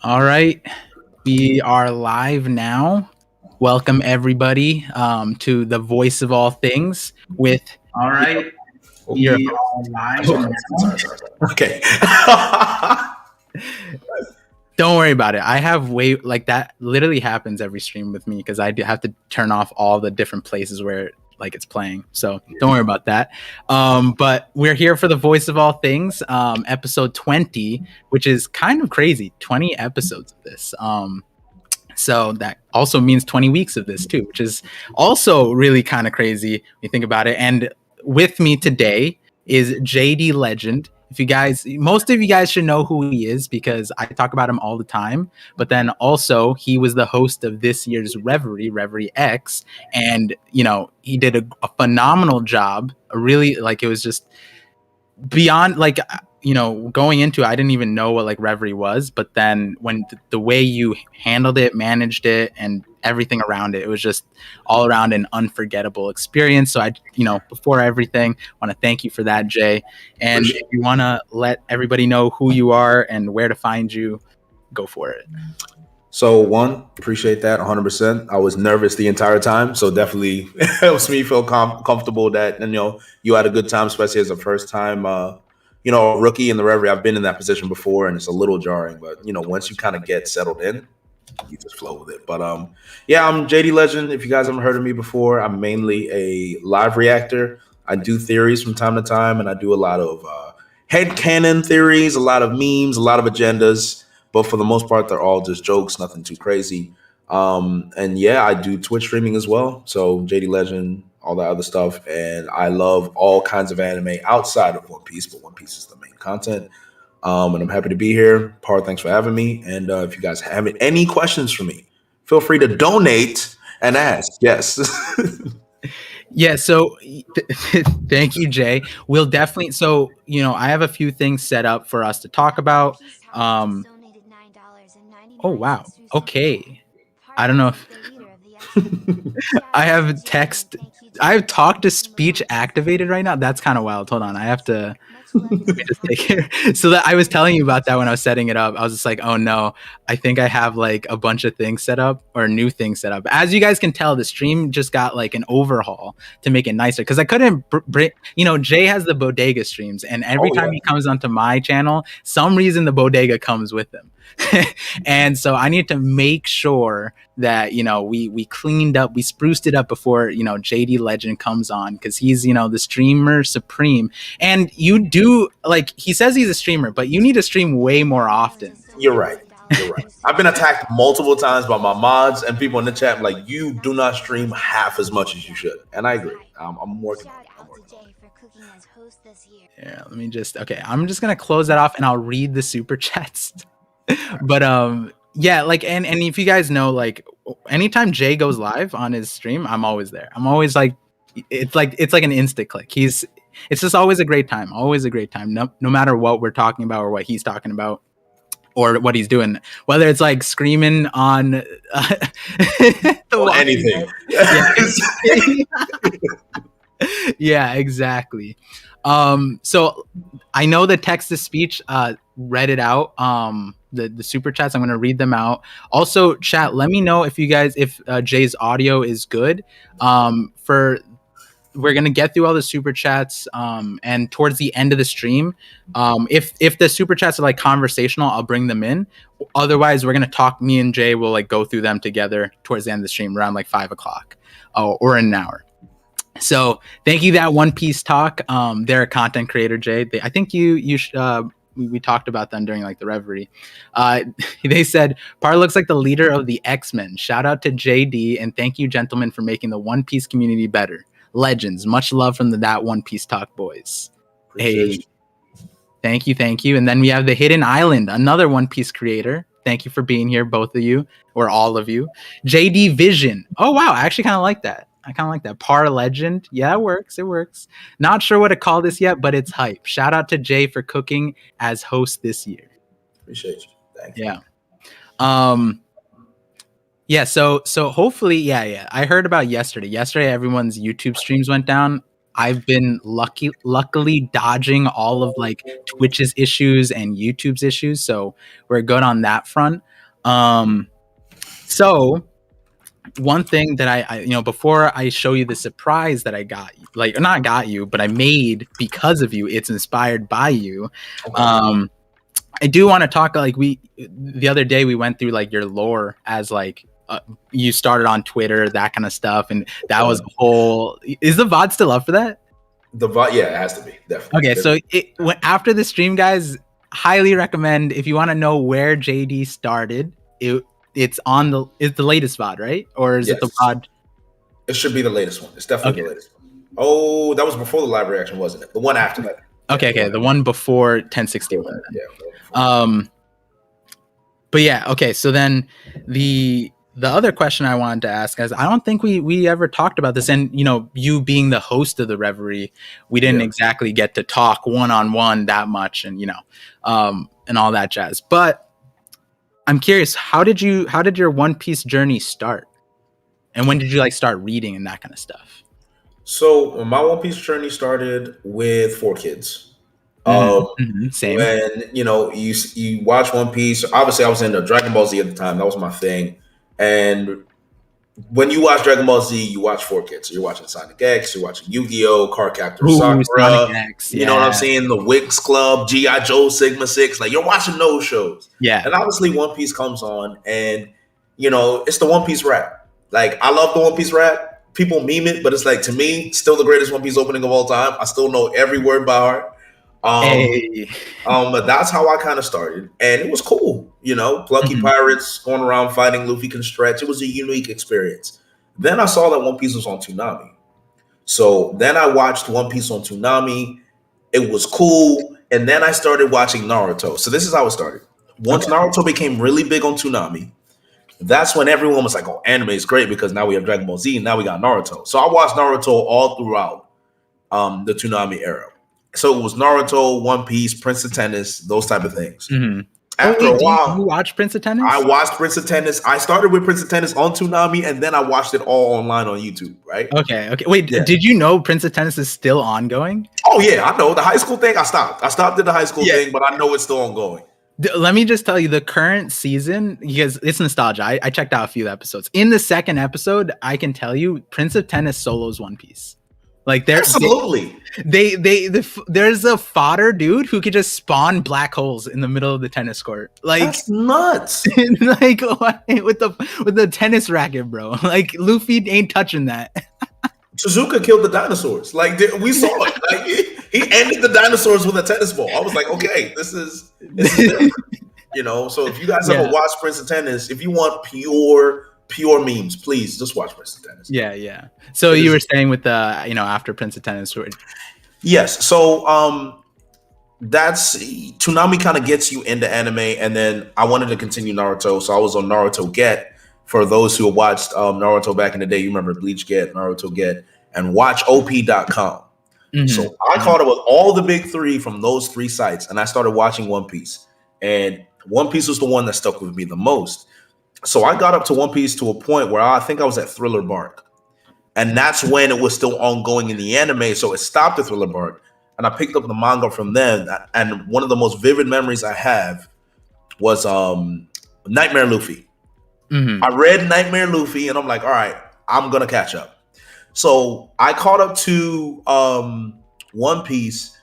All right, we are live now. Welcome everybody to the voice of all things with All right, your. we are live Oh, now. Okay. don't worry about it. I have like that literally happens every stream with me because I do have to turn off all the different places where like it's playing. So don't worry about that. But we're here for the voice of all things, episode 20, which is kind of crazy. 20 episodes of this. So that also means 20 weeks of this too, which is also really kind of crazy when you think about it. And with me today is JD Legend. If you guys, most of you guys should know who he is because I talk about him all the time. But then also he was the host of this year's Reverie X, and he did a phenomenal job. Really, like, it was just beyond, like, going into it, I didn't even know what like Reverie was, but then when the way you handled it, managed it, and everything around it, it was just all around an unforgettable experience. So before everything, want to thank you for that, Jay. And if you want to let everybody know who you are and where to find you, go for it. So one, appreciate that 100%. I was nervous the entire time, so definitely helps me feel comfortable that you had a good time, especially as a first time rookie in the Reverie. I've been in that position before, and it's a little jarring, but once you kind of get settled in, you just flow with it. But yeah, I'm JD Legend. If you guys haven't heard of me before, I'm mainly a live reactor. I do theories from time to time, and I do a lot of headcanon theories, a lot of memes, a lot of agendas. But for the most part, they're all just jokes, nothing too crazy. And yeah, I do Twitch streaming as well. So JD Legend, all that other stuff. And I love all kinds of anime outside of One Piece, but One Piece is the main content. And I'm happy to be here. Par, thanks for having me. And if you guys have any questions for me, feel free to donate and ask. Yes. Yeah, so thank you, Jay. We'll definitely, so I have a few things set up for us to talk about. Oh wow, okay. I don't know if I have talk to speech activated right now. That's kind of wild. Hold on, I have to just take it. So that I was telling you about that when I was setting it up. I was just like, oh no, I think I have like a bunch of things set up or new things set up. As you guys can tell, the stream just got like an overhaul to make it nicer because I couldn't bring. Jay has the bodega streams, and every time he comes onto my channel, some reason the bodega comes with him. And so I need to make sure that we cleaned up, we spruced it up before JD Legend comes on, because he's the streamer supreme. And you do, like, he says he's a streamer, but you need to stream way more often. You're right. I've been attacked multiple times by my mods and people in the chat, like, you do not stream half as much as you should. And I agree. I'm working on it. Yeah, let me just, okay, I'm just gonna close that off and I'll read the super chats. But yeah, like, and if you guys know, like, anytime Jay goes live on his stream, I'm always there. I'm always like, it's like an instant click. It's just always a great time. No matter what we're talking about or what he's talking about or what he's doing, whether it's like screaming on anything. Yeah, exactly. So I know the text to speech read it out. The super chats, I'm going to read them out. Also, chat, let me know if you guys, if Jay's audio is good. We're going to get through all the super chats, and towards the end of the stream, if the super chats are like conversational, I'll bring them in. Otherwise, we're going to talk, me and Jay will like go through them together towards the end of the stream around like 5 o'clock or in an hour. So thank you, that One Piece talk. They're a content creator, Jay. I think we talked about them during like the Reverie. They said Par looks like the leader of the X-Men. Shout out to JD, and thank you, gentlemen, for making the One Piece community better. Legends, much love from that One Piece talk boys. Hey, thank you. And then we have the Hidden Island, another One Piece creator. Thank you for being here, both of you, or all of you. JD Vision. Oh wow, I actually kind of like that. Par Legend. Yeah, it works. Not sure what to call this yet, but it's hype. Shout out to Jay for cooking as host this year. Appreciate you. Thank you. Yeah. Yeah, so hopefully, yeah. I heard about yesterday. Yesterday, everyone's YouTube streams went down. I've been luckily dodging all of like Twitch's issues and YouTube's issues, so we're good on that front. So one thing that I before I show you the surprise that I got, like not got you, but I made because of you, it's inspired by you. Okay. I do want to talk, like the other day we went through like your lore as like you started on Twitter, that kind of stuff, and that was a whole. Is the VOD still up for that? The VOD, yeah, it has to be, definitely. Okay, so after the stream, guys, highly recommend if you want to know where JD started. It's the latest VOD, right? Or is it the VOD? It should be the latest one. It's definitely the latest one. Oh, that was before the live reaction, wasn't it? The one after that. Okay, the one before 1061. Yeah. But yeah, okay. So then the other question I wanted to ask is, I don't think we ever talked about this, and you being the host of the Reverie, we didn't exactly get to talk one-on-one that much, and and all that jazz. But I'm curious, how did your One Piece journey start, and when did you like start reading and that kind of stuff? So my One Piece journey started with 4Kids. Same. When you watch One Piece, obviously I was into Dragon Ball Z at the time. That was my thing. And when you watch Dragon Ball Z, you watch 4Kids. So you're watching Sonic X, you're watching Yu-Gi-Oh, Card Captor Sakura. You know what I'm saying? The Wix Club, G.I. Joe, Sigma 6. Like, you're watching those shows. Yeah. And obviously One Piece comes on, and it's the One Piece rap. Like, I love the One Piece rap. People meme it, but it's like, to me, still the greatest One Piece opening of all time. I still know every word by heart. But that's how I kind of started, and it was cool. Plucky pirates going around fighting. Luffy can stretch. It was a unique experience. Then I saw that One Piece was on Toonami, so then I watched One Piece on Toonami. It was cool, and then I started watching Naruto. So this is how it started. Once Naruto became really big on Toonami, that's when everyone was like, "Oh, anime is great because now we have Dragon Ball Z, and now we got Naruto." So I watched Naruto all throughout the Toonami era. So it was Naruto, One Piece, Prince of Tennis, those type of things. After a while, you watch Prince of Tennis? I watched Prince of Tennis. I started with Prince of Tennis on Toonami, and then I watched it all online on YouTube, right? Okay. Wait, did you know Prince of Tennis is still ongoing? Oh, yeah, I know. The high school thing, I stopped. I stopped at the high school thing, but I know it's still ongoing. Let me just tell you, the current season, because it's nostalgia. I checked out a few episodes. In the second episode, I can tell you, Prince of Tennis solos One Piece. Like, absolutely. There's a fodder dude who could just spawn black holes in the middle of the tennis court. Like, that's nuts. Like, with the tennis racket, bro. Like, Luffy ain't touching that. Suzuka killed the dinosaurs. Like, we saw it. Like, he ended the dinosaurs with a tennis ball. I was like, okay, this is different. So if you guys ever watch Prince of Tennis, if you want pure memes, please just watch Prince of Tennis. Yeah. So you were saying with the after Prince of Tennis. Yes. So that's Toonami kind of gets you into anime, and then I wanted to continue Naruto, so I was on Naruto Get. For those who watched Naruto back in the day, you remember Bleach Get, Naruto Get, and WatchOP.com. So I caught up with all the big three from those three sites, and I started watching One Piece. And One Piece was the one that stuck with me the most. So I got up to One Piece to a point where I think I was at Thriller Bark. And that's when it was still ongoing in the anime. So it stopped at Thriller Bark. And I picked up the manga from them. And one of the most vivid memories I have was Nightmare Luffy. I read Nightmare Luffy, and I'm like, all right, I'm going to catch up. So I caught up to One Piece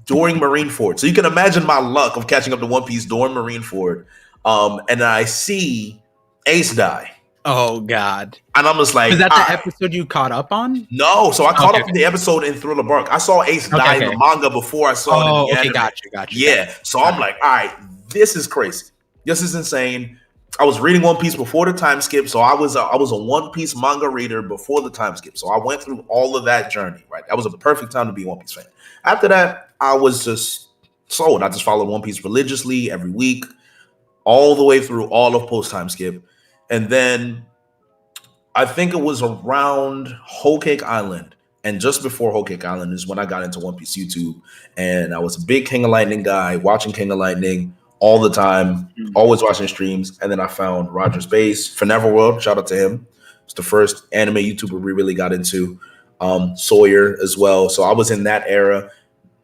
during Marineford. So you can imagine my luck of catching up to One Piece during Marineford. And I see Ace die. Oh, God. And I'm just like, is that the episode you caught up on? No. So I caught up in the episode in Thriller Bark. I saw Ace die in the manga before I saw it in the anime. Got you. Yeah. So I'm like, all right, this is crazy. This is insane. I was reading One Piece before the time skip. So I was a One Piece manga reader before the time skip. So I went through all of that journey, right? That was a perfect time to be a One Piece fan. After that, I was just sold. I just followed One Piece religiously every week, all the way through all of post time skip. And then I think it was around Whole Cake Island. And just before Whole Cake Island is when I got into One Piece YouTube. And I was a big King of Lightning guy, watching King of Lightning all the time, always watching streams. And then I found Roger's Base, Neverworld, shout out to him. It's the first anime YouTuber we really got into. Sawyer as well. So I was in that era.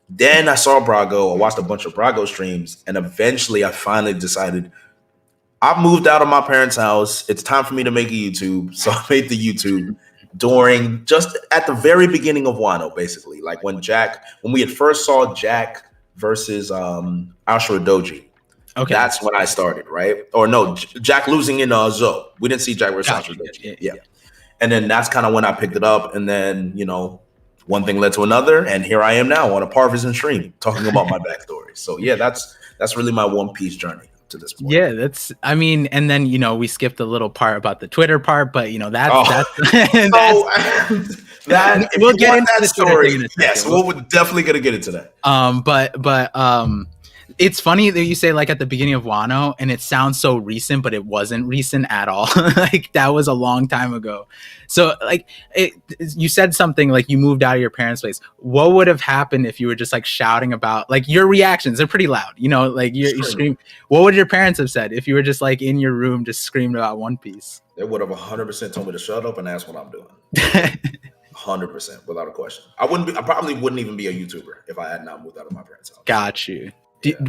Then I saw Brago. I watched a bunch of Brago streams. And eventually I finally decided I moved out of my parents' house. It's time for me to make a YouTube. So I made the YouTube during just at the very beginning of Wano, basically. Like when we had first saw Jack versus Ashura Doji. Okay. That's when I started, right? Or no, Jack losing in Zoe. We didn't see Jack versus Gotcha. Ashura Doji. Yeah. And then that's kind of when I picked it up. And then, one thing led to another. And here I am now on a ParVision stream talking about my backstory. So yeah, that's really my One Piece journey to this point. Yeah, and then we skipped a little part about the Twitter part, but that's we'll get into that the story. Thing yes, we're definitely gonna get into that. But it's funny that you say like at the beginning of Wano, and it sounds so recent, but it wasn't recent at all. Like that was a long time ago. So like you said something like you moved out of your parents' place. What would have happened if you were just like shouting about like your reactions? They're pretty loud, like you scream. What would your parents have said if you were just like in your room just screaming about One Piece? They would have 100% told me to shut up and ask what I'm doing. 100% without a question. I probably wouldn't even be a YouTuber if I had not moved out of my parents' house. Got you.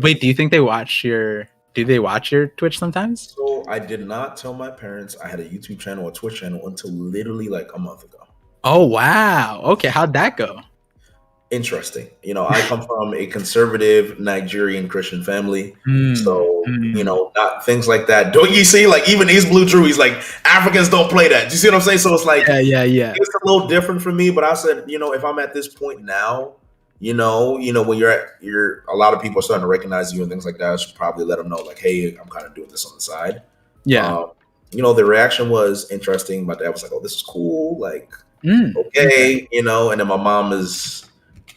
Wait, do you think they watch your Twitch sometimes? So I did not tell my parents I had a YouTube channel or Twitch channel until literally like a month ago. Oh, wow. Okay. How'd that go? Interesting. I come from a conservative Nigerian Christian family. So, not things like that. Don't you see, like even East Blue Drew, he's like, Africans don't play that. Do you see what I'm saying? So it's like, yeah. It's a little different for me, but I said, if I'm at this point now, when you're a lot of people are starting to recognize you and things like that, I should probably let them know like, hey, I'm kind of doing this on the side. Yeah. The reaction was interesting. My dad was like, oh, this is cool. Like, okay, and then my mom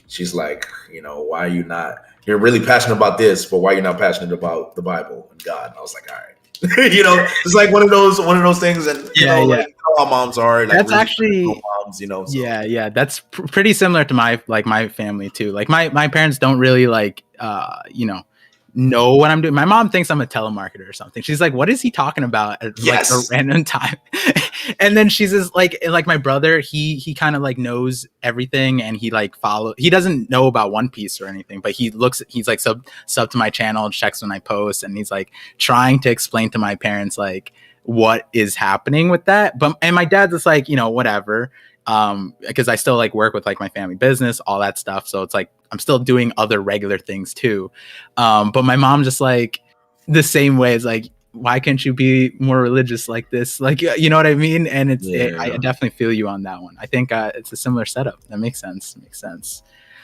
she's like, why are you not, you're really passionate about this, but why are you not passionate about the Bible and God? And I was like, all right. It's like one of those things. And like, how moms are. Like, that's really actually moms, so. Yeah. That's pretty similar to my family too. Like my parents don't really like, know what I'm doing. My mom thinks I'm a telemarketer or something. She's like, what is he talking about at like a random time? And then she's just like my brother, he kind of like knows everything, and he like he doesn't know about One Piece or anything, but he's like sub to my channel, checks when I post, and he's like trying to explain to my parents like what is happening with that. And my dad's just like, whatever. Because I still like work with like my family business, all that stuff. So it's like I'm still doing other regular things too. But my mom just like the same way is like, why can't you be more religious like this? Like, you know what I mean? And I definitely feel you on that one. I think it's a similar setup. That makes sense.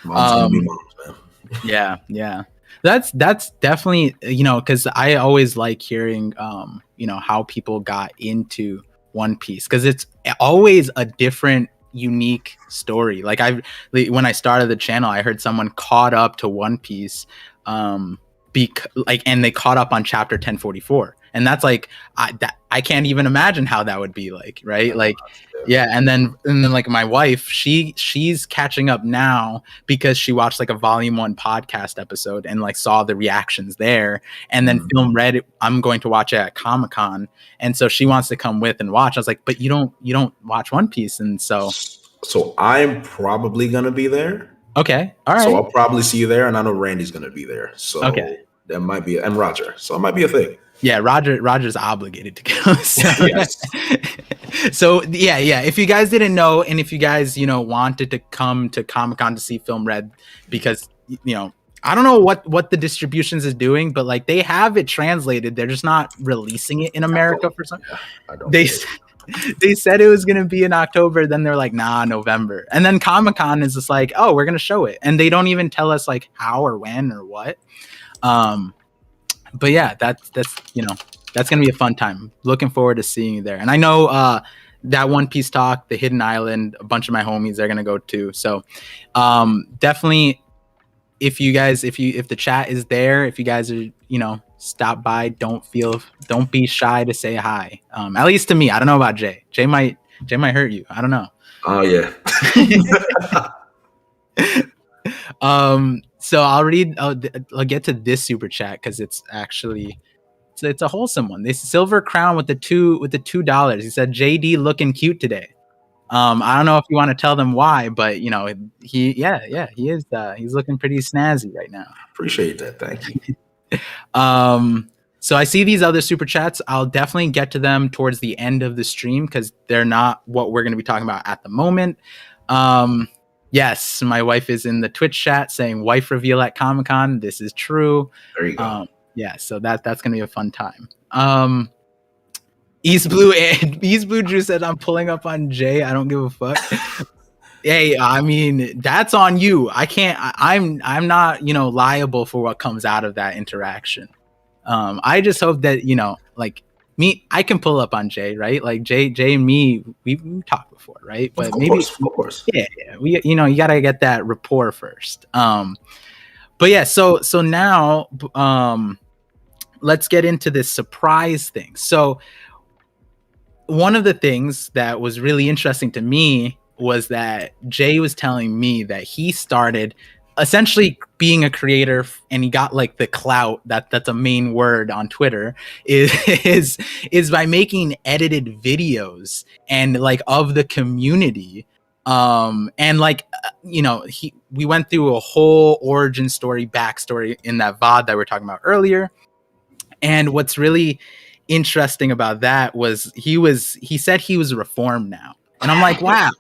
Mom's gonna be moms, man. Yeah. That's definitely, because I always like hearing, how people got into One Piece, because it's always a different, unique story. Like when I started the channel, I heard someone caught up to One Piece, and they caught up on chapter 1044, and that's like I can't even imagine how that would be like, right? Like, yeah. And then like my wife, she's catching up now because she watched like a volume 1 podcast episode and like saw the reactions there, and then Film Red I'm going to watch it at Comic-Con, and so she wants to come with and watch. I was like, but you don't watch One Piece. And so I'm probably gonna be there. Okay, all right. So I'll probably see you there, and I know Randy's gonna be there. So okay, that might be, and Roger. So it might be a thing. Yeah, Roger's obligated to go. So, yes. So yeah. If you guys didn't know, and if you guys wanted to come to Comic-Con to see Film Red, because I don't know what the distributions is doing, but like they have it translated, they're just not releasing it in America for some. They said it was gonna be in October, then they're like, nah, November, and then Comic-Con is just like, oh, we're gonna show it, and they don't even tell us like how or when or what. But yeah, that's gonna be a fun time. Looking forward to seeing you there. And I know that One Piece Talk, the Hidden Island, a bunch of my homies, they're gonna go too. So definitely, if the chat is there, if you guys are stop by, don't be shy to say hi. At least to me. I don't know about Jay. Jay might hurt you. I don't know. Oh yeah. So I'll get to this super chat because it's actually it's a wholesome one. This Silver Crown with the $2. He said, JD looking cute today. I don't know if you want to tell them why, but he is he's looking pretty snazzy right now. Appreciate that. Thank you. So I see these other super chats. I'll definitely get to them towards the end of the stream because they're not what we're going to be talking about at the moment. Yes, my wife is in the Twitch chat saying wife reveal at Comic-Con. This is true. There you go. Yeah, so that's going to be a fun time. East Blue Drew said I'm pulling up on Jay. I don't give a fuck. Hey, I mean, that's on you. I'm not, liable for what comes out of that interaction. I just hope that, like me, I can pull up on Jay, right? Like Jay and me, we've talked before, right? But of course. Yeah, we, you gotta get that rapport first. But yeah, so now, let's get into this surprise thing. So one of the things that was really interesting to me was that Jay was telling me that he started essentially being a creator, and he got like the clout that's a main word on Twitter is by making edited videos and like of the community. And like, we went through a whole origin story, backstory in that VOD that we were talking about earlier. And what's really interesting about that was he said he was reformed now. And I'm like, wow,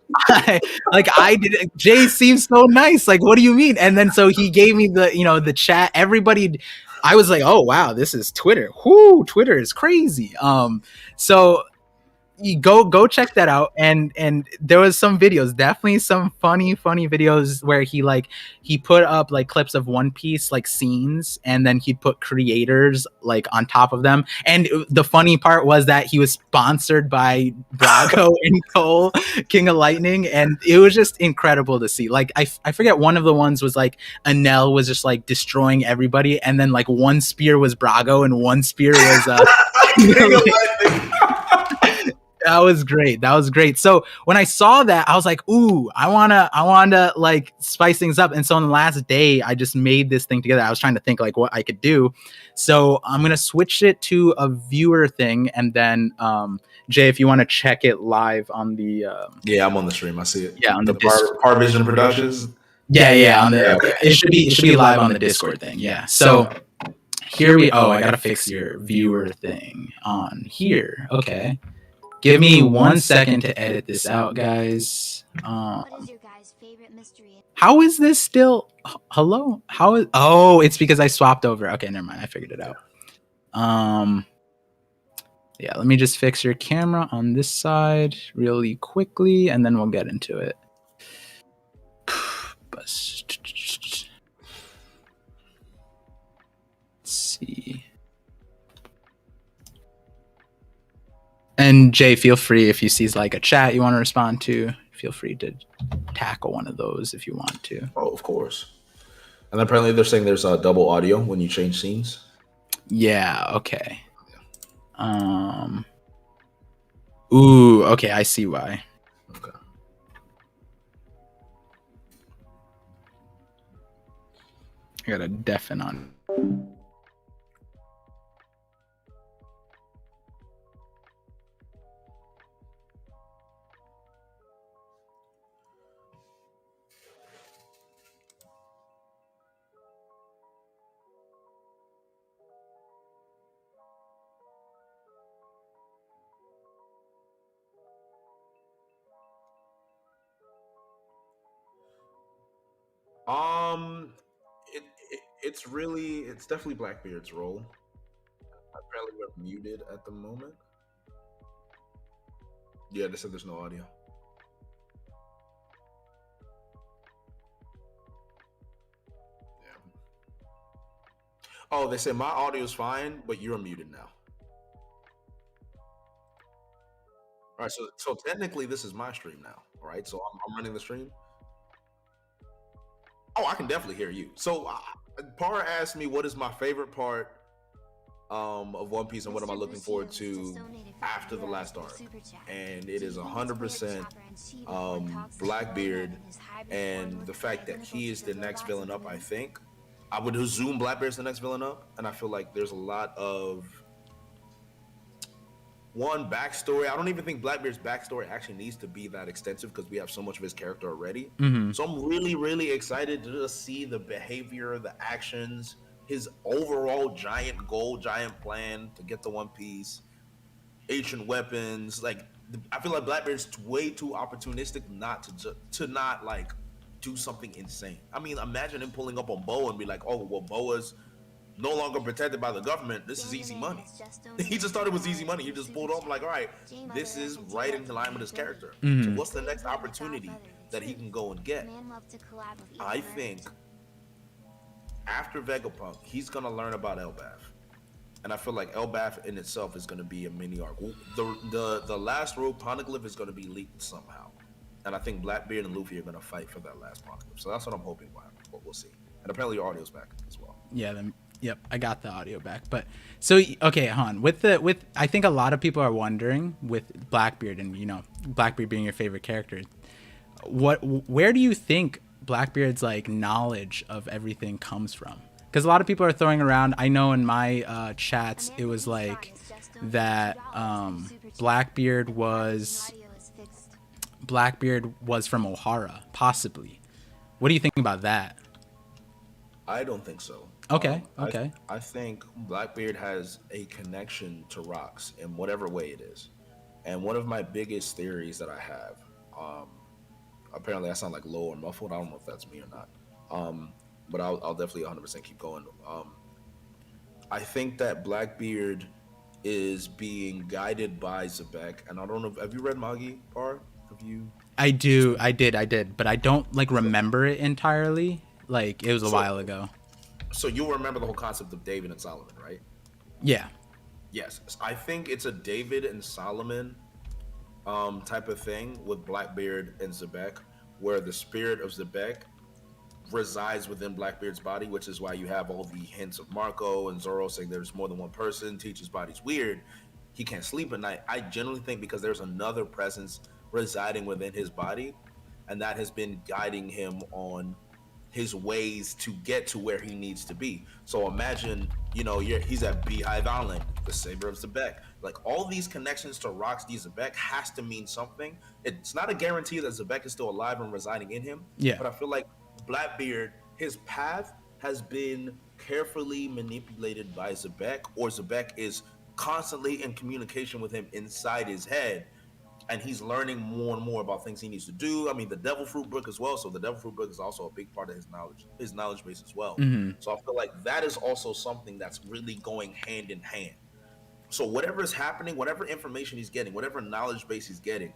Jay seems so nice. Like, what do you mean? And then so he gave me the chat. Everybody, I was like, oh wow, this is Twitter. Whoo, Twitter is crazy. So you go check that out, and there was some videos, definitely some funny videos where he put up like clips of One Piece like scenes, and then he'd put creators like on top of them. And the funny part was that he was sponsored by Brago and Cole, King of Lightning, and it was just incredible to see. Like I forget, one of the ones was like Anel was just like destroying everybody, and then like one spear was Brago and one spear was That was great. So when I saw that, I was like, ooh, I wanna like spice things up. And so on the last day, I just made this thing together. I was trying to think like what I could do. So I'm gonna switch it to a viewer thing, and then Jay, if you want to check it live on the yeah, I'm on the stream. I see it. Yeah, on the ParVision Productions. Yeah, on the it should be live on the Discord thing. Yeah. So here I gotta fix your viewer thing on here. Okay. Give me 1 second to edit this out, guys. What is your guys' favorite mystery? How is this still? Hello? How is? Oh, it's because I swapped over. Okay, never mind. I figured it out. Yeah, let me just fix your camera on this side really quickly, and then we'll get into it. Let's see. And Jay, feel free if you see like a chat you want to respond to, feel free to tackle one of those if you want to. Oh, of course. And apparently they're saying there's a double audio when you change scenes. Yeah. Okay. Ooh. Okay. I see why. Okay. I got a deafen on. It's definitely Blackbeard's role. Apparently we're muted at the moment. Yeah, they said there's no audio. Yeah. Oh, they said my audio is fine, but you're muted now. All right, so technically this is my stream now. All right, so I'm running the stream. Oh, I can definitely hear you. So Par asked me what is my favorite part of One Piece and what am I looking forward to after the last arc, and it is 100% Blackbeard, and the fact that he is the next villain up. I think I would assume Blackbeard's the next villain up, and I feel like there's a lot of backstory. I don't even think Blackbeard's backstory actually needs to be that extensive because we have so much of his character already. Mm-hmm. So I'm really, really excited to just see the behavior, the actions, his overall giant goal, giant plan to get the One Piece, ancient weapons. Like I feel like Blackbeard's way too opportunistic not to not like do something insane. I mean, imagine him pulling up on Boa and be like, "Oh, well, Boa's no longer protected by the government. This is easy money." He just thought it was easy money. He just pulled up like, "All right, this is right in line with his character." So what's the next opportunity that he can go and get? I think after Vegapunk, he's gonna learn about Elbaf. And I feel like Elbaf in itself is going to be a mini arc. The last road poneglyph is going to be leaked somehow, and I think Blackbeard and Luffy are going to fight for that last poneglyph. So that's what I'm hoping will happen, but we'll see. And apparently your audio's back as well. Yeah, yep, I got the audio back. But so okay, Han, with I think a lot of people are wondering with Blackbeard and Blackbeard being your favorite character, where do you think Blackbeard's like knowledge of everything comes from? Because a lot of people are throwing around, I know in my chats, it was like that Blackbeard was from Ohara, possibly. What do you think about that? I don't think so. Okay. I think Blackbeard has a connection to rocks in whatever way it is. And one of my biggest theories that I have, apparently I sound like low or muffled. I don't know if that's me or not. But I'll definitely 100% keep going. I think that Blackbeard is being guided by Zebek, and I don't know. Have you read Magi, Par? Have you? I did, but I don't like remember it entirely. Like it was a while ago. So you'll remember the whole concept of David and Solomon, right? Yeah. Yes, I think it's a David and Solomon type of thing with Blackbeard and Zebek, where the spirit of Zebek resides within Blackbeard's body, which is why you have all the hints of Marco and Zoro saying there's more than one person, Teach's body's weird, he can't sleep at night. I generally think because there's another presence residing within his body, and that has been guiding him on his ways to get to where he needs to be. So imagine, he's at Beehive Island, the Saber of Zebek. Like all these connections to Rocks D. Zebek has to mean something. It's not a guarantee that Zebek is still alive and residing in him. Yeah. But I feel like Blackbeard, his path has been carefully manipulated by Zebek, or Zebek is constantly in communication with him inside his head, and he's learning more and more about things he needs to do. I mean, the Devil Fruit book as well. So the Devil Fruit book is also a big part of his knowledge base as well. So I feel like that is also something that's really going hand in hand. So whatever is happening, whatever information he's getting, whatever knowledge base he's getting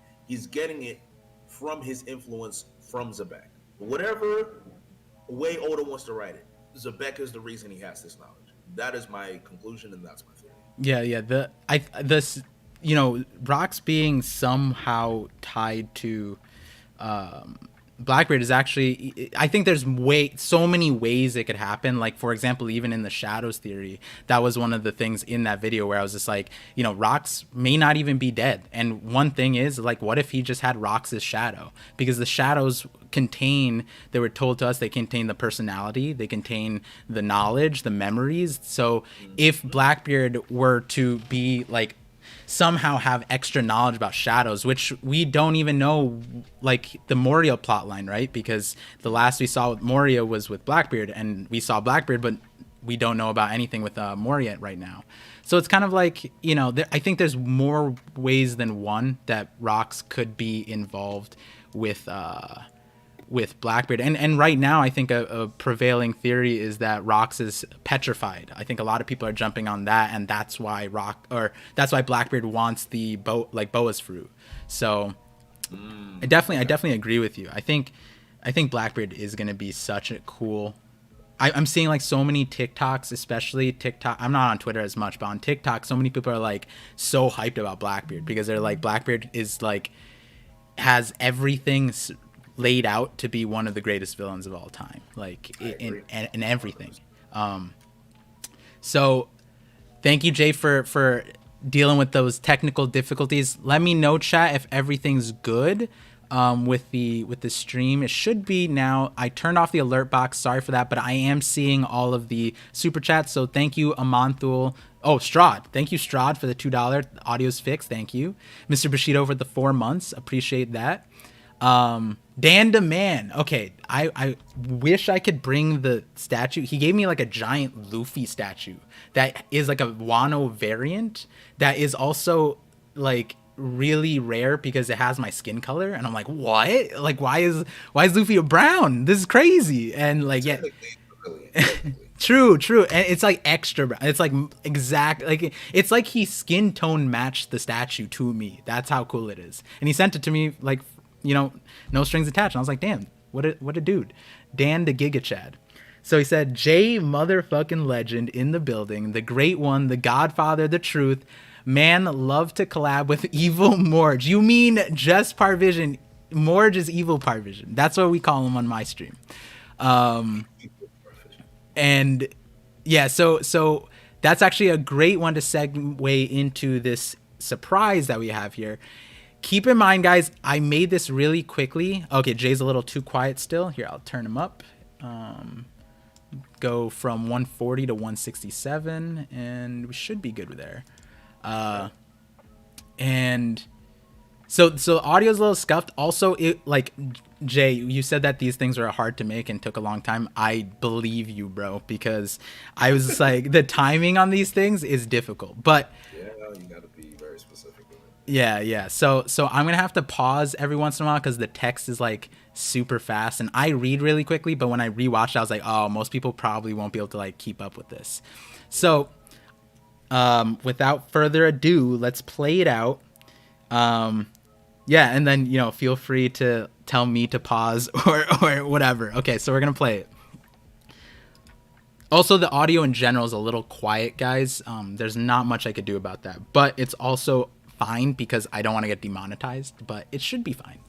it from his influence from Zebek. Whatever way Oda wants to write it, Zebek is the reason he has this knowledge. That is my conclusion, and that's my theory. Yeah. Rocks being somehow tied to Blackbeard is actually, I think there's so many ways it could happen. Like, for example, even in the Shadows theory, that was one of the things in that video where I was just like, Rocks may not even be dead. And one thing is, like, what if he just had Rocks' shadow? Because the shadows they were told to us, they contain the personality, they contain the knowledge, the memories. So if Blackbeard were to be, like, somehow have extra knowledge about shadows, which we don't even know, like the Moria plotline, right? Because the last we saw with Moria was with Blackbeard, and we saw Blackbeard, but we don't know about anything with Moria right now. So it's kind of like, I think there's more ways than one that Rocks could be involved with Blackbeard. And right now, I think a prevailing theory is that Rocks is petrified. I think a lot of people are jumping on that, and that's why Blackbeard wants the Boa's fruit. So I definitely agree with you. I think Blackbeard is going to be such a cool. I'm seeing like so many TikToks, especially TikTok. I'm not on Twitter as much, but on TikTok, so many people are like so hyped about Blackbeard because they're like, Blackbeard is like, has everything laid out to be one of the greatest villains of all time, like in everything. So thank you, Jay, for dealing with those technical difficulties. Let me know, chat, if everything's good with the stream. It should be now. I turned off the alert box, sorry for that, but I am seeing all of the super chats. So thank you, Amanthul. Oh, Strahd. Thank you, Strahd, for the $2. Audio's fixed. Thank you. Mr. Bushido for the 4 months. Appreciate that. Dan DeMan. Okay, I wish I could bring the statue. He gave me like a giant Luffy statue that is like a Wano variant that is also like really rare because it has my skin color, and I'm like, what? Like, why is Luffy a brown? This is crazy. And like, yeah. True, and it's like extra brown. It's like exact, like it's like he skin tone matched the statue to me. That's how cool it is. And he sent it to me like, you know, no strings attached. And I was like, damn, what a dude. Dan the Giga Chad. So he said, Jay motherfucking legend in the building, the great one, the Godfather, the truth. Man, love to collab with Evil Morge. You mean just ParVision? Morge is Evil ParVision. That's what we call him on my stream. And yeah, so that's actually a great one to segue into this surprise that we have here. Keep in mind, guys, I made this really quickly. Okay, Jay's a little too quiet still. Here, I'll turn him up. Go from 140 to 167, and we should be good with there. And so the audio's a little scuffed. Also, it like Jay, you said that these things were hard to make and took a long time. I believe you, bro, because I was like, the timing on these things is difficult. But yeah, you gotta be very specific with it. Yeah. So I'm gonna have to pause every once in a while because the text is like super fast, and I read really quickly. But when I rewatched, I was like, oh, most people probably won't be able to like keep up with this. So, without further ado, let's play it out. Yeah, and then, you know, feel free to tell me to pause or whatever. Okay, so we're going to play it. Also, the audio in general is a little quiet, guys. There's not much I could do about that. But it's also fine because I don't want to get demonetized, but it should be fine.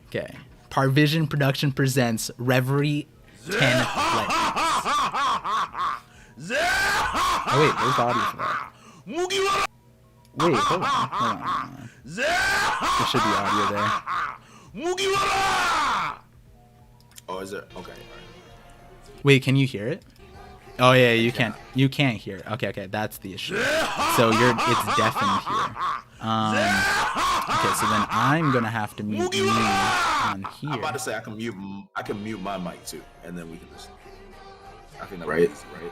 Okay. ParVision Production presents Reverie 10 Legends. Oh, wait, there's the audio for that. Wait, hold on. There should be audio there. Oh, is there? Okay. Wait, can you hear it? Oh yeah, you can't. You can't hear it. Okay, that's the issue. So it's deafened here. Okay, so then I'm gonna have to mute you on here. I'm about to say I can mute my mic too, and then we can listen. I think that's right.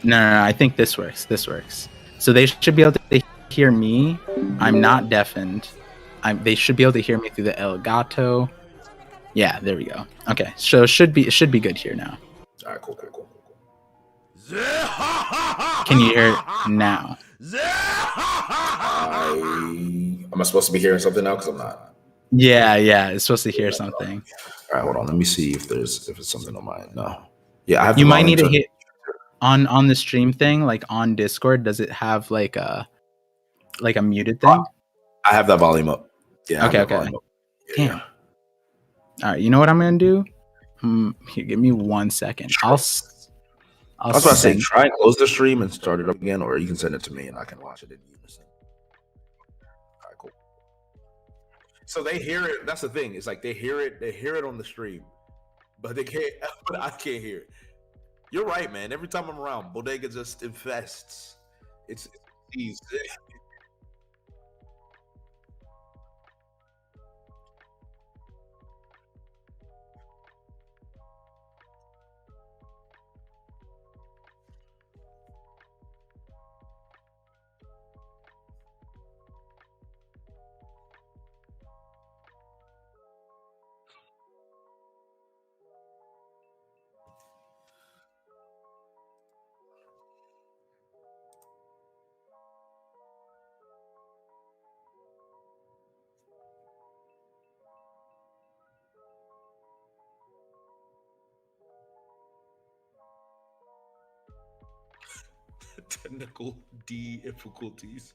No, I think this works. So they should be able to hear me. I'm not deafened. They should be able to hear me through the Elgato. Yeah, there we go. Okay, so it should be good here now. All right, cool. Can you hear it now? Am I supposed to be hearing something now? Because I'm not. Yeah, it's supposed to hear something. All right, hold on. Let me see if it's something on mine. No. Yeah, I have. You might need to hit on the stream thing, like on Discord. Does it have like a muted thing? I have that volume up. Yeah. Okay. Damn. Yeah. All right. You know what I'm gonna do? Here, give me 1 second. I was about to say, try and close the stream and start it up again, or you can send it to me and I can watch it in unison. All right, cool. So they hear it. That's the thing. It's like they hear it on the stream, but they can't. But I can't hear it. You're right, man. Every time I'm around, Bodega just infests. It's easy. Technical difficulties.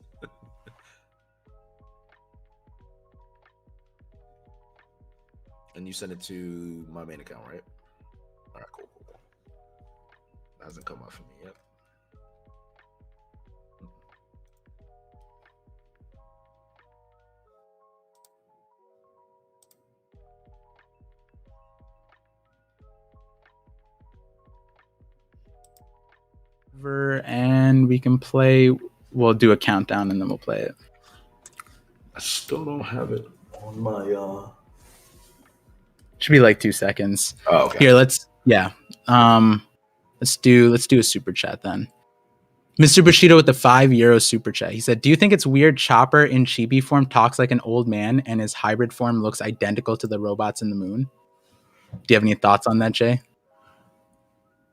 And you send it to my main account, right? All right, cool. That hasn't come up for me yet. And we can play. We'll do a countdown and then we'll play it. I still don't have it On my Should be like 2 seconds. Oh, okay. Here, let's do a super chat then. Mr. Bushido with the €5 super chat. He said, "Do you think it's weird Chopper in chibi form talks like an old man and his hybrid form looks identical to the robots in the moon?" Do you have any thoughts on that, Jay?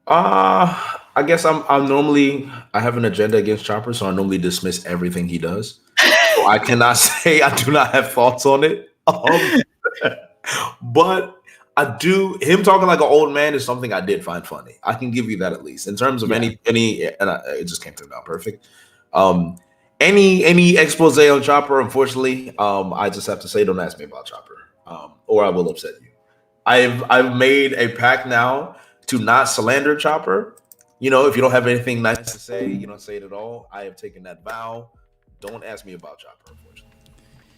I guess I'm normally, I have an agenda against Chopper, so I normally dismiss everything he does. So I cannot say I do not have thoughts on it. But I do. Him talking like an old man is something I did find funny. I can give you that at least. In terms of any, and it just came to me out perfect. Any expose on Chopper, unfortunately, I just have to say, don't ask me about Chopper, or I will upset you. I've made a pact now to not slander Chopper. You know, if you don't have anything nice to say, you don't say it at all. I have taken that vow. Don't ask me about Chopper, unfortunately,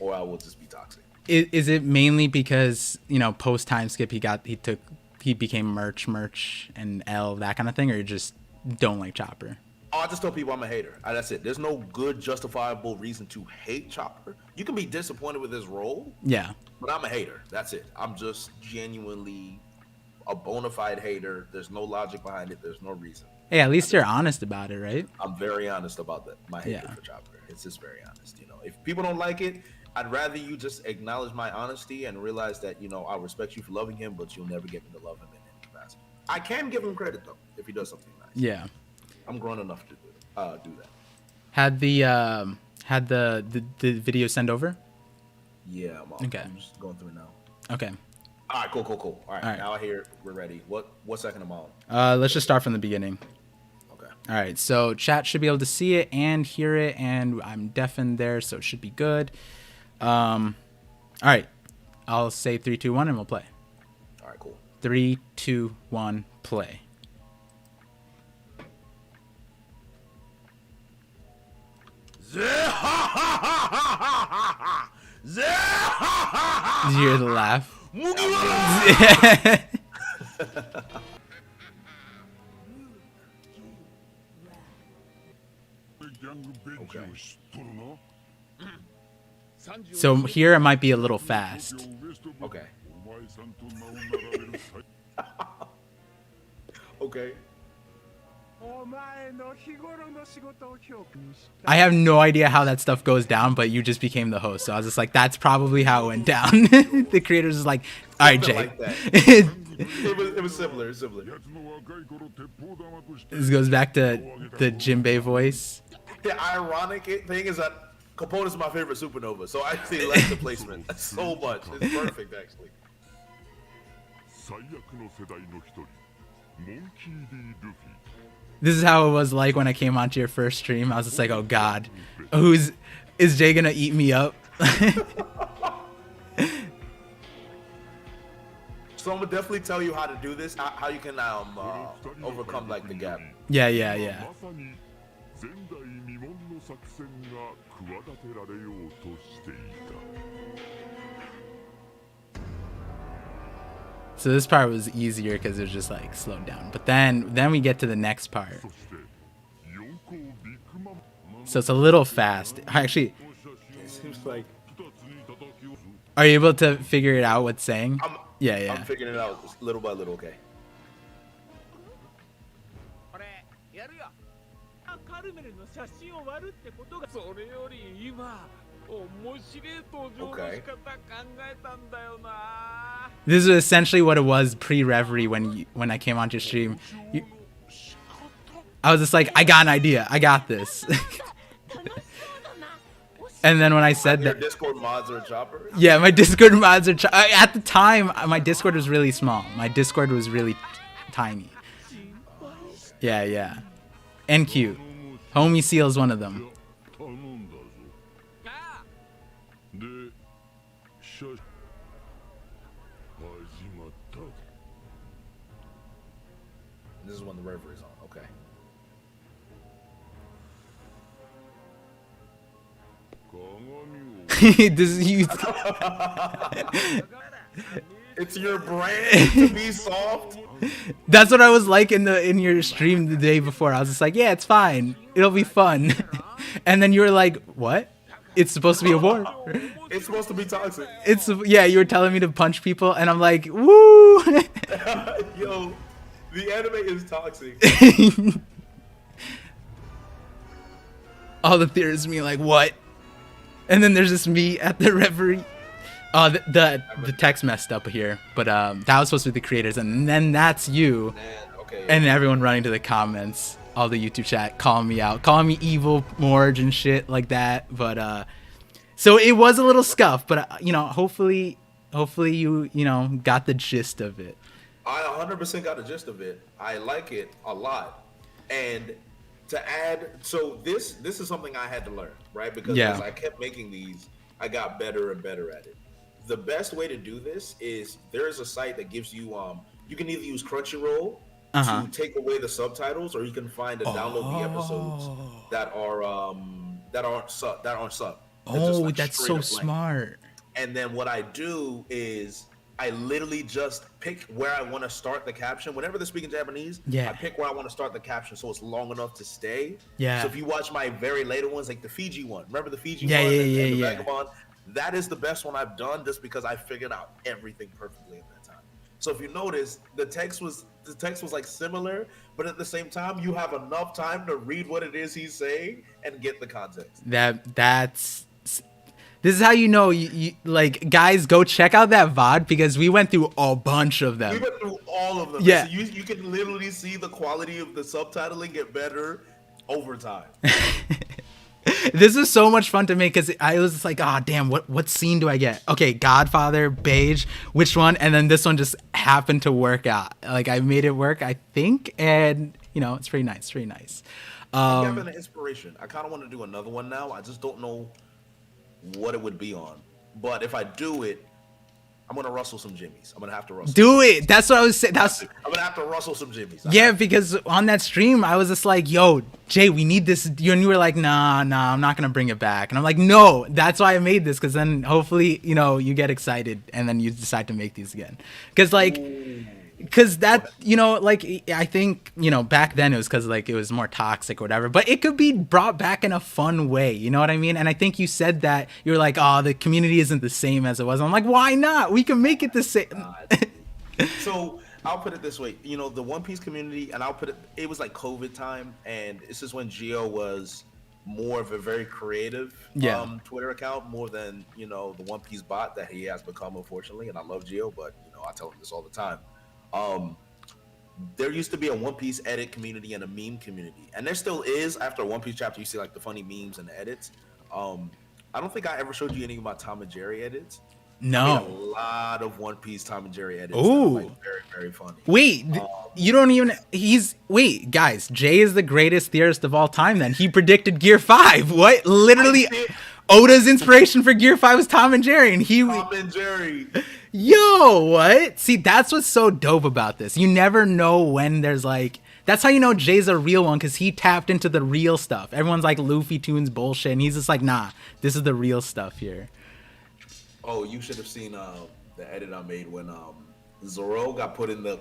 or I will just be toxic. Is it mainly because, you know, post time skip he became merch and L, that kind of thing, or you just don't like Chopper? Oh, I just tell people I'm a hater. That's it. There's no good justifiable reason to hate Chopper. You can be disappointed with his role. Yeah. But I'm a hater. That's it. I'm just genuinely a bona fide hater. There's no logic behind it. There's no reason. Hey, at least you're honest about it, right? I'm very honest about that. My hatred for Chopper. It's just very honest. You know, if people don't like it, I'd rather you just acknowledge my honesty and realize that, you know, I respect you for loving him, but you'll never get me to love him in any capacity. I can give him credit though if he does something nice. Yeah. I'm grown enough to do that. Had the video send over? Yeah, I'm just going through it now. Okay. All right, cool. All right, now I hear we're ready. What second am I on? Let's just start from the beginning. Okay. All right, so chat should be able to see it and hear it, and I'm deafened there, so it should be good. All right, I'll say 3, 2, 1, and we'll play. All right, cool. 3, 2, 1, play. Did you hear the laugh? Okay. So here it might be a little fast. Okay. Okay. I have no idea how that stuff goes down, but you just became the host, so I was just like, that's probably how it went down. The creators is like, all right, Jay. Like it was similar. This goes back to the Jinbei voice. The ironic thing is that Capote is my favorite supernova, so I actually like the placement so much. It's perfect, actually. This is how it was like when I came onto your first stream. I was just like, oh God, is Jay gonna eat me up? So I'm gonna definitely tell you how to do this, how you can overcome like the gap. Yeah. So this part was easier because it was just like slowed down. But then we get to the next part. So it's a little fast. Actually, it seems like. Are you able to figure it out what's saying? Yeah. I'm figuring it out little by little. Okay. Okay. This is essentially what it was pre-Reverie when I came onto your stream. I was just like, I got an idea. I got this. And then when I said that, Discord mods are a Chopper. Yeah, my Discord mods are at the time. My Discord was really small. My Discord was really tiny. Yeah. And cute. Homie Seal is one of them. This is when the Reverie is on. Okay. This is you. It's your brand to be soft. That's what I was like in your stream the day before. I was just like, yeah, it's fine. It'll be fun. And then you were like, what? it's supposed to be a war. It's supposed to be toxic. It's yeah. You were telling me to punch people, and I'm like, woo. Yo, the anime is toxic. All the theorists me like, what? And then there's just me at the referee. Oh, the text messed up here, but that was supposed to be the creators, and then that's you. Man, okay. And everyone running to the comments, all the YouTube chat, calling me out, calling me evil Morge and shit like that. But so it was a little scuff, but you know, hopefully you know got the gist of it. I 100% got the gist of it. I like it a lot, and to add, so this is something I had to learn, right? Because as I kept making these, I got better and better at it. The best way to do this is there is a site that gives you you can either use Crunchyroll to take away the subtitles, or you can find and download the episodes that aren't sub. Oh, like that's so smart. And then what I do is I literally just pick where I want to start the caption. Whenever they're speaking Japanese, I pick where I want to start the caption so it's long enough to stay. Yeah. So if you watch my very later ones, like the Fiji one, remember the Fiji one? And the Vagabond? That is the best one I've done just because I figured out everything perfectly in that time. So if you notice, the text was like similar, but at the same time, you have enough time to read what it is he's saying and get the context. This is how you know you like, guys, go check out that VOD because we went through a bunch of them. We went through all of them. Yeah. So you can literally see the quality of the subtitling get better over time. This is so much fun to make because I was just like, oh damn, what scene do I get? Okay, Godfather, Beige, which one? And then this one just happened to work out. Like I made it work, I think, and you know, it's pretty nice, pretty nice. I'm having an inspiration. I kind of want to do another one now. I just don't know what it would be on, but if I do it, I'm gonna rustle some jimmies. I'm gonna have to rustle. Do it. That's what I was saying. I'm gonna have to rustle some jimmies. Yeah, because on that stream, I was just like, "Yo, Jay, we need this." And you were like, "Nah, I'm not gonna bring it back." And I'm like, "No, that's why I made this, because then hopefully, you know, you get excited and then you decide to make these again." Because like, because that, you know, like I think, you know, back then it was because like it was more toxic or whatever, but it could be brought back in a fun way, you know what I mean? And I think you said that you were like, oh, the community isn't the same as it was. I'm like, why not? We can make it the same. So I'll put it this way, you know, the One Piece community, and it was like COVID time, and this is when Gio was more of a very creative Twitter account, more than, you know, the One Piece bot that he has become, unfortunately. And I love Gio, but you know, I tell him this all the time. There used to be a One Piece edit community and a meme community, and there still is. After a One Piece chapter, you see like the funny memes and the edits. I don't think I ever showed you any of my Tom and Jerry edits. No, I made a lot of One Piece Tom and Jerry edits. Ooh, like very, very funny. Wait, you don't even. Wait, guys. Jay is the greatest theorist of all time. Then he predicted Gear 5. What? Literally, Oda's inspiration for Gear 5 was Tom and Jerry, and Tom and Jerry. Yo, what? See, that's what's so dope about this. You never know when there's like. That's how you know Jay's a real one, because he tapped into the real stuff. Everyone's like Luffy Tunes bullshit, and he's just like, nah, this is the real stuff here. Oh, you should have seen the edit I made when Zoro got put in the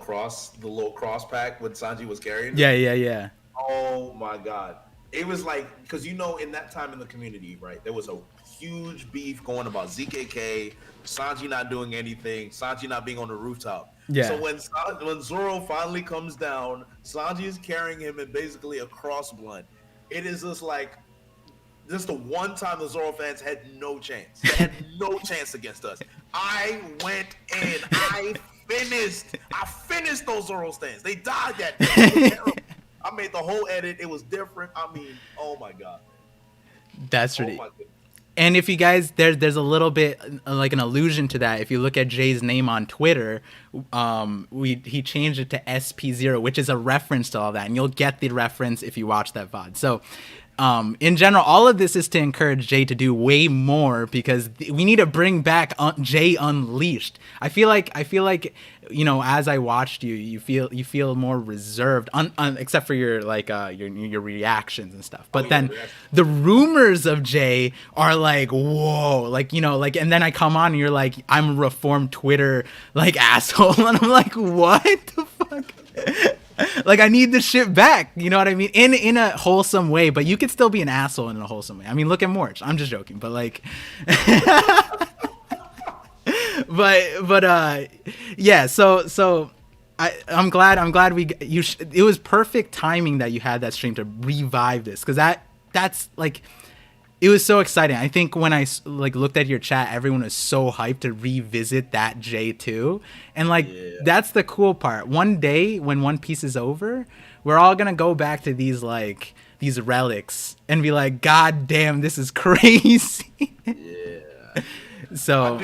little cross pack when Sanji was carrying him. Yeah. Oh my god. It was like, because you know, in that time in the community, right, there was a huge beef going about ZKK, Sanji not doing anything, Sanji not being on the rooftop. Yeah. So when Zoro finally comes down, Sanji is carrying him in basically a cross blunt. It is just like, this is the one time the Zoro fans had no chance. They had no chance against us. I went in. I finished those Zoro stands. They died that day. I made the whole edit. It was different. I mean, oh my god. That's really. And if you guys, there's a little bit like an allusion to that. If you look at Jay's name on Twitter, he changed it to SP0, which is a reference to all that, and you'll get the reference if you watch that VOD. So, in general, all of this is to encourage Jay to do way more, because we need to bring back Jay Unleashed. I feel like, you know, as I watched you feel more reserved, except for your like your reactions and stuff. But then the rumors of Jay are like, whoa, like, you know, like, and then I come on and you're like, I'm a reformed Twitter like asshole, and I'm like, what the fuck? Like, I need this shit back. You know what I mean? In a wholesome way, but you could still be an asshole in a wholesome way. I mean, look at Morch. I'm just joking, but like, but yeah. So I'm glad it was perfect timing that you had that stream to revive this, because that's like. It was so exciting. I think when I like looked at your chat, everyone was so hyped to revisit that J2, and like that's the cool part. One day when One Piece is over, we're all gonna go back to these relics and be like, God damn, this is crazy. Yeah. So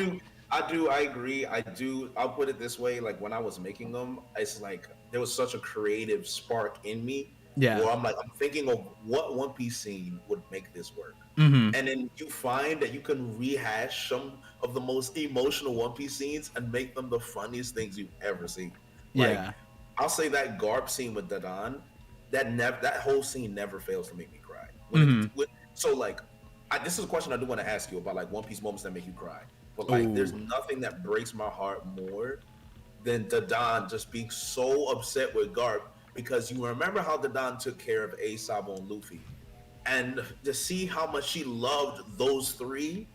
I agree. I'll put it this way: like when I was making them, it's like there was such a creative spark in me. Yeah. Where I'm thinking of what One Piece scene would make this work. Mm-hmm. And then you find that you can rehash some of the most emotional One Piece scenes and make them the funniest things you've ever seen. Like, Yeah. I'll say that Garp scene with Dadan, that whole scene never fails to make me cry. This is a question I do want to ask you about, like One Piece moments that make you cry. But like, there's nothing that breaks my heart more than Dadan just being so upset with Garp, because you remember how Dadan took care of Ace, Sabo, and Luffy. And to see how much she loved those three,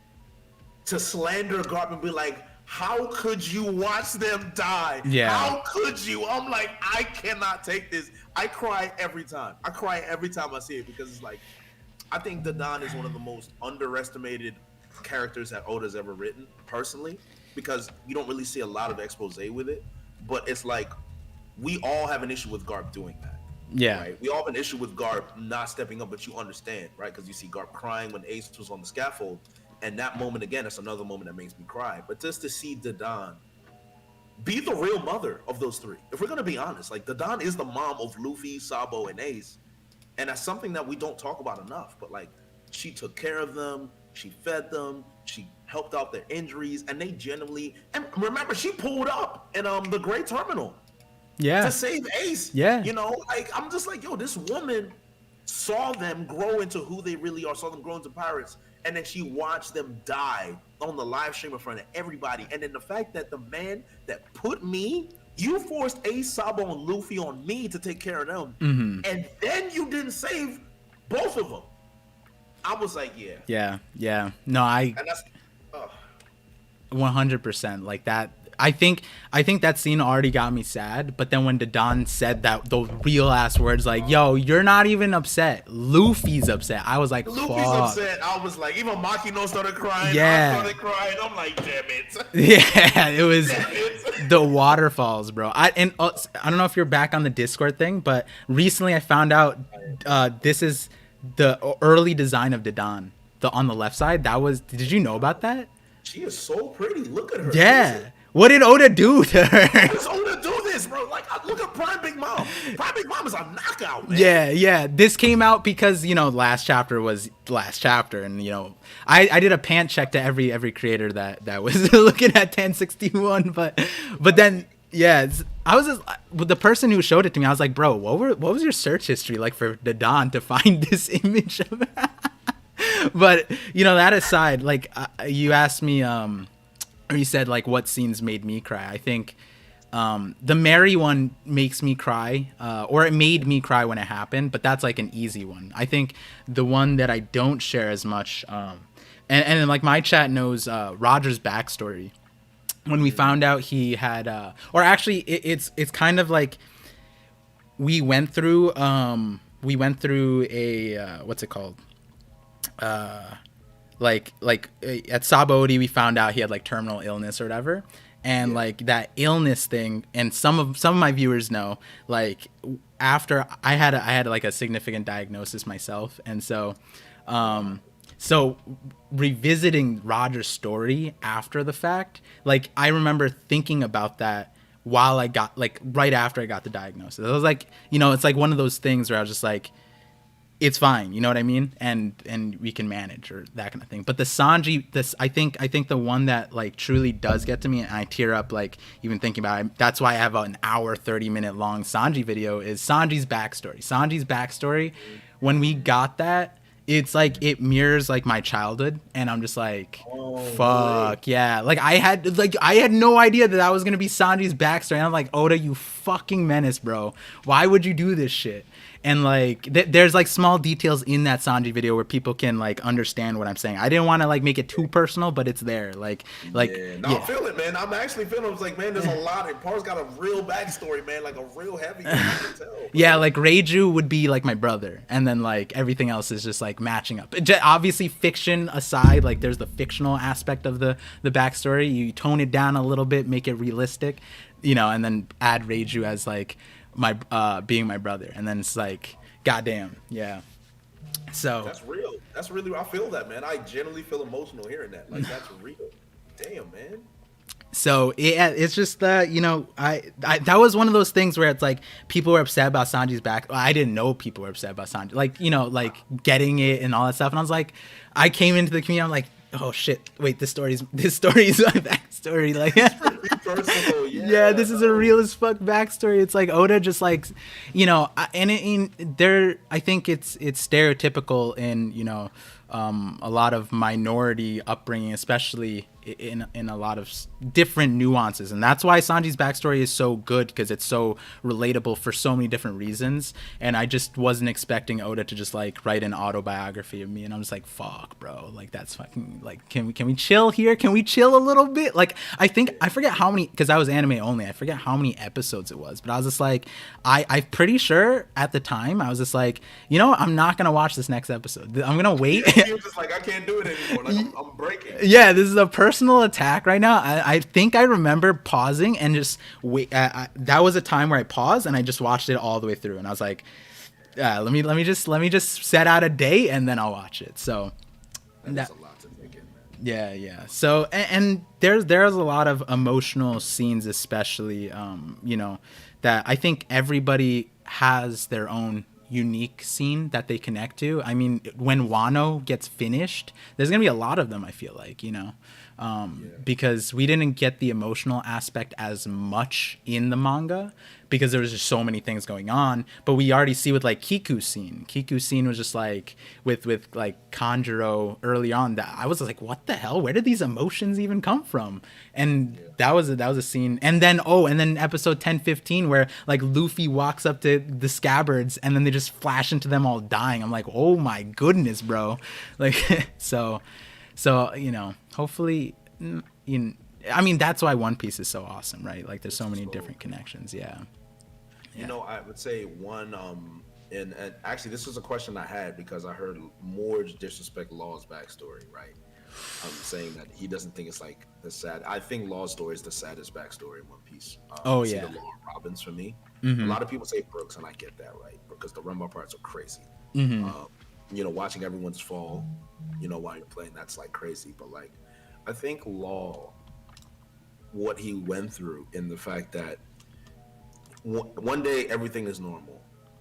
to slander Garp and be like, how could you watch them die? Yeah. How could you? I'm like, I cannot take this. I cry every time. I see it, because it's like, I think Dadan is one of the most underestimated characters that Oda's ever written, personally, because you don't really see a lot of expose with it. But it's like, we all have an issue with Garp doing that. Yeah. Right? We all have an issue with Garp not stepping up, but you understand, right? Because you see Garp crying when Ace was on the scaffold. And that moment, again, that's another moment that makes me cry. But just to see Dadan be the real mother of those three. If we're going to be honest, like, Dadan is the mom of Luffy, Sabo, and Ace. And that's something that we don't talk about enough. But, like, she took care of them. She fed them. She helped out their injuries. And they genuinely... And remember, she pulled up in the Great Terminal. Yeah. To save Ace. Yeah. You know, like, I'm just like, yo, this woman saw them grow into who they really are, saw them grow into pirates, and then she watched them die on the live stream in front of everybody. And then the fact that the man that put me, you forced Ace, Sabo, and Luffy on me to take care of them, and then you didn't save both of them. I was like, yeah. Yeah. No, And that's 100%. Like that. I think that scene already got me sad, but then when Dadan said those real ass words like, yo, you're not even upset, Luffy's upset, I was like, Luffy's fuck. Upset. I was like, even Makino started crying. Yeah. I started crying. I'm like, damn it. Yeah, it was the waterfalls, bro. I don't know if you're back on the Discord thing, but recently I found out this is the early design of Dadan. On the left side, did you know about that? She is so pretty. Look at her. Yeah. What did Oda do to her? How does Oda do this, bro? Like, look at Prime Big Mom. Prime Big Mom is a knockout, man. Yeah. This came out because, last chapter was last chapter, and I did a pant check to every creator that was looking at 1061, but then I was just, with the person who showed it to me, I was like, bro, what was your search history like for Dadan to find this image of? But that aside, like you asked me, or you said like what scenes made me cry. I think the Mary one makes me cry, or it made me cry when it happened, but that's like an easy one. I think the one that I don't share as much, and like my chat knows Roger's backstory. When we found out he had, or actually it's kind of like we went through a what's it called? Like at Sabodi, we found out he had like terminal illness or whatever, and like that illness thing, and some of my viewers know, like after I had like a significant diagnosis myself, and so revisiting Roger's story after the fact, like I remember thinking about that while I got, like, right after I got the diagnosis. I was like, it's like one of those things where I was just like, it's fine, you know what I mean, and we can manage, or that kind of thing. But the Sanji, I think the one that like truly does get to me, and I tear up like even thinking about it. That's why I have an hour 30-minute long Sanji video, is Sanji's backstory. When we got that, it's like it mirrors like my childhood, and I'm just like, Oh, really? fuck yeah. Like I had no idea that was gonna be Sanji's backstory, and I'm like, Oda, you fucking menace, bro. Why would you do this shit? And like there's like small details in that Sanji video where people can like understand what I'm saying. I didn't want to like make it too personal, but it's there. Yeah, no, I'm feeling, man. I'm actually feeling. I was like, man, there's a lot. And Par's got a real backstory, man. Like a real heavy. I can tell. Bro. Yeah, like Reiju would be like my brother, and then like everything else is just like matching up. Obviously, fiction aside, like there's the fictional aspect of the backstory. You tone it down a little bit, make it realistic, and then add Reiju as like my being my brother, and then it's like, goddamn, yeah. So that's real. That's really. I feel that, man. I genuinely feel emotional hearing that. Like that's real. Damn, man. So it's just that I that was one of those things where it's like people were upset about Sanji's back. I didn't know people were upset about Sanji, like getting it and all that stuff. And I was like, I came into the community, I'm like, oh shit, wait, this story is my backstory. Like, personal, yeah, this is a real as fuck backstory. It's like Oda just like, I think it's stereotypical in a lot of minority upbringing, especially in a lot of different nuances, and that's why Sanji's backstory is so good, because it's so relatable for so many different reasons. And I just wasn't expecting Oda to just like write an autobiography of me, and I'm just like, fuck, bro, like that's fucking like, can we chill here? Can we chill a little bit? Like I forget how many, because I was anime only, I forget how many episodes it was, but I was just like, I'm pretty sure at the time I was just like, I'm not gonna watch this next episode. I'm gonna wait. You're just like, I can't do it anymore. Like I'm breaking. Yeah, this is a personal attack right now. I think I remember pausing and just wait. That was a time where I paused and I just watched it all the way through, and I was like, let me just set out a date and then I'll watch it. So that's a lot to take in, man. Yeah. So and there's a lot of emotional scenes, especially that I think everybody has their own unique scene that they connect to. I mean, when Wano gets finished, there's gonna be a lot of them, I feel like, because we didn't get the emotional aspect as much in the manga because there was just so many things going on. But we already see with like Kiku's scene was just like with like Kanjuro early on, that I was like, what the hell, where did these emotions even come from? And that was a scene. And then episode 10-15 where like Luffy walks up to the scabbards and then they just flash into them all dying. I'm like, oh my goodness, bro. Like so hopefully, I mean, that's why One Piece is so awesome, right? Like there's so many different connections. Yeah. I would say one, and actually this was a question I had because I heard Morge disrespect Law's backstory, right? I'm saying that he doesn't think it's like the sad. I think Law's story is the saddest backstory in One Piece. The Law of Robins for me. Mm-hmm. A lot of people say Brooks, and I get that, right? Because the Rumba parts are crazy. Mm-hmm. Watching everyone's fall, while you're playing, that's like crazy. But like, I think Law, what he went through in the fact that one day everything is normal,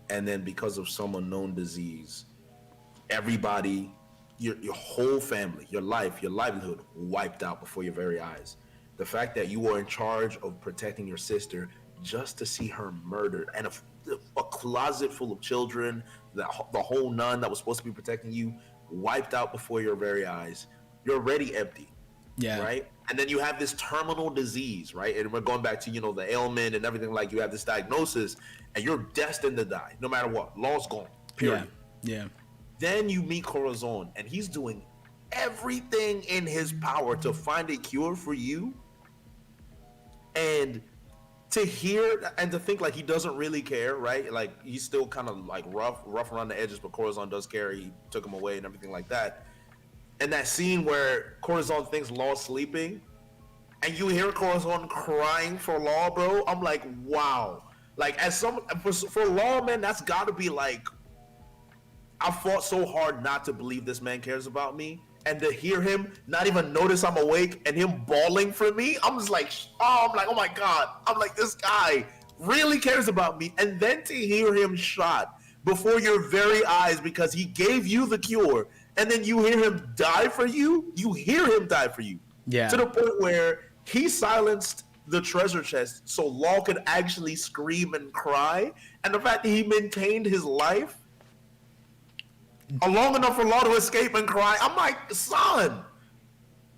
and then because of some unknown disease, everybody, your whole family, your life, your livelihood wiped out before your very eyes. The fact that you were in charge of protecting your sister just to see her murdered, and a closet full of children, the whole nun that was supposed to be protecting you wiped out before your very eyes. You're already empty. Yeah. Right. And then you have this terminal disease, right? And we're going back to, the ailment and everything. Like you have this diagnosis and you're destined to die no matter what. Law's gone. Period. Yeah. Then you meet Corazon and he's doing everything in his power to find a cure for you. And to hear and to think like he doesn't really care, right? Like he's still kind of like rough around the edges, but Corazon does care. He took him away and everything like that. And that scene where Corazon thinks Law's sleeping, and you hear Corazon crying for Law, bro. I'm like, wow. Like as for Law, man, that's got to be like, I fought so hard not to believe this man cares about me, and to hear him not even notice I'm awake and him bawling for me, I'm just like, oh my God. I'm like, this guy really cares about me. And then to hear him shot before your very eyes because he gave you the cure, and then you hear him die for you. You hear him die for you. Yeah. To the point where he silenced the treasure chest so Law could actually scream and cry. And the fact that he maintained his life. long enough for Law to escape and cry. I'm like, son,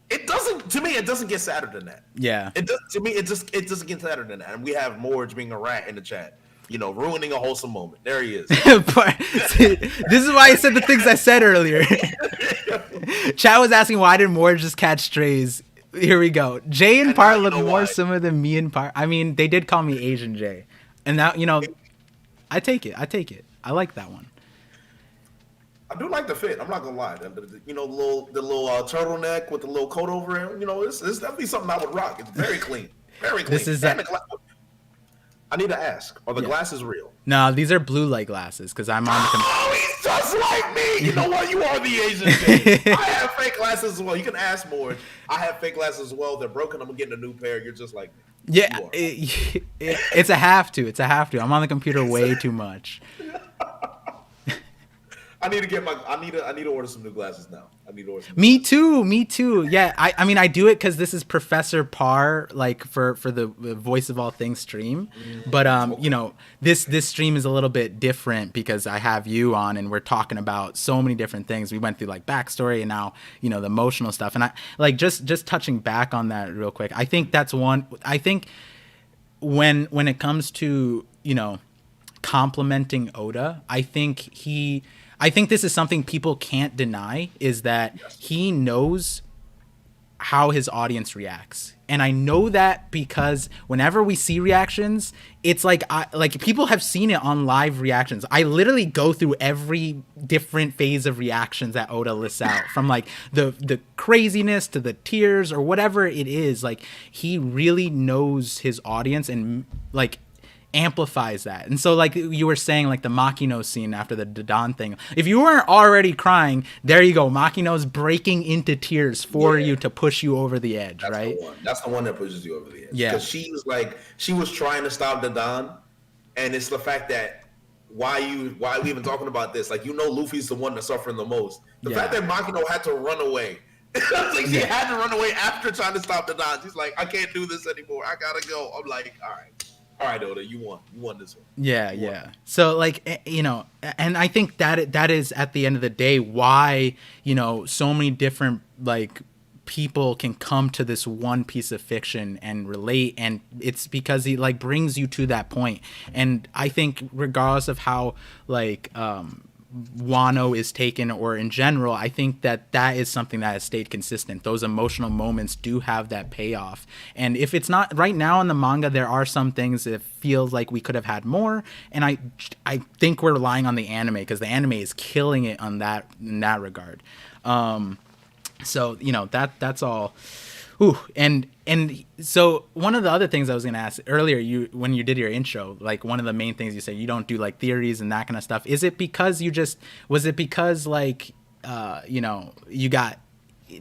it doesn't get sadder than that. Yeah. It doesn't get sadder than that. And we have Morge being a rat in the chat, ruining a wholesome moment. There he is. This is why I said the things I said earlier. Chat was asking, why did Morge just catch strays? Here we go. Jay and Par look more similar than me and Par. I mean, they did call me Asian Jay. And that, I take it. I like that one. I do like the fit. I'm not gonna lie. The little turtleneck with the little coat over it. It's definitely something I would rock. It's very clean, very clean. This is I need to ask: are the glasses real? No, these are blue light glasses because I'm on the. Oh, he's just like me. You know what? You are the Asian thing. I have fake glasses as well. You can ask more. I have fake glasses as well. They're broken. I'm getting a new pair. You're just like me. Yeah, it's a have to. It's a have to. I'm on the computer way too much. I need to order some new glasses now. Me too. Yeah, I mean, I do it because this is Professor Par, like for the Voice of All Things stream. But this stream is a little bit different because I have you on and we're talking about so many different things. We went through like backstory and now the emotional stuff. And I like just touching back on that real quick. I think that's one. I think when it comes to complimenting Oda, I think this is something people can't deny, is that he knows how his audience reacts. And I know that because whenever we see reactions, it's like people have seen it on live reactions. I literally go through every different phase of reactions that Oda lists out, from like the craziness to the tears or whatever it is. Like, he really knows his audience and like amplifies that. And so like you were saying, like the Makino scene after the Dadan thing, if you weren't already crying, there you go, Makino's breaking into tears for you to push you over the edge. Right, that's the one that pushes you over the edge. Yeah, because she was trying to stop Dadan, and it's the fact that why are we even talking about this? Like, Luffy's the one that's suffering the most. The fact that Makino had to run away. Like, she had to run away after trying to stop Dadan. She's like, I can't do this anymore, I gotta go. I'm like, all right, Oda, you won this one. Yeah. So like, and I think that is at the end of the day why, so many different like people can come to this one piece of fiction and relate, and it's because he like brings you to that point. And I think regardless of how like Wano is taken, or in general, I think that is something that has stayed consistent. Those emotional moments do have that payoff, and if it's not right now in the manga, there are some things that feels like we could have had more, and I think we're relying on the anime because the anime is killing it in that regard. So that's all. Ooh, and so one of the other things I was gonna ask earlier, when you did your intro, like one of the main things you said, you don't do like theories and that kind of stuff. Is it because like you got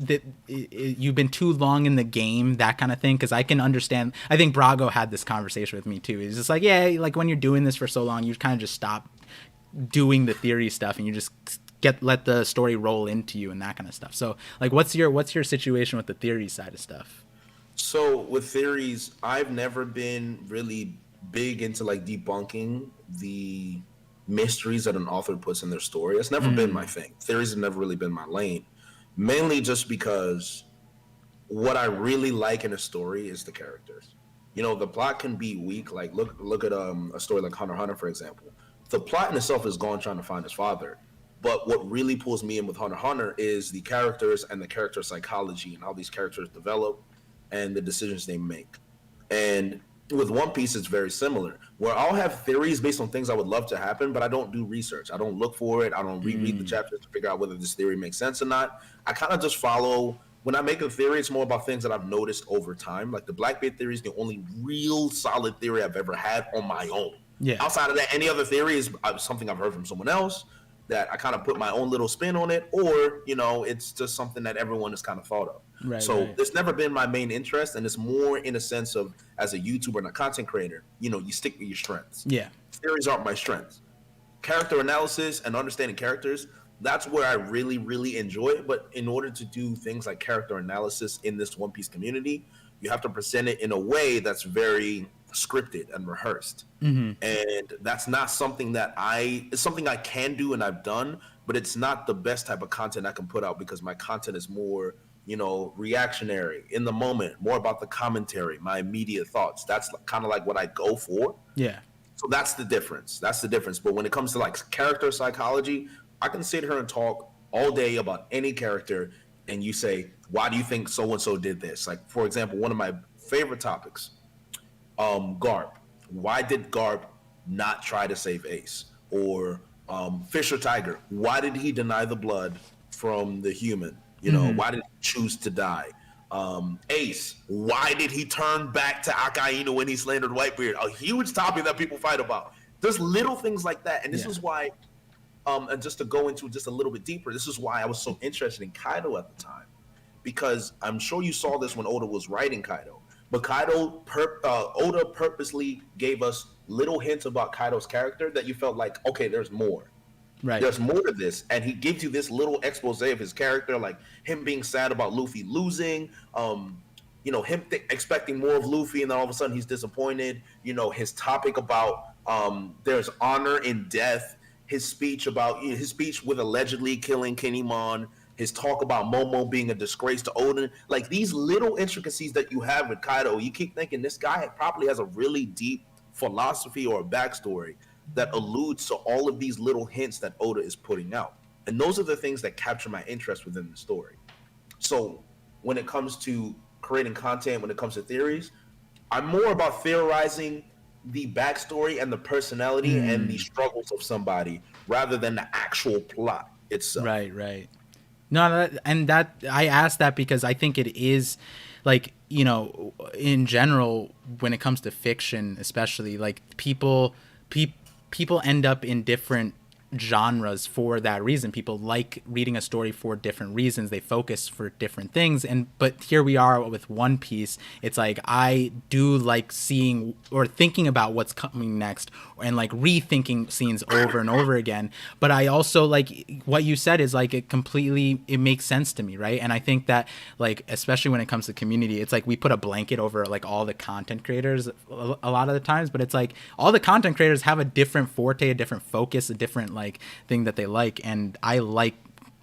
that you've been too long in the game, that kind of thing? Because I can understand. I think Brago had this conversation with me too. He's just like, yeah, like when you're doing this for so long, you kind of just stop doing the theory stuff and you just let the story roll into you and that kind of stuff. So like, what's your situation with the theory side of stuff? So with theories, I've never been really big into like debunking the mysteries that an author puts in their story. It's never been my thing. Theories have never really been my lane, mainly just because what I really like in a story is the characters. The plot can be weak. Like look at a story like Hunter x Hunter, for example. The plot in itself is Gon trying to find his father. But what really pulls me in with Hunter x Hunter is the characters and the character psychology and how these characters develop and the decisions they make. And with One Piece, it's very similar, where I'll have theories based on things I would love to happen, but I don't do research. I don't look for it. I don't reread the chapters to figure out whether this theory makes sense or not. I kind of just follow. When I make a theory, it's more about things that I've noticed over time. Like the Blackbeard theory is the only real solid theory I've ever had on my own. Yeah. Outside of that, any other theory is something I've heard from someone else that I kind of put my own little spin on it, or, it's just something that everyone has kind of thought of. Right, so it's never been my main interest, and it's more in a sense of, as a YouTuber and a content creator, you stick with your strengths. Yeah. Theories aren't my strengths. Character analysis and understanding characters, that's where I really, really enjoy it. But in order to do things like character analysis in this One Piece community, you have to present it in a way that's very scripted and rehearsed. Mm-hmm. And that's not something that it's something I can do and I've done, but it's not the best type of content I can put out because my content is more, reactionary, in the moment, more about the commentary, my immediate thoughts. That's kind of like what I go for. Yeah. So that's the difference. That's the difference. But when it comes to like character psychology, I can sit here and talk all day about any character, and you say, why do you think so and so did this? Like, for example, one of my favorite topics, Garp. Why did Garp not try to save Ace? Or Fisher Tiger. Why did he deny the blood from the human? Why did he choose to die? Ace, why did he turn back to Akainu when he slandered Whitebeard? A huge topic that people fight about. There's little things like that. And this is why, and just to go into just a little bit deeper, this is why I was so interested in Kaido at the time. Because I'm sure you saw this when Oda was writing Kaido. But Oda purposely gave us little hints about Kaido's character that you felt like, okay, there's more. Right. There's more to this. And he gives you this little expose of his character, like him being sad about Luffy losing, him expecting more of Luffy, and then all of a sudden he's disappointed. His topic about there's honor in death, his speech with allegedly killing Kinemon, his talk about Momo being a disgrace to Odin, like these little intricacies that you have with Kaido, you keep thinking this guy probably has a really deep philosophy or a backstory that alludes to all of these little hints that Oda is putting out. And those are the things that capture my interest within the story. So when it comes to creating content, when it comes to theories, I'm more about theorizing the backstory and the personality and the struggles of somebody rather than the actual plot itself. Right. No, I asked that because I think it is like, in general, when it comes to fiction, especially, like people end up in different genres for that reason. People like reading a story for different reasons. They focus for different things. But here we are with One Piece. It's like I do like seeing or thinking about what's coming next and like rethinking scenes over and over again. But I also like what you said is like it makes sense to me, right? And I think that like especially when it comes to community, it's like we put a blanket over like all the content creators a lot of the times, but it's like all the content creators have a different forte, a different focus, a different like thing that they like, and I like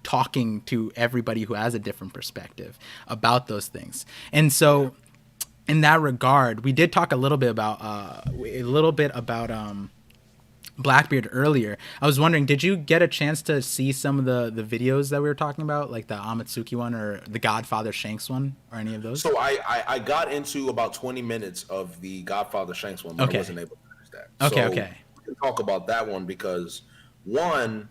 talking to everybody who has a different perspective about those things. And so in that regard, we did talk a little bit about Blackbeard earlier. I was wondering, did you get a chance to see some of the videos that we were talking about, like the Amatsuki one or the Godfather Shanks one, or any of those? So I got into about 20 minutes of the Godfather Shanks one, but I wasn't able to finish that. Okay. We can talk about that one because one,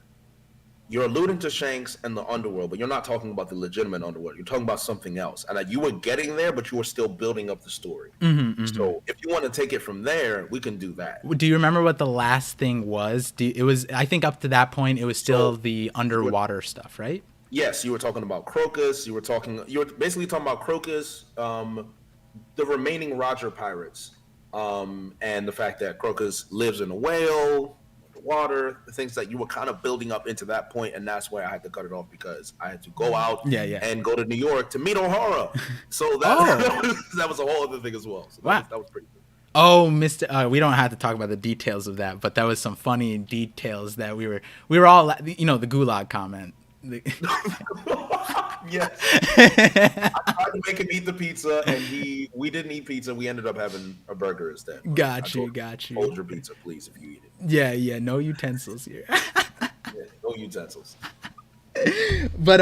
you're alluding to Shanks and the underworld, but you're not talking about the legitimate underworld. You're talking about something else. And you were getting there, but you were still building up the story. So if you want to take it from there, we can do that. Do you remember what the last thing was? I think up to that point, it was still the underwater stuff, right? Yes, you were talking about Crocus. You were basically talking about Crocus, the remaining Roger pirates, and the fact that Crocus lives in a whale, water, the things that you were kind of building up into that point, and that's where I had to cut it off because I had to go out and go to New York to meet O'Hara. So that was a whole other thing as well. So that was pretty good. Oh, Mr. We don't have to talk about the details of that, but that was some funny details that we were all, the Gulag comment. Yes. I tried to make him eat the pizza, and we didn't eat pizza. We ended up having a burger instead. Got you. Hold your pizza, please, if you eat it. Yeah. No utensils here. No utensils. But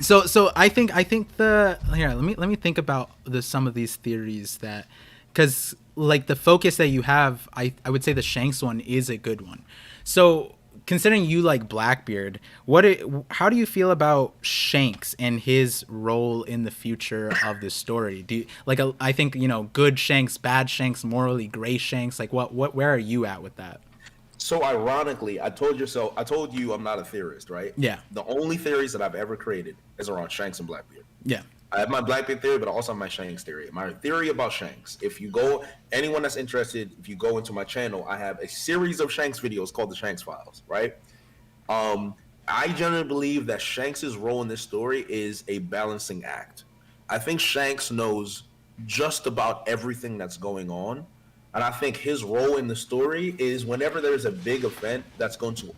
so I think let me think about some of these theories that, because like the focus that you have, I would say the Shanks one is a good one. So considering you like Blackbeard, how do you feel about Shanks and his role in the future of this story? Do you, like I think good Shanks, bad Shanks, morally gray Shanks, like where are you at with that? So ironically, I told you I'm not a theorist, right? Yeah. The only theories that I've ever created is around Shanks and Blackbeard. Yeah. I have my Blackbeard theory, but I also have my Shanks theory. My theory about Shanks, anyone that's interested, if you go into my channel, I have a series of Shanks videos called the Shanks Files, right? I generally believe that Shanks' role in this story is a balancing act. I think Shanks knows just about everything that's going on. And I think his role in the story is whenever there's a big event that's going to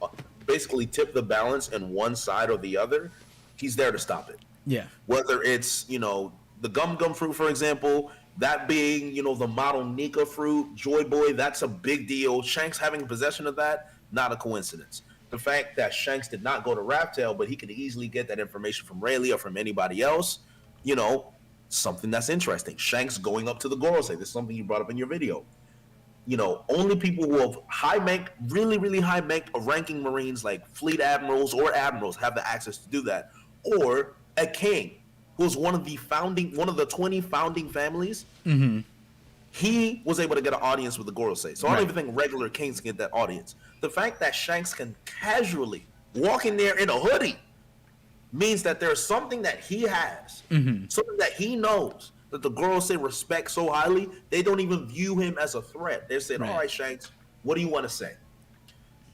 basically tip the balance in one side or the other, he's there to stop it. Yeah. Whether it's, the gum gum fruit, for example, that being, the model Nika fruit, Joy Boy, that's a big deal. Shanks having possession of that, not a coincidence. The fact that Shanks did not go to Raptail, but he could easily get that information from Rayleigh or from anybody else, something that's interesting. Shanks going up to the Gorosei. This is something you brought up in your video. Only people who have really, really high ranking Marines like fleet admirals or admirals have the access to do that. Or a king who's one of the 20 founding families. Mm-hmm. He was able to get an audience with the Gorosei. So I don't even think regular kings get that audience. The fact that Shanks can casually walk in there in a hoodie means that there's something that he has, something that he knows that the Gorosei respect so highly, they don't even view him as a threat. They're saying, all right, Shanks, what do you want to say?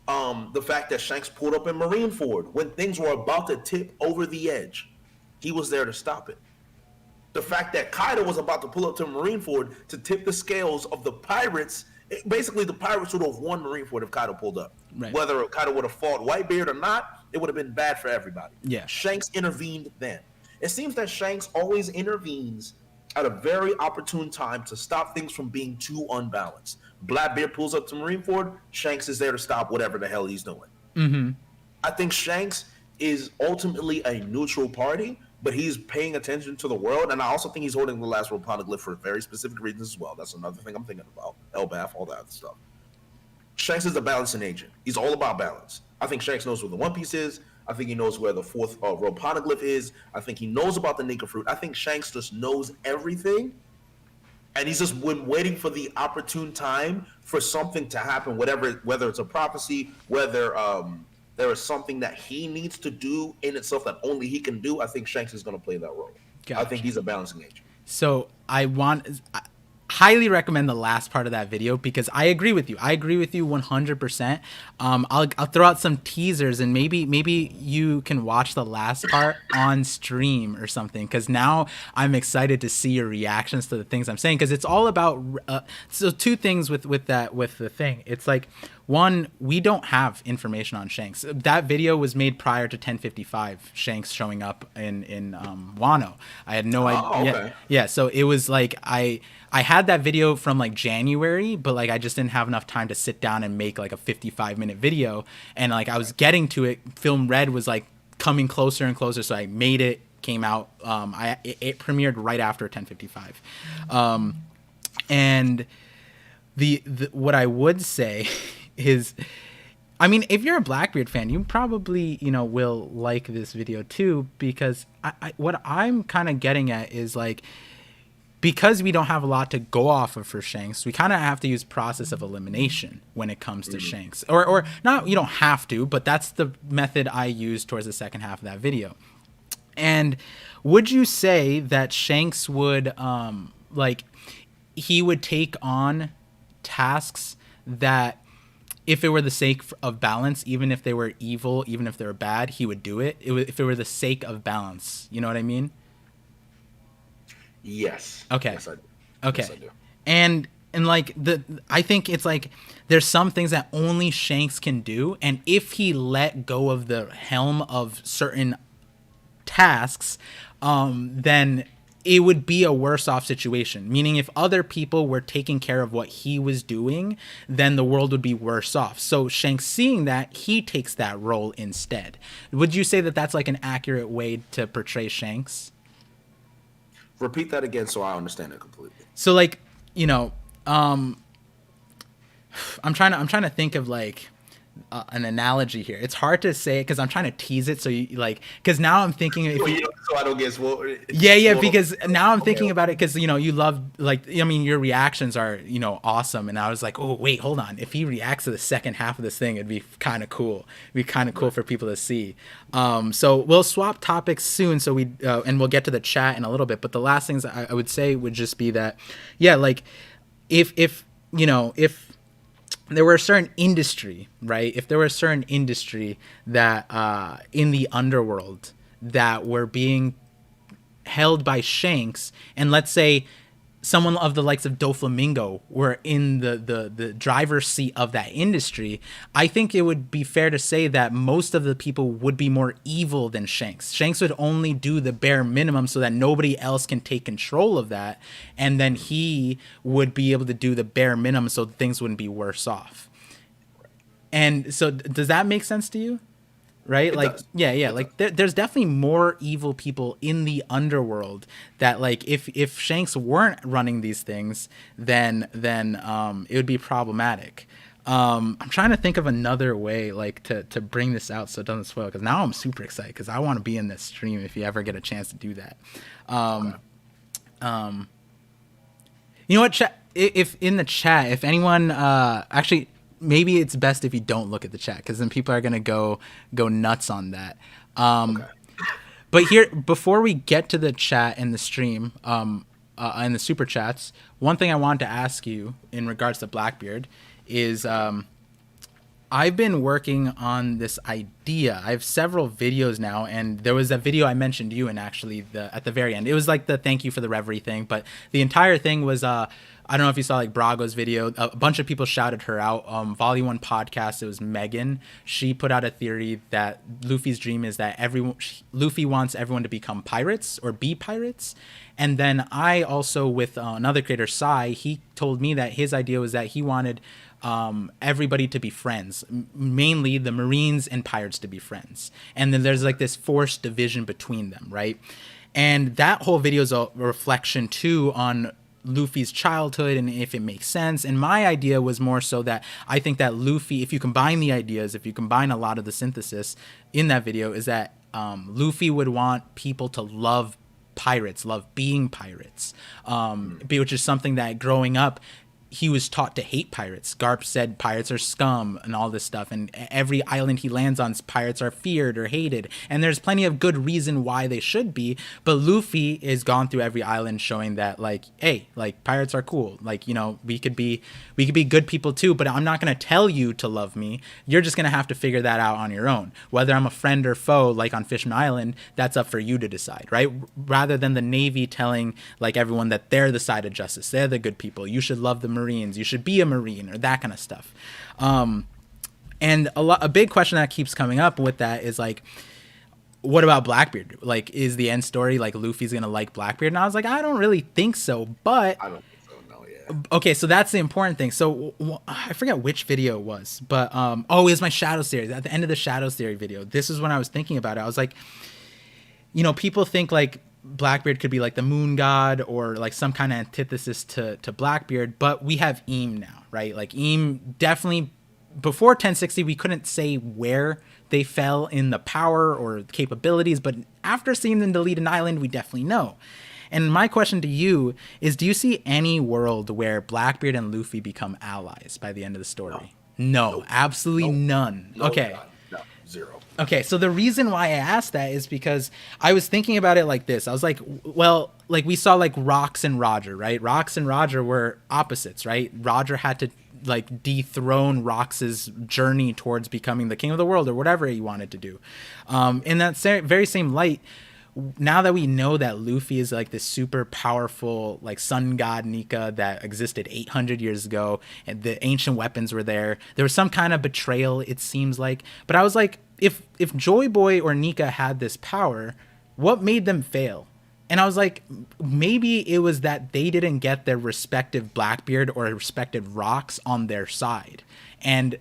The fact that Shanks pulled up in Marineford when things were about to tip over the edge, he was there to stop it. The fact that Kaido was about to pull up to Marineford to tip the scales of the pirates, basically the pirates would have won Marineford if Kaido pulled up. Right. Whether Kaido would have fought Whitebeard or not, it would have been bad for everybody. Yeah. Shanks intervened then. It seems that Shanks always intervenes at a very opportune time to stop things from being too unbalanced. Blackbeard pulls up to Marineford, Shanks is there to stop whatever the hell he's doing. Mm-hmm. I think Shanks is ultimately a neutral party, but he's paying attention to the world, and I also think he's holding the last world poneglyph for very specific reasons as well. That's another thing I'm thinking about. Elbaf, all that other stuff. Shanks is a balancing agent. He's all about balance. I think Shanks knows where the One Piece is. I think he knows where the fourth world poneglyph is. I think he knows about the Nika fruit. I think Shanks just knows everything, and he's just been waiting for the opportune time for something to happen, whether it's a prophecy, whether there is something that he needs to do in itself that only he can do. I think Shanks is going to play that role. Gotcha. I think he's a balancing agent. So I highly recommend the last part of that video because I agree with you. I agree with you 100%. I'll throw out some teasers and maybe you can watch the last part on stream or something, because now I'm excited to see your reactions to the things I'm saying, because it's all about so two things with the thing. It's like, one, we don't have information on Shanks. That video was made prior to 1055 Shanks showing up in Wano. I had no idea. Okay. Yeah, so it was like I had that video from like January, but like I just didn't have enough time to sit down and make like a 55-minute video, and like I was getting to it. Film Red was like coming closer and closer, so I made it, came out. It premiered right after 1055, and the what I would say is, I mean, if you're a Blackbeard fan, you probably, will like this video too, because what I'm kind of getting at is like, because we don't have a lot to go off of for Shanks, we kind of have to use process of elimination when it comes to Shanks. Or not, you don't have to, but that's the method I used towards the second half of that video. And would you say that Shanks would, he would take on tasks that, if it were the sake of balance, even if they were evil, even if they were bad, he would do it? If it were the sake of balance, you know what I mean? Yes. Okay. Yes, I do. Okay. Yes, I do. And like I think it's like there's some things that only Shanks can do, and if he let go of the helm of certain tasks, then it would be a worse off situation. Meaning, if other people were taking care of what he was doing, then the world would be worse off. So Shanks, seeing that, he takes that role instead. Would you say that that's like an accurate way to portray Shanks? Repeat that again so I understand it completely. So like, I'm trying to think of like an analogy here. It's hard to say it because I'm trying to tease it. So you like, because now I'm thinking, so I don't get swole. Yeah. Because now I'm thinking about it because you love, like, I mean, your reactions are awesome, and I was like, oh wait, hold on. If he reacts to the second half of this thing, it'd be kind of cool. It'd be kind of cool for people to see. So we'll swap topics soon. So and we'll get to the chat in a little bit. But the last things I would say would just be that, yeah, like if there were a certain industry, right? If there were a certain industry that in the underworld that were being held by Shanks, and let's say someone of the likes of Doflamingo were in the driver's seat of that industry, I think it would be fair to say that most of the people would be more evil than Shanks. Shanks would only do the bare minimum so that nobody else can take control of that, and then he would be able to do the bare minimum so things wouldn't be worse off. And so does that make sense to you? Right? It Like, does. yeah. Like there's definitely more evil people in the underworld that, like, if Shanks weren't running these things, then it would be problematic. I'm trying to think of another way, like, to bring this out so it doesn't spoil, because now I'm super excited because I want to be in this stream if you ever get a chance to do that. You know what, if in the chat, if anyone actually, maybe it's best if you don't look at the chat, because then people are gonna go nuts on that. But here, before we get to the chat and the stream, and the super chats, one thing I wanted to ask you in regards to Blackbeard is, I've been working on this idea. I have several videos now, and there was a video I mentioned you in, actually, at the very end. It was like the thank you for the Reverie thing, but the entire thing was, I don't know if you saw, like, Brago's video. A bunch of people shouted her out. Volume 1 podcast, it was Megan. She put out a theory that Luffy's dream is that Luffy wants everyone to become pirates or be pirates. And then I also, with another creator, Sai, he told me that his idea was that he wanted everybody to be friends, mainly the Marines and pirates to be friends. And then there's like this forced division between them, right? And that whole video is a reflection too on Luffy's childhood and if it makes sense. And my idea was more so that I think that Luffy, if you combine the ideas, if you combine a lot of the synthesis in that video, is that Luffy would want people to love pirates, love being pirates, which is something that growing up he was taught to hate pirates. Garp said pirates are scum and all this stuff, and every island he lands on, pirates are feared or hated, and there's plenty of good reason why they should be. But Luffy is gone through every island showing that, like, hey, like, pirates are cool, like, you know, we could be good people too, but I'm not going to tell you to love me. You're just going to have to figure that out on your own. Whether I'm a friend or foe, like on Fishman Island, that's up for you to decide, right? Rather than the Navy telling, like, everyone that they're the side of justice, they're the good people, you should love the Marines, you should be a Marine, or that kind of stuff. And a big question that keeps coming up with that is, like, what about Blackbeard? Like, is the end story like Luffy's gonna like Blackbeard? And I was like, I don't really think so, but I don't think so. No, yeah. Okay, so that's the important thing. So I forget which video it was, but it was my Shadows Theory. At the end of the Shadows Theory video, this is when I was thinking about it. I was like, you know, people think like Blackbeard could be like the moon god or like some kind of antithesis to Blackbeard, but we have Eam now, right? Like, Eam definitely, before 1060 we couldn't say where they fell in the power or capabilities, but after seeing them delete an island, we definitely know. And my question to you is, do you see any world where Blackbeard and Luffy become allies by the end of the story? No, nope. Absolutely nope. None. Nope. Okay. No, zero. Okay, so the reason why I asked that is because I was thinking about it like this. I was like, well, like, we saw like Rox and Roger, right? Rox and Roger were opposites, right? Roger had to like dethrone Rox's journey towards becoming the king of the world or whatever he wanted to do. In that very same light, now that we know that Luffy is like this super powerful like sun god Nika that existed 800 years ago, and the ancient weapons were there was some kind of betrayal, it seems like. But I was like, if Joy Boy or Nika had this power, what made them fail? And I was like, maybe it was that they didn't get their respective Blackbeard or respective Rox on their side. And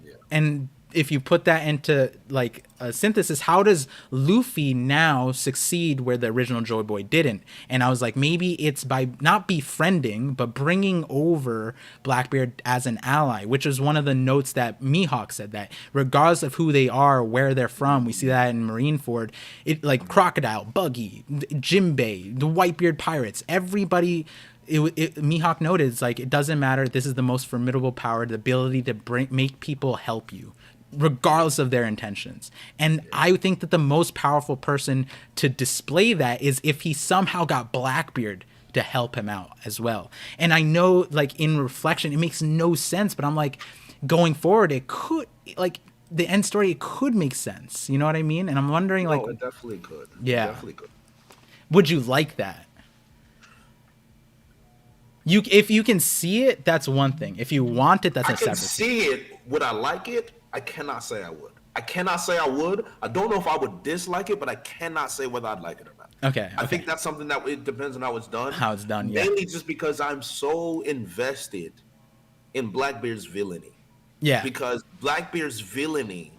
if you put that into like a synthesis, how does Luffy now succeed where the original Joy Boy didn't? And I was like, maybe it's by not befriending, but bringing over Blackbeard as an ally, which is one of the notes that Mihawk said, that regardless of who they are, where they're from, we see that in Marineford, it like Crocodile, Buggy, Jimbei, the Whitebeard pirates, everybody. Mihawk noted, it's like, it doesn't matter. This is the most formidable power, the ability to make people help you, regardless of their intentions. And I think that the most powerful person to display that is if he somehow got Blackbeard to help him out as well. And I know, like, in reflection, it makes no sense, but I'm like, going forward, it could, like, the end story, it could make sense. You know what I mean? And I'm wondering, like, it definitely could. Yeah. It definitely could. Would you like that? if you can see it, that's one thing. If you want it, that's I a can separate see it. Would I like it? I cannot say I would. I cannot say I would. I don't know if I would dislike it, but I cannot say whether I'd like it or not. Okay. I think that's something that it depends on how it's done. How it's done, yeah. Mainly just because I'm so invested in Blackbeard's villainy. Yeah. Because Blackbeard's villainy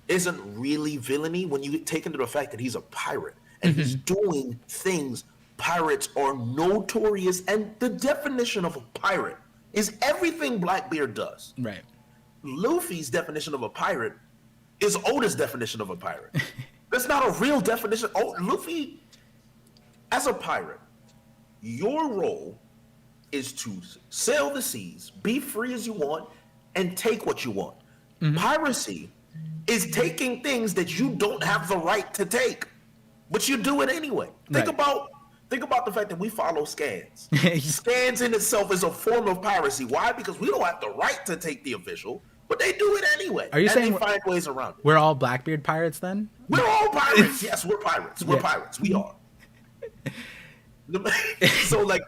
isn't really villainy when you take into the fact that he's a pirate and he's doing things pirates are notorious. And the definition of a pirate is everything Blackbeard does. Right. Luffy's definition of a pirate is Oda's definition of a pirate. That's not a real definition. Oh, Luffy, as a pirate, your role is to sail the seas, be free as you want, and take what you want. Piracy is taking things that you don't have the right to take, but you do it anyway. Think about the fact that we follow scans. Scans in itself is a form of piracy. Why? Because we don't have the right to take the official, but they do it anyway. Are you saying they find ways around it? We're all Blackbeard pirates then? We're all pirates. Yes, we're pirates. We're pirates. We are. So, like,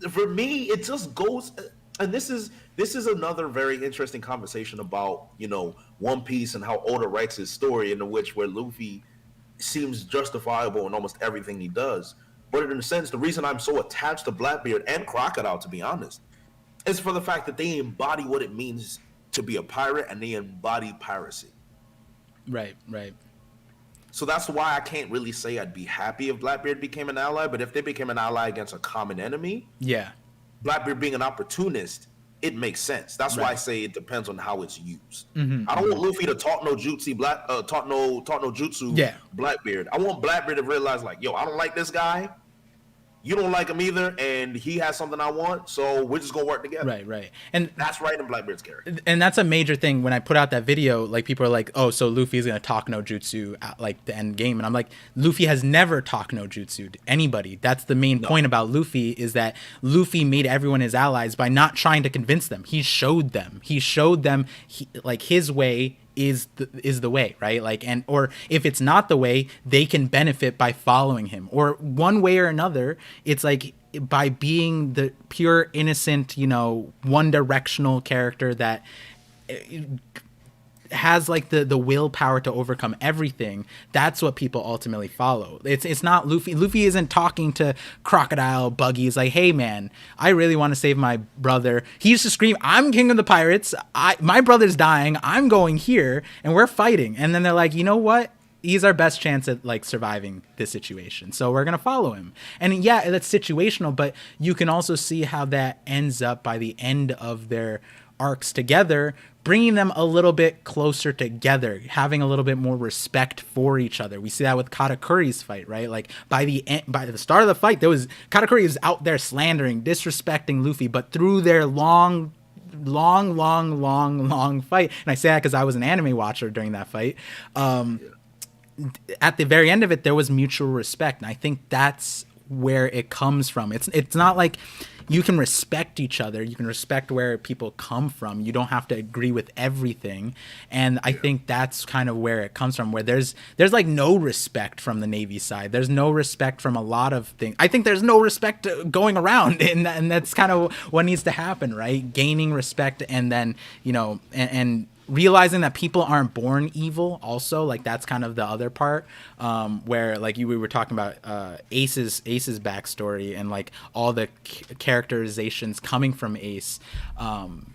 for me, it just goes. And this is another very interesting conversation about, you know, One Piece and how Oda writes his story, in which where Luffy seems justifiable in almost everything he does. But in a sense, the reason I'm so attached to Blackbeard and Crocodile, to be honest, is for the fact that they embody what it means to be a pirate, and they embody piracy. Right, right. So that's why I can't really say I'd be happy if Blackbeard became an ally, but if they became an ally against a common enemy, yeah, Blackbeard being an opportunist, it makes sense. That's why I say it depends on how it's used. I don't want Luffy to talk no jutsu Blackbeard. I want Blackbeard to realize, like, yo, I don't like this guy. You don't like him either, and he has something I want, so we're just gonna work together. Right, right. And that's right in Blackbeard's character. And that's a major thing. When I put out that video, like, people are like, oh, so Luffy's gonna talk no jutsu at, like, the end game. And I'm like, Luffy has never talked no jutsu to anybody. That's the main point about Luffy, is that Luffy made everyone his allies by not trying to convince them. He showed them like, his way is the way, right? Like, and or if it's not the way, they can benefit by following him, or one way or another. It's like, by being the pure innocent, you know, one directional character that has, like, the willpower to overcome everything. That's what people ultimately follow. It's not Luffy. Luffy isn't talking to Crocodile Buggy. He's like, hey man, I really want to save my brother. He used to scream, I'm king of the pirates. My brother's dying. I'm going here, and we're fighting. And then they're like, you know what? He's our best chance at, like, surviving this situation, so we're gonna follow him. And yeah, that's situational, but you can also see how that ends up by the end of their arcs together, bringing them a little bit closer together, having a little bit more respect for each other. We see that with Katakuri's fight, right? Like, by the start of the fight, Katakuri was out there slandering, disrespecting Luffy, but through their long fight, and I say that because I was an anime watcher during that fight, at the very end of it, there was mutual respect. And I think that's where it comes from. It's not like you can respect each other. You can respect where people come from. You don't have to agree with everything. And I think that's kind of where it comes from, where there's like no respect from the Navy side. There's no respect from a lot of things. I think there's no respect going around, and that's kind of what needs to happen, right? Gaining respect, and then, you know, and realizing that people aren't born evil also. Like, that's kind of the other part, where, like, we were talking about Ace's backstory, and, like, all the characterizations coming from Ace,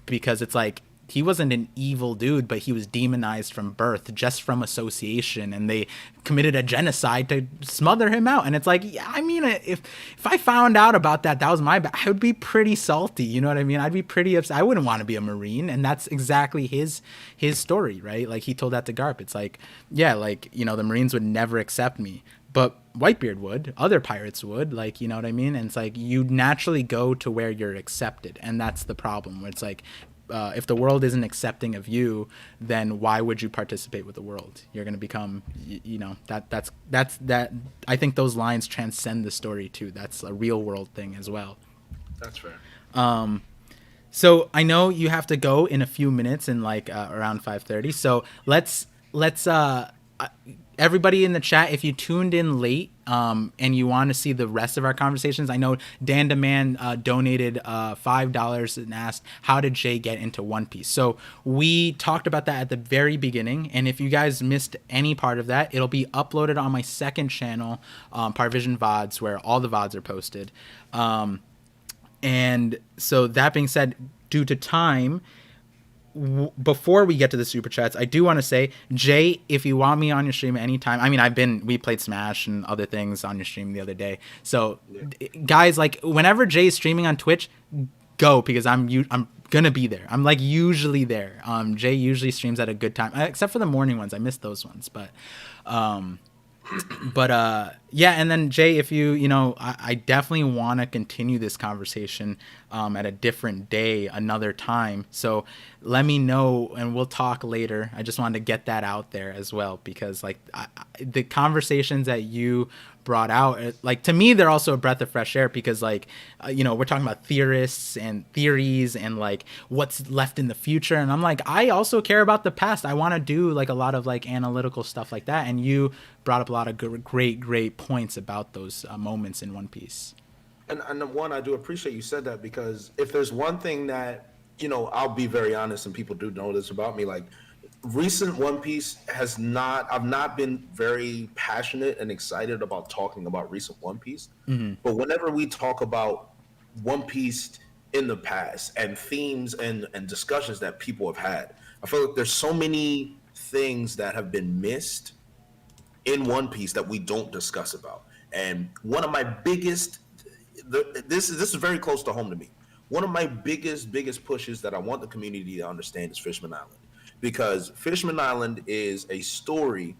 because it's like, he wasn't an evil dude, but he was demonized from birth, just from association, and they committed a genocide to smother him out. And it's like, yeah, I mean, if I found out about that was my bad, I would be pretty salty. You know what I mean? I'd be pretty upset. I wouldn't want to be a Marine. And that's exactly his story, right? Like, he told that to Garp. It's like, yeah, like, you know, the Marines would never accept me, but Whitebeard would, other pirates would, like, you know what I mean? And it's like, you naturally go to where you're accepted. And that's the problem, where it's like, if the world isn't accepting of you, then why would you participate with the world? You're going to become, you know, that's that. I think those lines transcend the story too. That's a real world thing as well. That's fair. So I know you have to go in a few minutes, in like around 5:30. So let's everybody in the chat, if you tuned in late and you want to see the rest of our conversations, I know Dan Demand donated $5 and asked, how did Jay get into One Piece? So we talked about that at the very beginning, and if you guys missed any part of that, it'll be uploaded on my second channel, ParVision VODs, where all the VODs are posted. And so that being said, due to time, before we get to the super chats, I do want to say, Jay, if you want me on your stream anytime, I mean, we played Smash and other things on your stream the other day. So guys, like whenever Jay's streaming on Twitch, go, because I'm gonna be there. I'm like usually there. Jay usually streams at a good time, except for the morning ones. I miss those ones, but yeah. And then Jay, if I definitely want to continue this conversation at a different day, another time. So let me know and we'll talk later. I just wanted to get that out there as well, because like the conversations that you brought out, like to me, they're also a breath of fresh air, because like we're talking about theorists and theories and like what's left in the future, and I'm like, I also care about the past. I want to do like a lot of like analytical stuff like that, and you brought up a lot of great points about those moments in One Piece. And one, I do appreciate you said that, because if there's one thing that I'll be very honest, and people do know this about me, like recent One Piece I've not been very passionate and excited about talking about recent One Piece. Mm-hmm. But whenever we talk about One Piece in the past and themes and discussions that people have had, I feel like there's so many things that have been missed in One Piece that we don't discuss about. And one of my biggest, this is very close to home to me. One of my biggest pushes that I want the community to understand is Fishman Island. Because Fishman Island is a story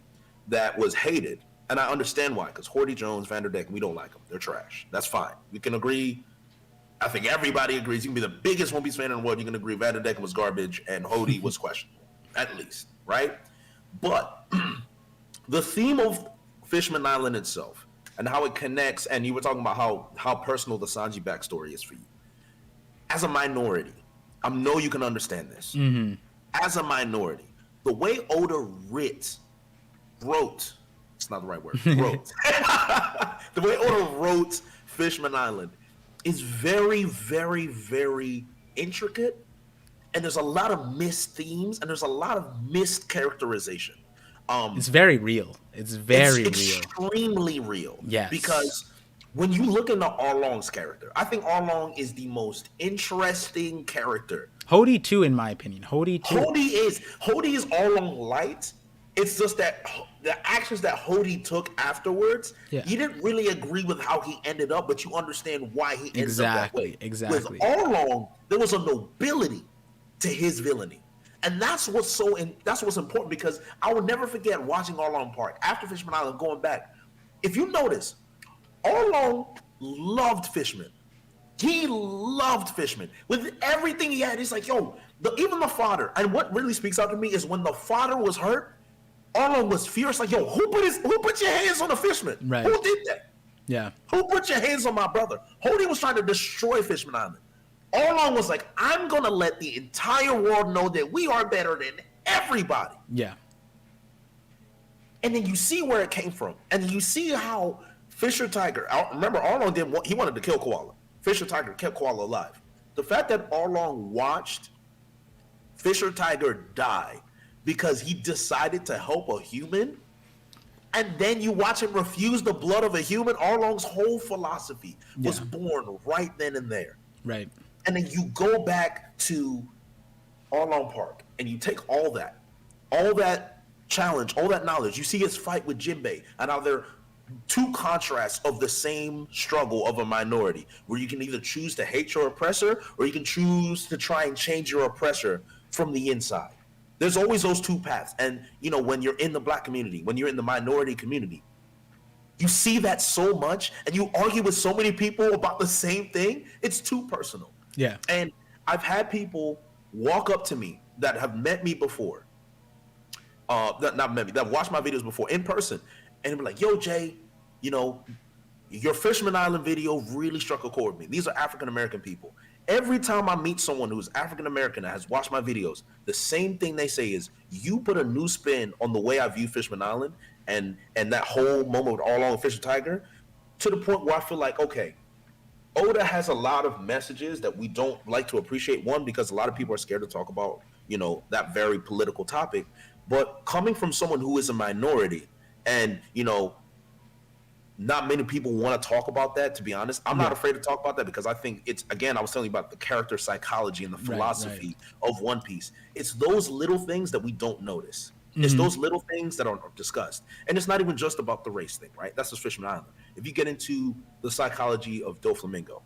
that was hated, and I understand why. Because Horty Jones, Vanderdeck, we don't like them; they're trash. That's fine. We can agree. I think everybody agrees. You can be the biggest One Piece fan in the world. You can agree Vanderdeck was garbage and Horty was questionable, at least, right? But the theme of Fishman Island itself and how it connects, and you were talking about how personal the Sanji backstory is for you. As a minority, I know you can understand this. Mm-hmm. As a minority, the way Oda wrote, it's not the right word, the way Oda wrote Fishman Island is very, very, very intricate, and there's a lot of missed themes, and there's a lot of missed characterization. It's very real. It's real. Extremely real. Yes. Because when you look into Arlong's character, I think Arlong is the most interesting character. Horty too, in my opinion. Horty is Arlong light. It's just that the actions that Horty took afterwards, you didn't really agree with how he ended up, but you understand why he ended up that way. Exactly. With Arlong, there was a nobility to his villainy. And that's what's important, because I will never forget watching Arlong Park after Fishman Island, going back. If you notice, Arlong loved Fishman. He loved Fishman with everything he had. He's like, even the fodder. And what really speaks out to me is when the fodder was hurt, Arlong was fierce. Like, who put your hands on the Fishman? Right. Who did that? Yeah. Who put your hands on my brother? Horty was trying to destroy Fishman Island. Arlong was like, I'm gonna let the entire world know that we are better than everybody. Yeah. And then you see where it came from, and you see how Fisher Tiger. Remember, Arlong he wanted to kill Koala. Fisher Tiger kept Koala alive. The fact that Arlong watched Fisher Tiger die because he decided to help a human, and then you watch him refuse the blood of a human, Arlong's whole philosophy was born right then and there. Right. And then you go back to Arlong Park, and you take all that challenge, all that knowledge. You see his fight with Jinbei, and how they're two contrasts of the same struggle of a minority, where you can either choose to hate your oppressor, or you can choose to try and change your oppressor from the inside. There's always those two paths. And, when you're in the Black community, when you're in the minority community, you see that so much, and you argue with so many people about the same thing. It's too personal. Yeah. And I've had people walk up to me that have met me before, that watched my videos before in person, and be like, yo, Jay, your Fishman Island video really struck a chord with me. These are African-American people. Every time I meet someone who's African American that has watched my videos, the same thing they say is, you put a new spin on the way I view Fishman Island and that whole moment with All Along Fish and Tiger, to the point where I feel like, okay, Oda has a lot of messages that we don't like to appreciate. One, because a lot of people are scared to talk about, that very political topic. But coming from someone who is a minority, and not many people want to talk about that, to be honest. I'm not afraid to talk about that because I think it's, again, I was telling you about the character psychology and the philosophy of One Piece. It's those little things that we don't notice. It's those little things that aren't discussed. And it's not even just about the race thing, right? That's just Fishman Island. If you get into the psychology of Doflamingo,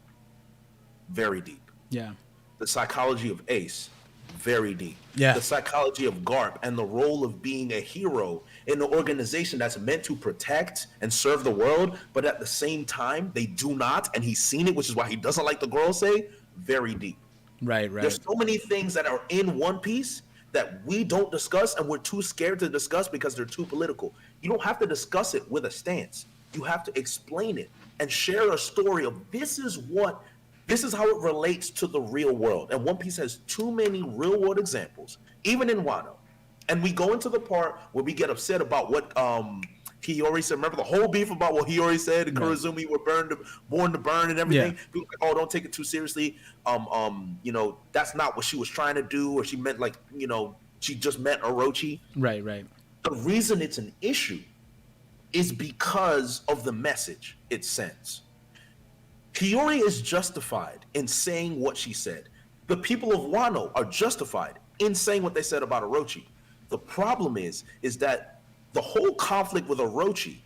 very deep. Yeah. The psychology of Ace, very deep. Yeah. The psychology of Garp and the role of being a hero in an organization that's meant to protect and serve the world, but at the same time, they do not, and he's seen it, which is why he doesn't like the girl say, very deep. Right. There's so many things that are in One Piece that we don't discuss, and we're too scared to discuss because they're too political. You don't have to discuss it with a stance. You have to explain it and share a story of this is how it relates to the real world. And One Piece has too many real world examples, even in Wano. And we go into the part where we get upset about what Hiyori said. Remember the whole beef about what Hiyori said, and Kurozumi were born to burn and everything. Yeah. People were like, oh, don't take it too seriously. That's not what she was trying to do, or she meant she just meant Orochi. Right. The reason it's an issue is because of the message it sends. Hiyori is justified in saying what she said. The people of Wano are justified in saying what they said about Orochi. The problem is that the whole conflict with Orochi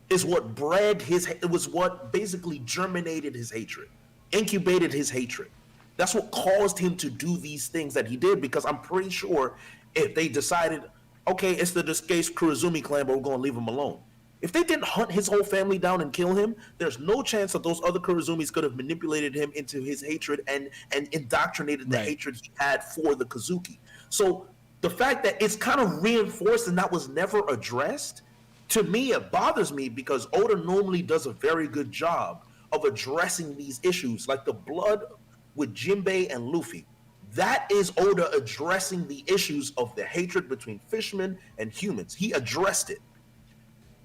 is what it was what basically germinated his hatred, incubated his hatred. That's what caused him to do these things that he did, because I'm pretty sure if they decided, okay, it's the disgraced Kurozumi clan, but we're going to leave him alone. If they didn't hunt his whole family down and kill him, there's no chance that those other Kurozumis could have manipulated him into his hatred and indoctrinated the hatred he had for the Kozuki. So the fact that it's kind of reinforced and that was never addressed, to me, it bothers me, because Oda normally does a very good job of addressing these issues, like the blood with Jinbei and Luffy. That is Oda addressing the issues of the hatred between fishermen and humans. He addressed it.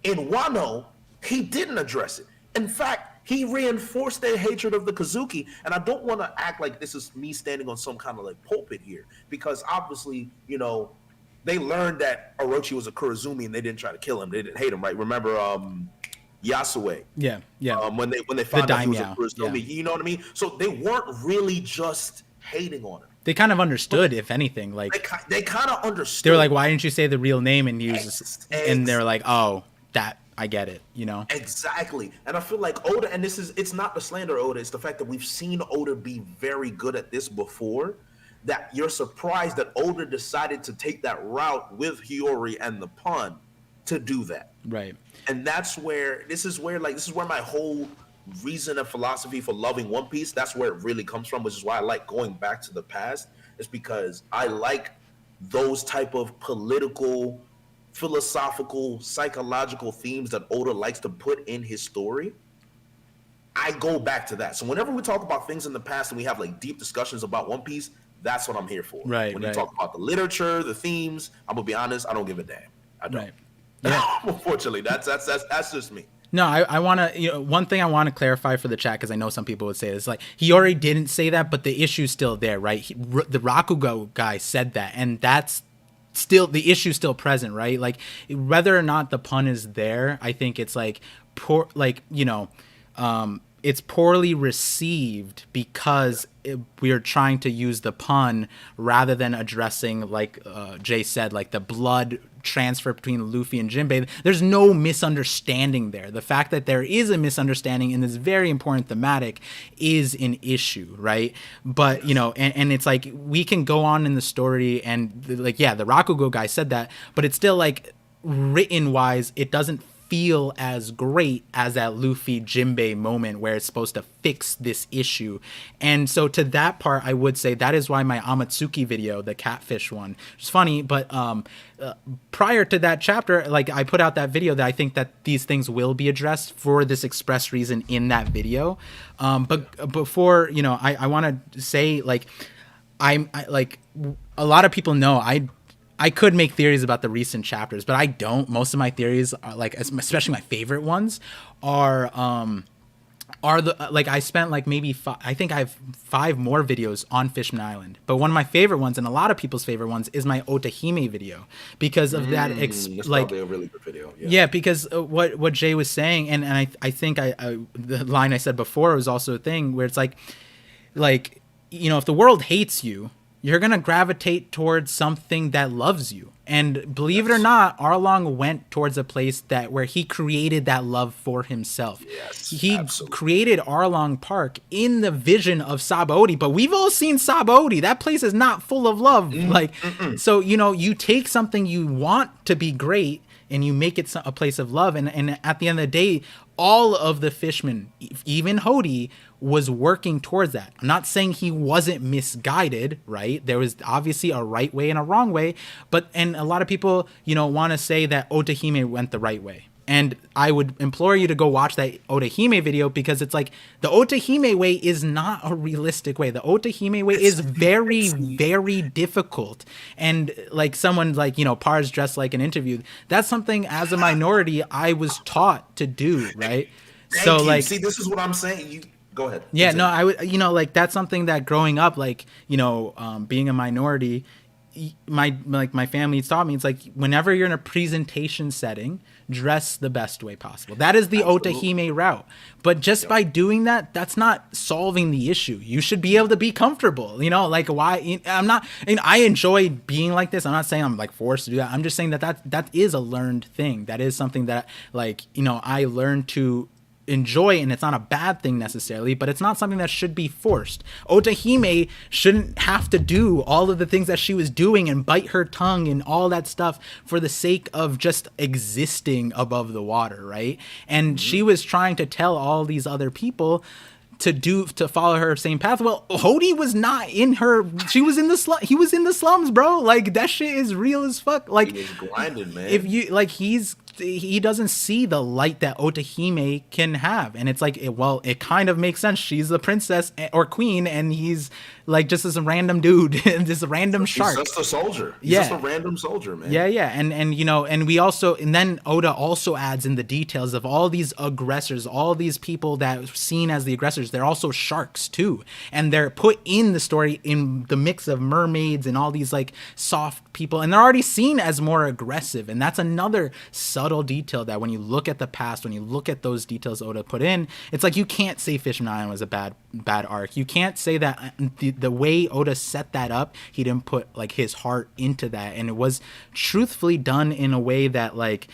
In Wano, he didn't address it. In fact, he reinforced their hatred of the Kozuki. And I don't want to act like this is me standing on some kind of like pulpit here, because obviously, they learned that Orochi was a Kurozumi and they didn't try to kill him. They didn't hate him, right? Remember Yasue? Yeah. When they found out he was a Kurozumi, you know what I mean? So they weren't really just hating on him. They kind of understood, if anything. Like they kind of understood. They were like, "Why didn't you say the real name?" And and they're like, "Oh, that I get it." Exactly. And I feel like Oda, and it's not the slander Oda, it's the fact that we've seen Oda be very good at this before, that you're surprised that Oda decided to take that route with Hiyori and the pun to do that. Right. And this is where my whole reason and philosophy for loving One Piece, that's where it really comes from, which is why I like going back to the past, is because I like those type of political, philosophical, psychological themes that Oda likes to put in his story. I go back to that. So whenever we talk about things in the past and we have like deep discussions about One Piece, that's what I'm here for. Right. When you talk about the literature, the themes, I'm gonna be honest, I don't give a damn. I don't. Right. Yeah. Unfortunately, that's just me. No, I want to, one thing I want to clarify for the chat, because I know some people would say this, like, he already didn't say that, but the issue's still there, right? The Rakugo guy said that, and that's still, the issue's still present, right? Like, whether or not the pun is there, I think it's like, poor, like, it's poorly received because we're trying to use the pun rather than addressing, like Jay said, like the blood transfer between Luffy and Jinbei. There's no misunderstanding there. The fact that there is a misunderstanding in this very important thematic is an issue, right? But, and it's like, we can go on in the story and like, yeah, the Rakugo guy said that, but it's still like, written wise, it doesn't feel as great as that Luffy Jinbei moment where it's supposed to fix this issue. And so to that part, I would say that is why my Amatsuki video, the catfish one, it's funny, but prior to that chapter, like I put out that video that I think that these things will be addressed for this express reason in that video. But before, you know, I want to say, like, I like a lot of people know I could make theories about the recent chapters, but I don't. Most of my theories are, like, especially my favorite ones are the, like, I spent like maybe I think I have 5 more videos on Fishman Island, but one of my favorite ones and a lot of people's favorite ones is my Otahime video because of that that's like probably a really good video. Yeah, because what Jay was saying, and I think I the line I said before was also a thing where it's like, you know, if the world hates you, you're going to gravitate towards something that loves you. And believe it or not, Arlong went towards a place where he created that love for himself. Yes, he absolutely. created Arlong Park in the vision of Sabaody, but we've all seen Sabaody. That place is not full of love. So, you know, you take something you want to be great and you make it a place of love. And at the end of the day, all of the fishmen, even Hody, was working towards that. I'm not saying he wasn't misguided, right? There was obviously a right way and a wrong way, and a lot of people, you know, want to say that Otahime went the right way. And I would implore you to go watch that Otahime video because it's like the Otahime way is not a realistic way. The Otahime way is very, very difficult. And like someone like, you know, Pars dressed like an interview. That's something as a minority I was taught to do, right? Thank you. Like, see, this is what I'm saying. You go ahead. Yeah, no, I would, you know, like that's something that growing up, like, you know, being a minority, my family taught me. It's like whenever you're in a presentation setting, dress the best way possible. That is the Otahime route. But just by doing that, that's not solving the issue. You should be able to be comfortable. You know, like why I'm not. And I enjoy being like this. I'm not saying I'm like forced to do that. I'm just saying that is a learned thing. That is something that, like, you know, I learned to enjoy, and it's not a bad thing necessarily, but it's not something that should be forced. Otahime shouldn't have to do all of the things that she was doing and bite her tongue and all that stuff for the sake of just existing above the water, right? And she was trying to tell all these other people to follow her same path. Well, Hody was not in her. She was in the he was in the slums, bro. Like that shit is real as fuck. Like he was grinding, man. If you like, he doesn't see the light that Otahime can have, and it's like, it kind of makes sense. She's the princess or queen, and he's like just this random dude, this random shark. He's just a soldier. He's just a random soldier, man. Yeah, and you know, and we also, and then Oda also adds in the details of all these aggressors, all these people that are seen as the aggressors. They're also sharks too, and they're put in the story in the mix of mermaids and all these like soft people, and they're already seen as more aggressive, and that's another subtle detail that when you look at the past, when you look at those details Oda put in, it's like you can't say Fishman Island was a bad arc. You can't say that the way Oda set that up, he didn't put like his heart into that, and it was truthfully done in a way that like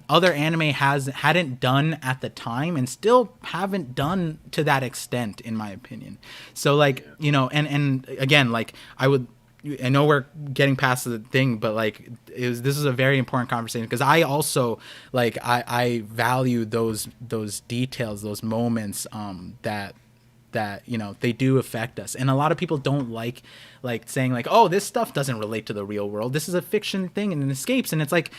other anime hadn't done at the time, and still haven't done to that extent, in my opinion. So like, you know, and again, like I know we're getting past the thing, but like this is a very important conversation because I also like I value those details, those moments that you know, they do affect us. And a lot of people don't like saying like, oh, this stuff doesn't relate to the real world, this is a fiction thing and it escapes. And it's like,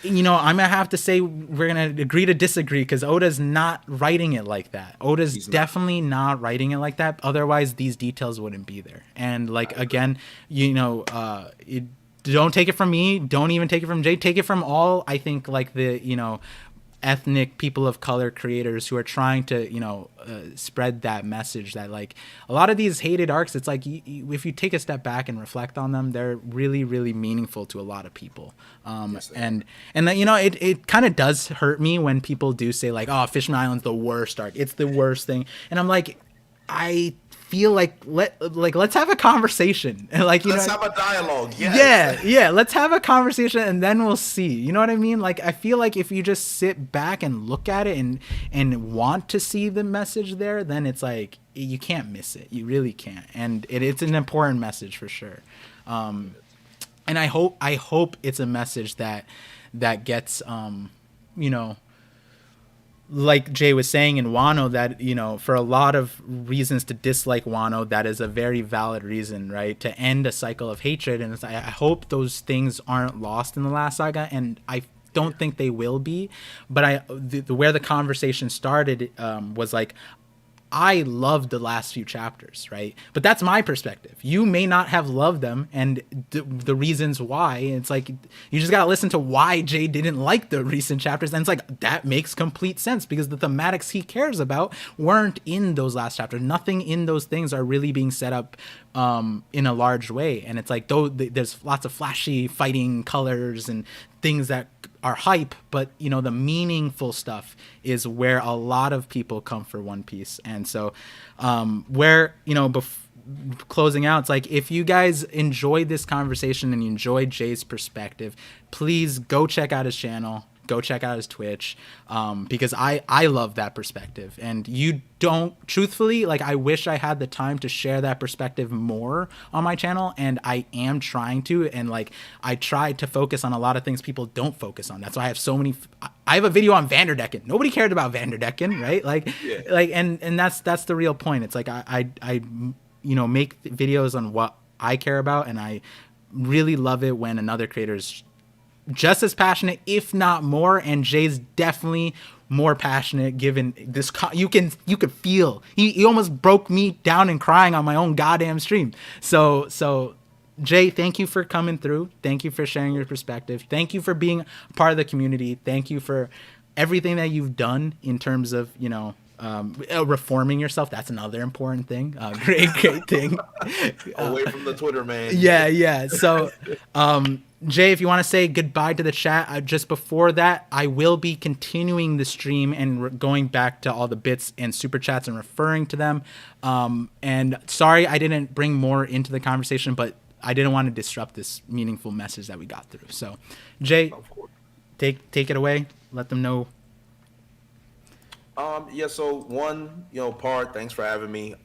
you know, I'm gonna have to say we're gonna agree to disagree because Oda's not writing it like that. He's definitely not writing it like that. Otherwise, these details wouldn't be there. And like again, you know, don't take it from me. Don't even take it from Jay. Take it from all. I think like the, you know, ethnic people of color creators who are trying to, you know, spread that message that like a lot of these hated arcs, it's like if you take a step back and reflect on them, they're really, really meaningful to a lot of people. Yes, and that, you know, it kind of does hurt me when people do say like, oh, Fishman Island's the worst arc, it's the worst thing. And I'm like, I feel like let's have a conversation and like, let's have a dialogue. Yeah, let's have a conversation and then we'll see, you know what I mean? Like I feel like if you just sit back and look at it and want to see the message there, then it's like you can't miss it, you really can't. And it's an important message for sure. And I hope it's a message that that gets you know, like Jay was saying in Wano, that, you know, for a lot of reasons to dislike Wano, that is a very valid reason, right, to end a cycle of hatred. And I hope those things aren't lost in the last saga, and I don't think they will be. But where the conversation started was like, I loved the last few chapters, right? But that's my perspective. You may not have loved them, and the reasons why. It's like, you just gotta listen to why Jay didn't like the recent chapters, and it's like, that makes complete sense, because the thematics he cares about weren't in those last chapters. Nothing in those things are really being set up in a large way, and it's like, though there's lots of flashy fighting colors and things that are hype, but, you know, the meaningful stuff is where a lot of people come for One Piece. And so where, you know, closing out, it's like, if you guys enjoyed this conversation and you enjoyed Jay's perspective, please go check out his channel, go check out his Twitch, because I love that perspective. And you don't, truthfully, like, I wish I had the time to share that perspective more on my channel, and I am trying to. And like, I try to focus on a lot of things people don't focus on. That's why I have so many. I have a video on Vanderdecken. Nobody cared about Vanderdecken, right? Like, yeah. Like, and that's the real point. It's like, I you know, make videos on what I care about, and I really love it when another creator's just as passionate, if not more. And Jay's definitely more passionate, given this. You could feel he almost broke me down and crying on my own goddamn stream. So Jay, thank you for coming through. Thank you for sharing your perspective. Thank you for being part of the community. Thank you for everything that you've done in terms of, you know, reforming yourself. That's another important thing. Great thing. Away from the Twitter, man. Yeah. So, Jay, if you want to say goodbye to the chat, just before that, I will be continuing the stream and going back to all the bits and super chats and referring to them. And sorry I didn't bring more into the conversation, but I didn't want to disrupt this meaningful message that we got through. So, Jay, take it away. Let them know. Yeah, so one, you know, Par, thanks for having me.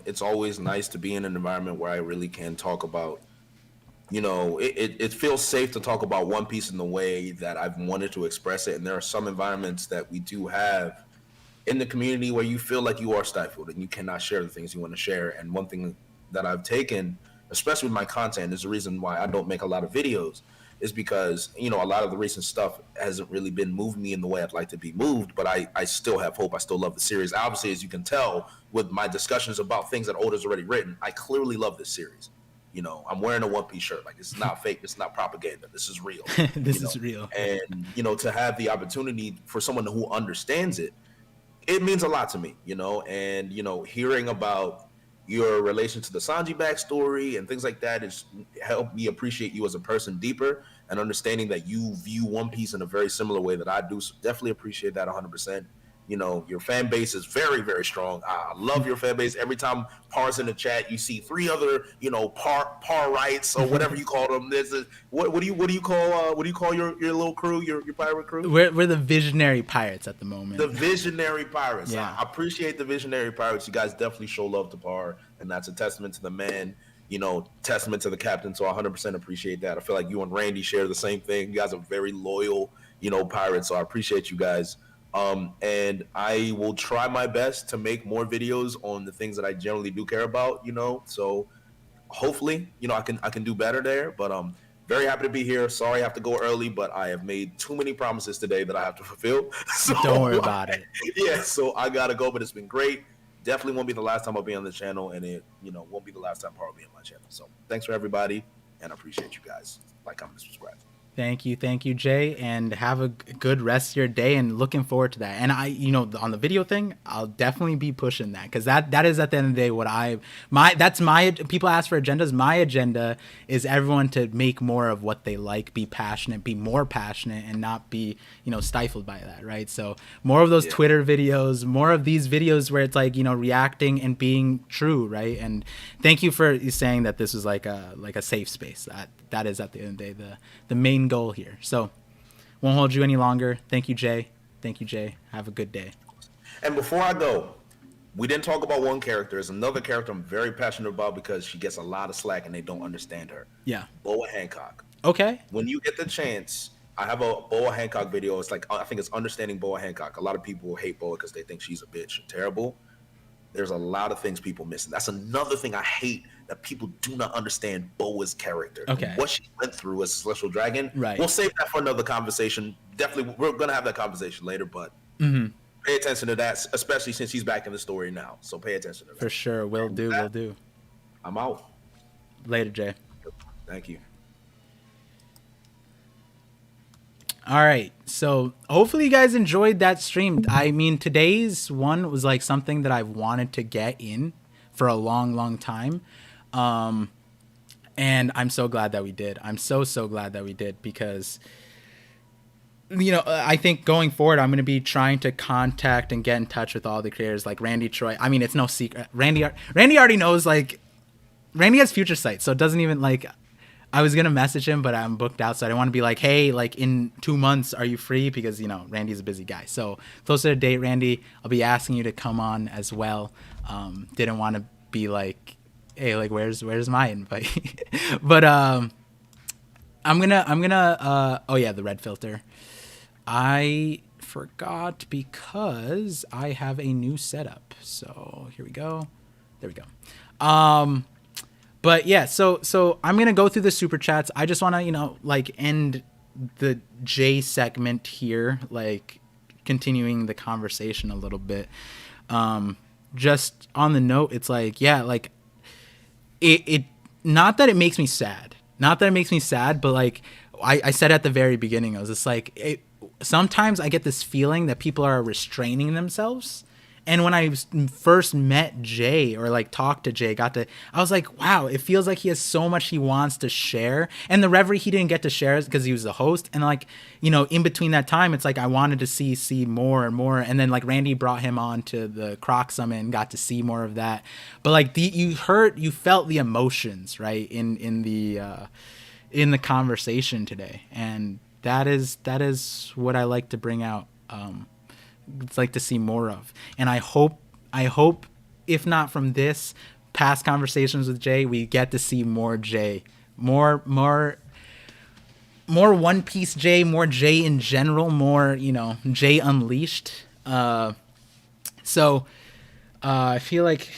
It's always nice to be in an environment where I really can talk about, you know, it feels safe to talk about One Piece in the way that I've wanted to express it. And there are some environments that we do have in the community where you feel like you are stifled and you cannot share the things you want to share. And one thing that I've taken, especially with my content, is the reason why I don't make a lot of videos, is because, you know, a lot of the recent stuff hasn't really been moving me in the way I'd like to be moved, but I still have hope. I still love the series. Obviously, as you can tell with my discussions about things that Oda's already written, I clearly love this series. You know, I'm wearing a One Piece shirt. Like, it's not fake. It's not propaganda. This is real. This is real. And, you know, to have the opportunity for someone who understands it, it means a lot to me, you know. And, you know, hearing about your relation to the Sanji backstory and things like that has helped me appreciate you as a person deeper, and understanding that you view One Piece in a very similar way that I do. So definitely appreciate that 100%. You know, your fan base is very, very strong. I love your fan base. Every time Par's in the chat, you see 3 other, you know, par rights or whatever you call them. There's a, what do you call your little crew, your pirate crew? We're the visionary pirates at the moment. The visionary pirates. Yeah. I appreciate the visionary pirates. You guys definitely show love to Par, and that's a testament to the man. You know, testament to the captain. So I 100% appreciate that. I feel like you and Randy share the same thing. You guys are very loyal, you know, pirates. So I appreciate you guys. And I will try my best to make more videos on the things that I generally do care about, you know. So hopefully, you know, I can do better there. But very happy to be here. Sorry I have to go early, but I have made too many promises today that I have to fulfill. So don't worry about it. Yeah, so I gotta go, but it's been great. Definitely won't be the last time I'll be on the channel, and it, you know, won't be the last time Par will be on my channel. So thanks for everybody, and I appreciate you guys. Like, comment, and subscribe. Thank you, Jay, and have a good rest of your day, and looking forward to that. And I, you know, on the video thing, I'll definitely be pushing that, because that is at the end of the day what that's my, people ask for agendas. My agenda is everyone to make more of what they like, be passionate, be more passionate, and not be, you know, stifled by that, right? So more of those Twitter videos, more of these videos where it's like, you know, reacting and being true, right? And thank you for saying that this is like a safe space. That is at the end of the day the main goal here. So won't hold you any longer. Thank you, Jay. Have a good day. And before I go, we didn't talk about one character. There's another character I'm very passionate about because she gets a lot of slack and they don't understand her. Yeah. Boa Hancock. Okay. When you get the chance, I have a Boa Hancock video. It's like, I think it's Understanding Boa Hancock. A lot of people hate Boa because they think she's a bitch and terrible. There's a lot of things people missing. That's another thing I hate, that people do not understand Boa's character. Okay. And what she went through as a celestial dragon. Right. We'll save that for another conversation. Definitely, we're going to have that conversation later, but pay attention to that, especially since she's back in the story now. So pay attention to that. For sure. Will do. I'm out. Later, Jay. Thank you. All right. So hopefully you guys enjoyed that stream. I mean, today's one was like something that I've wanted to get in for a long, long time. And I'm so glad that we did. I'm so glad that we did, because, you know, I think going forward, I'm going to be trying to contact and get in touch with all the creators like Randy Troy. I mean, it's no secret. Randy already knows, like, Randy has future sight, so it doesn't even, like, I was going to message him, but I'm booked out, so I didn't want to be like, hey, like, in 2 months, are you free? Because, you know, Randy's a busy guy. So closer to date, Randy, I'll be asking you to come on as well. Didn't want to be like, hey, like, where's my invite? But I'm gonna oh yeah, the red filter. I forgot because I have a new setup. So here we go. There we go. But yeah, so I'm going to go through the super chats. I just want to, you know, like, end the J segment here, like, continuing the conversation a little bit. Just on the note, it's like, yeah, like, it not that it makes me sad. Not that it makes me sad, but, like, I said at the very beginning, I was just like, sometimes I get this feeling that people are restraining themselves. And when I first met Jay, or like talked to Jay, I was like, wow, it feels like he has so much he wants to share. And the Reverie, he didn't get to share because he was the host. And like, you know, in between that time, it's like I wanted to see more and more. And then like Randy brought him on to the Croc Summit and got to see more of that. But like you felt the emotions, right, in the conversation today. And that is what I like to bring out. It's like to see more of. And I hope if not from this past conversations with Jay, we get to see more Jay, more One Piece Jay, more Jay in general, more, you know, Jay Unleashed. So I feel like,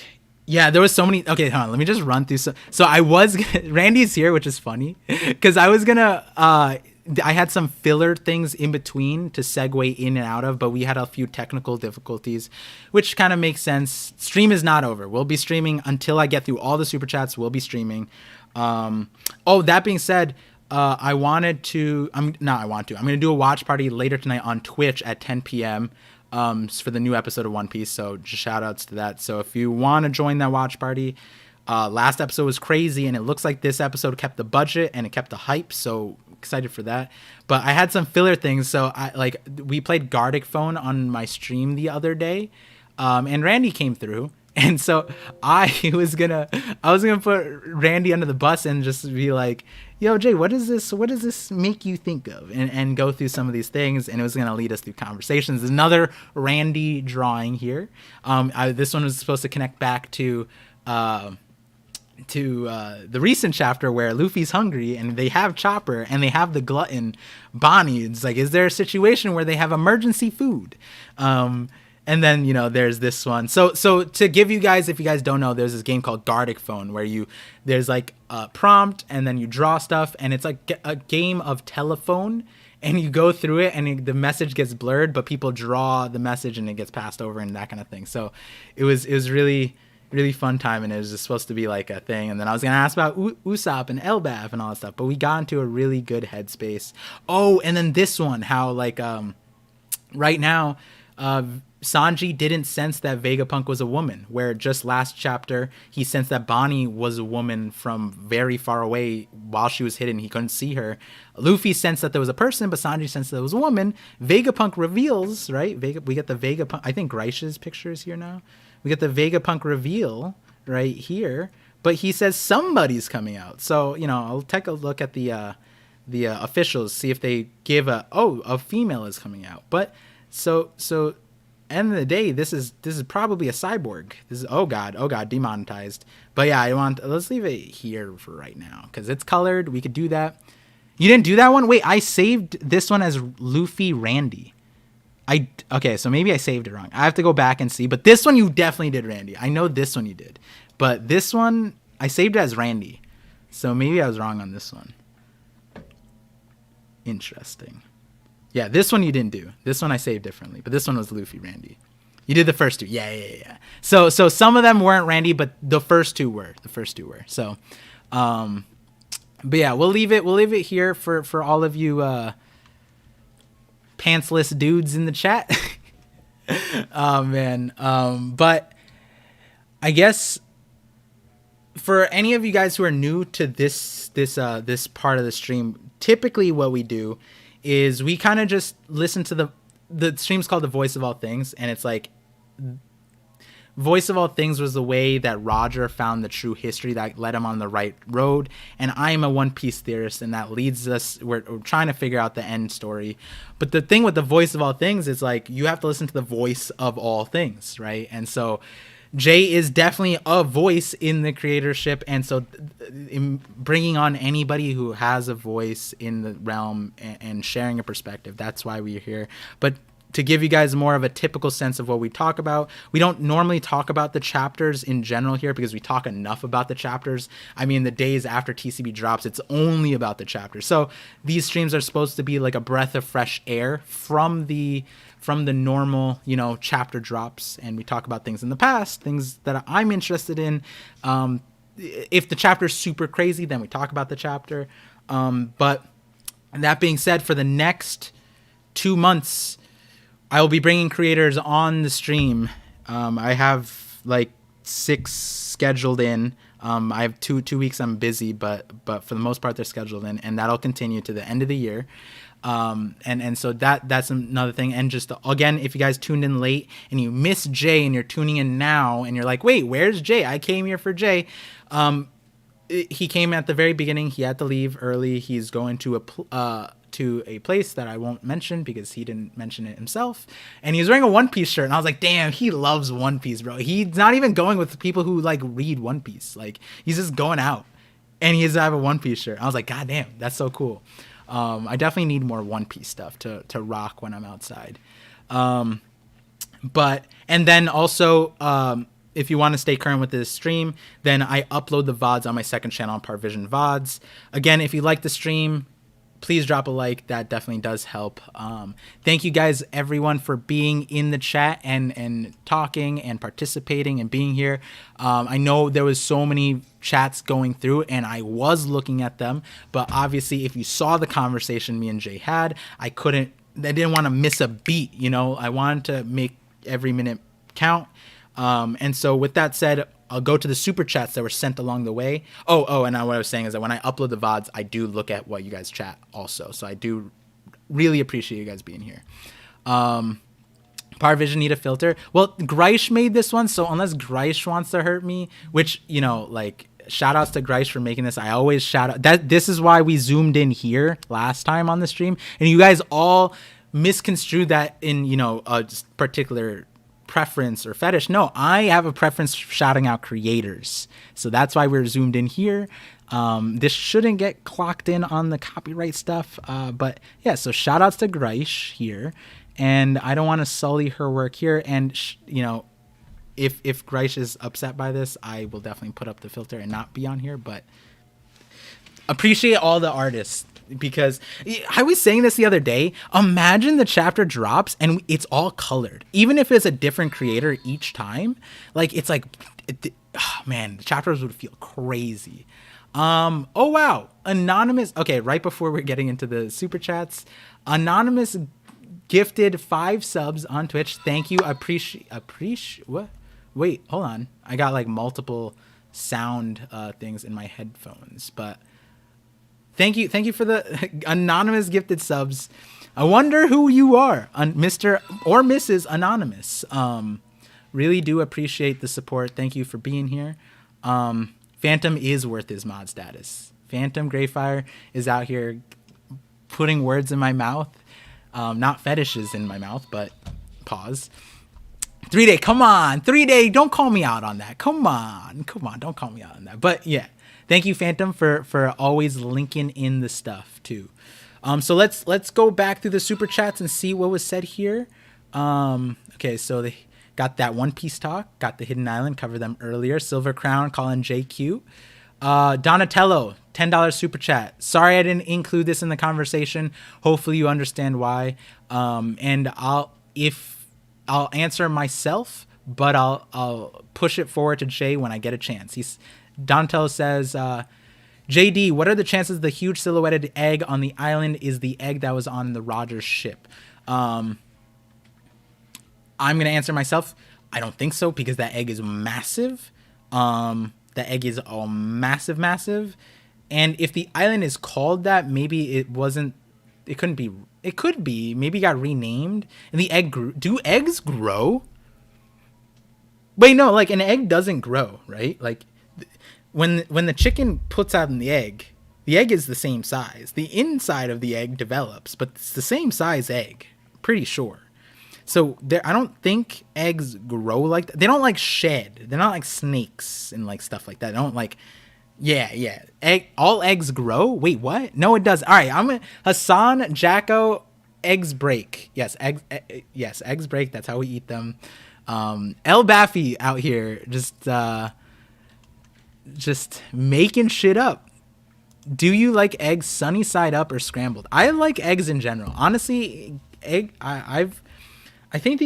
yeah, there was so many. Okay, hold on, let me just run through. So I was Randy's here, which is funny because I was gonna I had some filler things in between to segue in and out of, but we had a few technical difficulties, which kind of makes sense. Stream is not over. We'll be streaming until I get through all the super chats. We'll be streaming. That being said, I'm going to do a watch party later tonight on Twitch at 10 p.m. For the new episode of One Piece. So just shout outs to that. So if you want to join that watch party, last episode was crazy, and it looks like this episode kept the budget and it kept the hype. So excited for that. But I had some filler things. So we played Gardic Phone on my stream the other day, and Randy came through. And so I was gonna put Randy under the bus and just be like, yo, Jay, what does this make you think of? And go through some of these things, and it was gonna lead us through conversations. Another Randy drawing here. This one was supposed to connect back to the recent chapter where Luffy's hungry and they have Chopper and they have the glutton Bonnie. It's like, is there a situation where they have emergency food? And then, you know, there's this one. So to give you guys, if you guys don't know, there's this game called Gardic Phone where there's like a prompt and then you draw stuff, and it's like a game of telephone, and you go through it and the message gets blurred, but people draw the message and it gets passed over and that kind of thing. So it was really, really fun time, and it was just supposed to be like a thing. And then I was going to ask about Usopp and Elbaf and all that stuff, but we got into a really good headspace. Oh, and then this one, how like right now, Sanji didn't sense that Vegapunk was a woman, where just last chapter he sensed that Bonnie was a woman from very far away while she was hidden. He couldn't see her. Luffy sensed that there was a person, but Sanji sensed that it was a woman. Vegapunk reveals, right? We get the Vegapunk. I think Greich's picture is here now. We get the Vegapunk reveal right here, but he says somebody's coming out. So, you know, I'll take a look at the officials, see if they give a female is coming out. But so end of the day, this is probably a cyborg. This is oh god, demonetized. But yeah, let's leave it here for right now because it's colored. We could do that. You didn't do that one? Wait, I saved this one as Luffy Randy. Okay, so maybe I saved it wrong. I have to go back and see. But this one you definitely did Randy. I know this one you did. But this one, I saved it as Randy. So maybe I was wrong on this one. Interesting. Yeah, this one you didn't do. This one I saved differently. But this one was Luffy Randy. You did the first two. Yeah. So some of them weren't Randy, but the first two were. So, but yeah, we'll leave it here for all of you pantsless dudes in the chat. Oh man. But I guess for any of you guys who are new to this part of the stream, typically what we do is we kind of just listen to the stream's called The Voice of All Things, and it's like Voice of All Things was the way that Roger found the true history that led him on the right road, and I'm a One Piece theorist, and that leads us, we're trying to figure out the end story. But the thing with The Voice of All Things is like you have to listen to the voice of all things, right? And so Jay is definitely a voice in the creatorship, and so in bringing on anybody who has a voice in the realm and sharing a perspective, that's why we're here. But to give you guys more of a typical sense of what we talk about, we don't normally talk about the chapters in general here because we talk enough about the chapters. I mean, the days after TCB drops, it's only about the chapters. So these streams are supposed to be like a breath of fresh air from the normal, chapter drops, and we talk about things in the past, things that I'm interested in. If the chapter's super crazy, then we talk about the chapter. But that being said, for the next 2 months, I will be bringing creators on the stream. I have like 6 scheduled in. I have two weeks I'm busy, but for the most part they're scheduled in, and that'll continue to the end of the year. And so that's another thing. And just again, if you guys tuned in late and you miss Jay and you're tuning in now and you're like, wait, where's Jay? I came here for Jay. He came at the very beginning. He had to leave early. He's going to a place that I won't mention because he didn't mention it himself. And he was wearing a One Piece shirt, and I was like, damn, he loves One Piece, bro. He's not even going with people who like read One Piece. Like, he's just going out and he has to have a One Piece shirt. I was like, god damn, that's so cool. I definitely need more One Piece stuff to rock when I'm outside. But then also, if you want to stay current with this stream, then I upload the VODs on my second channel on ParVision VODs. Again, if you like the stream, please drop a like. That definitely does help. Thank you guys, everyone, for being in the chat and talking and participating and being here. I know there was so many chats going through, and I was looking at them. But obviously, if you saw the conversation me and Jay had, I didn't want to miss a beat. I wanted to make every minute count. And so with that said, I'll go to the super chats that were sent along the way. And what I was saying is that when I upload the VODs, I do look at what you guys chat also. So I do really appreciate you guys being here. ParVision need a filter. Well, Greish made this one, so unless Greish wants to hurt me, which, shout outs to Greish for making this. I always shout out that this is why we zoomed in here last time on the stream. And you guys all misconstrued that in, just particular preference or fetish. No, I have a preference for shouting out creators. So that's why we're zoomed in here. This shouldn't get clocked in on the copyright stuff. But yeah, so shout outs to Greish here. And I don't want to sully her work here. And, if Greish is upset by this, I will definitely put up the filter and not be on here. But appreciate all the artists. Because I was saying this the other day, imagine the chapter drops and it's all colored, even if it's a different creator each time. The chapters would feel crazy. Oh wow, Anonymous. Okay, right before we're getting into the super chats, Anonymous gifted 5 subs on Twitch. Thank you. Appreciate what? Wait, hold on. I got like multiple sound things in my headphones, but Thank you for the anonymous gifted subs. I wonder who you are, Mr. or Mrs. Anonymous. Really do appreciate the support. Thank you for being here. Phantom is worth his mod status. Phantom Greyfire is out here putting words in my mouth. Not fetishes in my mouth, but pause. 3-Day, come on. 3-Day, don't call me out on that. Come on, don't call me out on that. But yeah. thank you, Phantom, for always linking in the stuff too. So let's go back through the super chats and see what was said here. Okay, so they got that One Piece talk, got the Hidden Island, covered them earlier. Silver Crown calling JQ. Donatello, $10 super chat. Sorry I didn't include this in the conversation. Hopefully you understand why. And I'll answer myself, but I'll push it forward to Jay when I get a chance. Donatello says, JD, what are the chances the huge silhouetted egg on the island is the egg that was on the Rogers ship? I'm going to answer myself. I don't think so, because that egg is massive. The egg is all massive. And if the island is called that, maybe it wasn't, it couldn't be, it could be, maybe it got renamed. And the egg grew. Do eggs grow? Wait, no, like an egg doesn't grow, right? Like when the chicken puts out the egg is the same size. The inside of the egg develops, but it's the same size egg, pretty sure. So I don't think eggs grow like that. They don't like shed. They're not like snakes and like stuff like that. They don't like, yeah. All eggs grow? Wait, what? No, it does. All right, Hassan Jacko, eggs break. Yes, eggs break. That's how we eat them. El Baffy out here just making shit up. Do you like eggs sunny side up or scrambled? I like eggs in general. Honestly, I've seen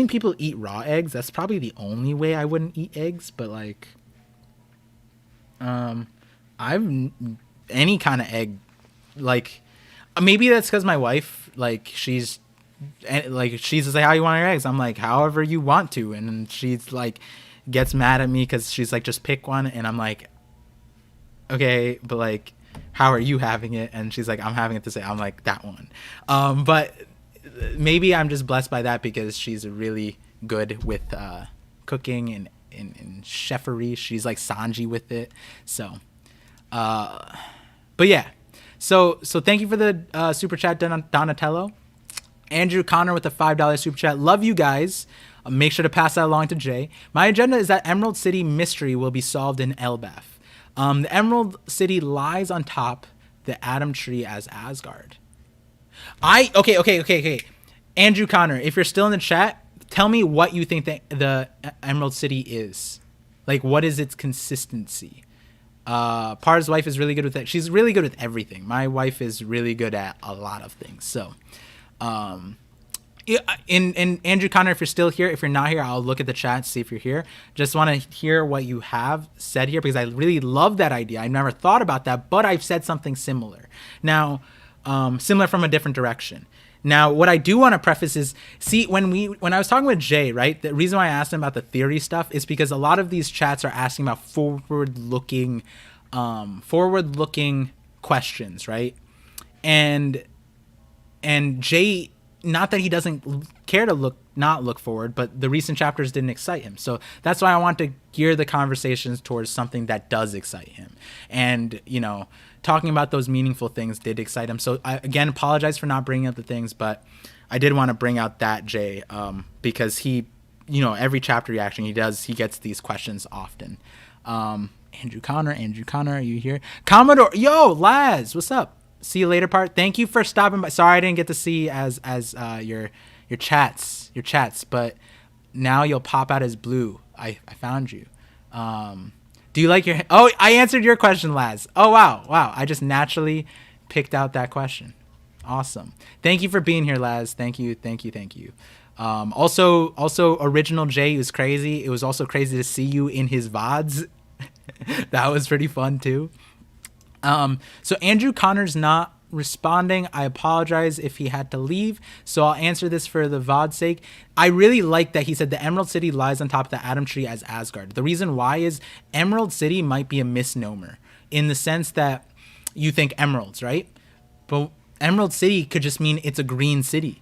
people eat raw eggs. That's probably the only way I wouldn't eat eggs, but like I've any kind of egg, like maybe that's because my wife, like she's just like, how you want your eggs? I'm like, however you want to. And then she's like gets mad at me because she's like, just pick one. And I'm like, okay, but like, how are you having it? And she's like, I'm having it to say. I'm like, that one. But maybe I'm just blessed by that because she's really good with cooking and chefery. She's like Sanji with it. So but yeah, so thank you for the super chat, Donatello. Andrew Connor with a $5 super chat. Love you guys. Make sure to pass that along to Jay. My agenda is that Emerald City mystery will be solved in Elbaf. The Emerald City lies on top the Atom Tree as Asgard. Okay. Andrew Connor, if you're still in the chat, tell me what you think the Emerald City is. Like, what is its consistency? Par's wife is really good with that. She's really good with everything. My wife is really good at a lot of things. So, and Andrew Connor, if you're still here, if you're not here, I'll look at the chat, see if you're here. Just want to hear what you have said here because I really love that idea. I never thought about that, but I've said something similar. Now, similar from a different direction. Now, what I do want to preface is, see, when I was talking with Jay, right, the reason why I asked him about the theory stuff is because a lot of these chats are asking about forward-looking questions, right? And Jay, not that he doesn't care to not look forward, but the recent chapters didn't excite him. So that's why I want to gear the conversations towards something that does excite him. And, talking about those meaningful things did excite him. So I, again, apologize for not bringing up the things, but I did want to bring out that Jay, because he, every chapter reaction he gets these questions often. Andrew Connor, are you here? Commodore, yo, Laz, what's up? See you later part. Thank you for stopping by. Sorry I didn't get to see as your chats, but now you'll pop out as blue. I found you. Do you like your... Oh, I answered your question, Laz. Oh, wow. I just naturally picked out that question. Awesome. Thank you for being here, Laz. Thank you. Also, Original Jay was crazy. It was also crazy to see you in his VODs. That was pretty fun, too. So Andrew Connor's not responding. I apologize if he had to leave, so I'll answer this for the VOD's sake. I really like that he said the Emerald City lies on top of the Atom Tree as Asgard. The reason why is Emerald City might be a misnomer in the sense that you think emeralds, right? But Emerald City could just mean it's a green city.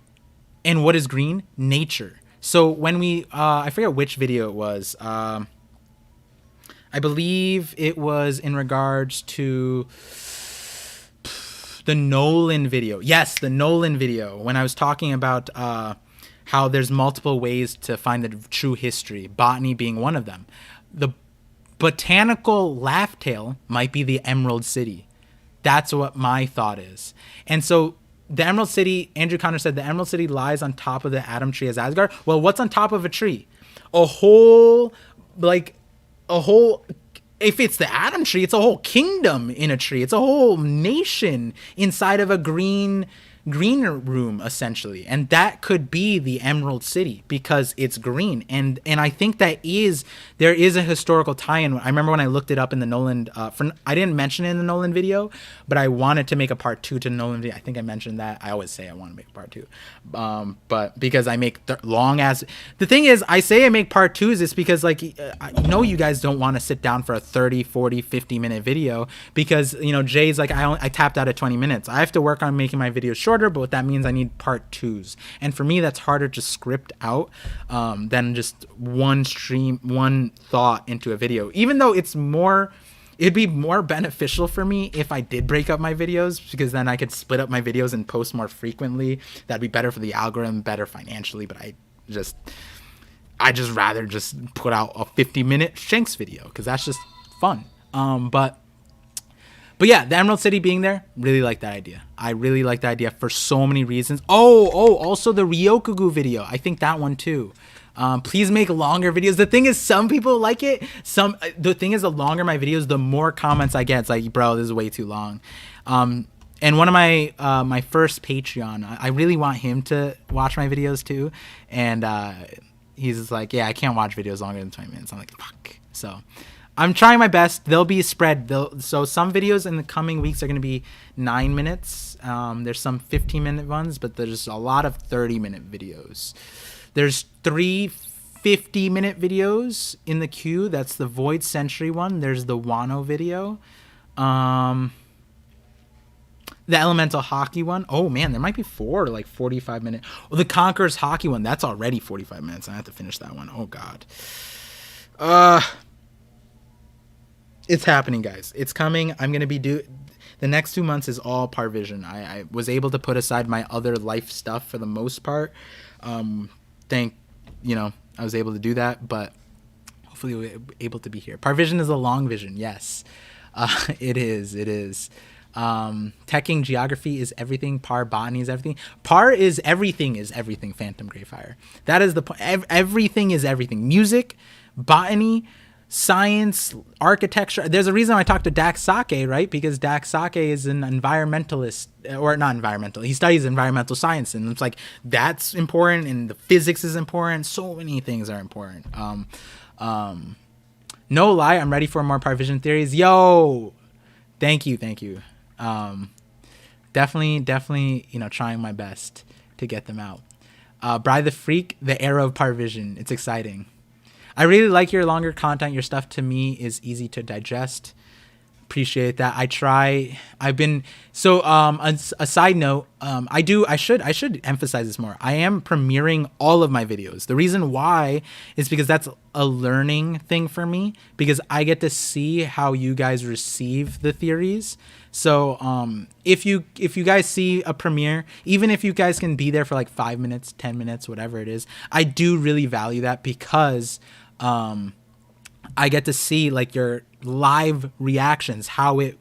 And what is green? Nature. So when we I forget which video it was. I believe it was in regards to the Nolan video. Yes, the Nolan video. When I was talking about how there's multiple ways to find the true history, botany being one of them. Botanical Laughtail might be the Emerald City. That's what my thought is. And so the Emerald City, Andrew Connor said, the Emerald City lies on top of the Adam Tree as Asgard. Well, what's on top of a tree? A whole, if it's the Adam Tree, it's a whole kingdom in a tree. It's a whole nation inside of a green room, essentially. And that could be the Emerald City because it's green. And I think there is a historical tie-in. I remember when I looked it up in the Nolan, I didn't mention it in the Nolan video, but I wanted to make a part 2 to Nolan video. I think I mentioned that. I always say I want to make a part 2. But because I make the thing is, I say I make part 2s, it's because like, I know you guys don't want to sit down for a 30, 40, 50 minute video because, you know, Jay's like, I tapped out at 20 minutes. I have to work on making my videos shorter, but what that means, I need part 2s. And for me, that's harder to script out than just one thought into a video. Even though it'd be more beneficial for me if I did break up my videos, because then I could split up my videos and post more frequently. That'd be better for the algorithm, better financially, but I just rather just put out a 50-minute Shanks video because that's just fun. But yeah, the Emerald City being there, really like that idea. I really like that idea for so many reasons. Also the Ryokugu video. I think that one too. Please make longer videos. The thing is, some people like it. The thing is, the longer my videos, the more comments I get. It's like, bro, this is way too long. And one of my first Patreon, I really want him to watch my videos too. And he's just like, yeah, I can't watch videos longer than 20 minutes. I'm like, fuck. So I'm trying my best. They'll be spread. So some videos in the coming weeks are going to be 9 minutes. There's some 15-minute ones, but there's a lot of 30-minute videos. There's 3 50-minute videos in the queue. That's the Void Century one. There's the Wano video. The Elemental Hockey one. Oh, man, there might be 4 like 45-minute. Oh, the Conqueror's Hockey one. That's already 45 minutes. I have to finish that one. Oh, God. It's happening, guys. It's coming. I'm going to be the next 2 months is all ParVision. I was able to put aside my other life stuff for the most part. I was able to do that, but hopefully we're able to be here. ParVision is a long vision. Yes, it is. Teching geography is everything. Par botany is everything. Par is everything Phantom Greyfire. That is the point. Everything is everything. Music, botany, science, architecture. There's a reason I talked to Dax Sake, right? Because Dax Sake is an environmentalist, or not environmental. He studies environmental science, and it's like that's important, and the physics is important. So many things are important. No lie, I'm ready for more ParVision theories. Yo, thank you. Definitely, trying my best to get them out. Bry the Freak, the era of ParVision. It's exciting. I really like your longer content. Your stuff to me is easy to digest. Appreciate that. A side note, I should emphasize this more. I am premiering all of my videos. The reason why is because that's a learning thing for me, because I get to see how you guys receive the theories. So if you guys see a premiere, even if you guys can be there for like 5 minutes, 10 minutes, whatever it is, I do really value that, because I get to see like your live reactions, how it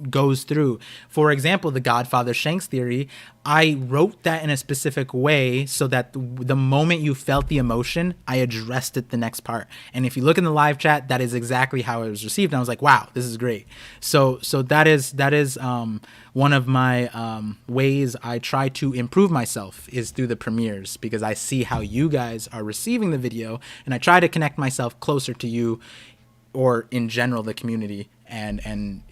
goes through. For example, the Godfather Shanks theory, I wrote that in a specific way so that the moment you felt the emotion, I addressed it the next part. And if you look in the live chat, that is exactly how it was received. And I was like, wow, this is great. So that is one of my ways I try to improve myself, is through the premieres, because I see how you guys are receiving the video, and I try to connect myself closer to you, or in general the community, and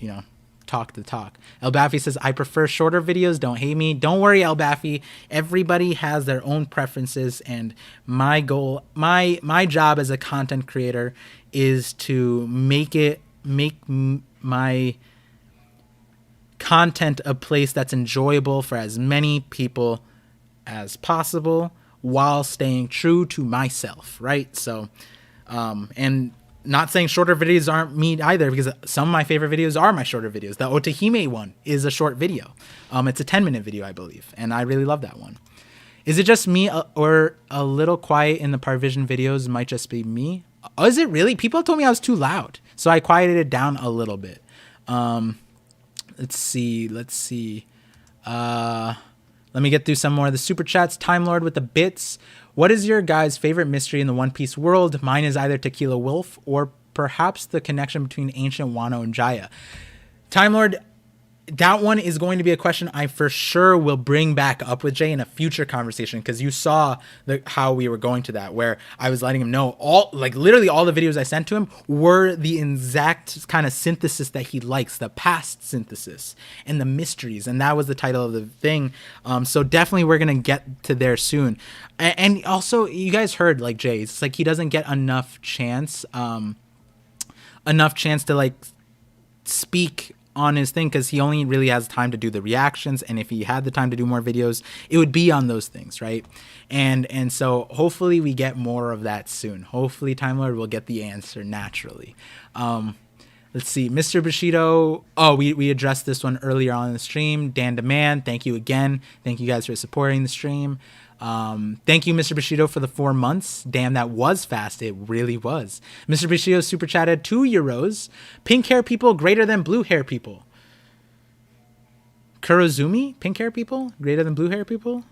talk the talk. El Baffy says, I prefer shorter videos, don't hate me. Don't worry, El Baffy, everybody has their own preferences, and my goal, my job as a content creator is to make my content a place that's enjoyable for as many people as possible while staying true to myself, right? So and not saying shorter videos aren't me either, because some of my favorite videos are my shorter videos. The Otahime one is a short video. It's a 10-minute video, I believe, and I really love that one. Is it just me, or a little quiet in the ParVision videos might just be me? Oh, is it really? People told me I was too loud, so I quieted it down a little bit. Let's see. Let me get through some more of the super chats. Time Lord with the bits. What is your guys' favorite mystery in the One Piece world? Mine is either Tequila Wolf or perhaps the connection between Ancient Wano and Jaya. Time Lord, that one is going to be a question I for sure will bring back up with Jay in a future conversation, because you saw how we were going to that, where I was letting him know literally all the videos I sent to him were the exact kind of synthesis that he likes, the past synthesis and the mysteries, and that was the title of the thing. So definitely we're gonna get to there soon. And also, you guys heard, like, Jay, it's like he doesn't get enough chance to like speak on his thing, because he only really has time to do the reactions, and if he had the time to do more videos, it would be on those things, right? And so hopefully we get more of that soon. Hopefully Time Lord will get the answer naturally. Let's see, Mr. Bushido. Oh, we addressed this one earlier on in the stream. Dan Demand, thank you again. Thank you guys for supporting the stream. Thank you, Mr. Bushido, for the 4 months. Damn, that was fast. It really was. Mr. Bushido super chatted 2 euros. Pink hair people greater than blue hair people. Kurozumi, pink hair people greater than blue hair people.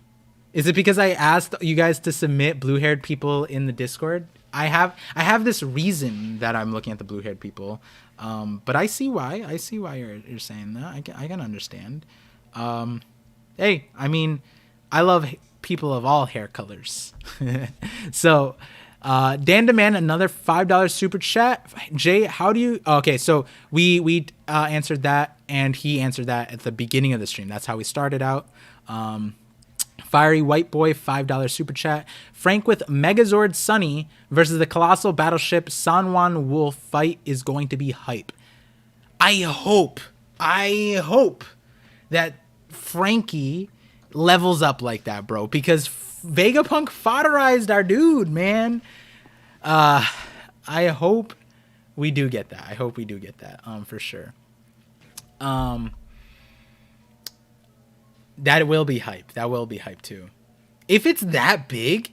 Is it because I asked you guys to submit blue haired people in the Discord? I have this reason that I'm looking at the blue haired people. But I see why. I see why you're saying that. I can understand. Hey, I mean, I love people of all hair colors. So Dan Demand, another $5 super chat. Jay, how do you okay, so we answered that, and he answered that at the beginning of the stream. That's how we started out. Fiery White Boy, $5 super chat. Frank with Megazord Sunny versus the colossal battleship Sanwan Wolf fight is going to be hype. I hope that Frankie levels up like that, bro, because Vegapunk fodderized our dude, man. I hope we do get that. For sure. That will be hype. Too. If it's that big,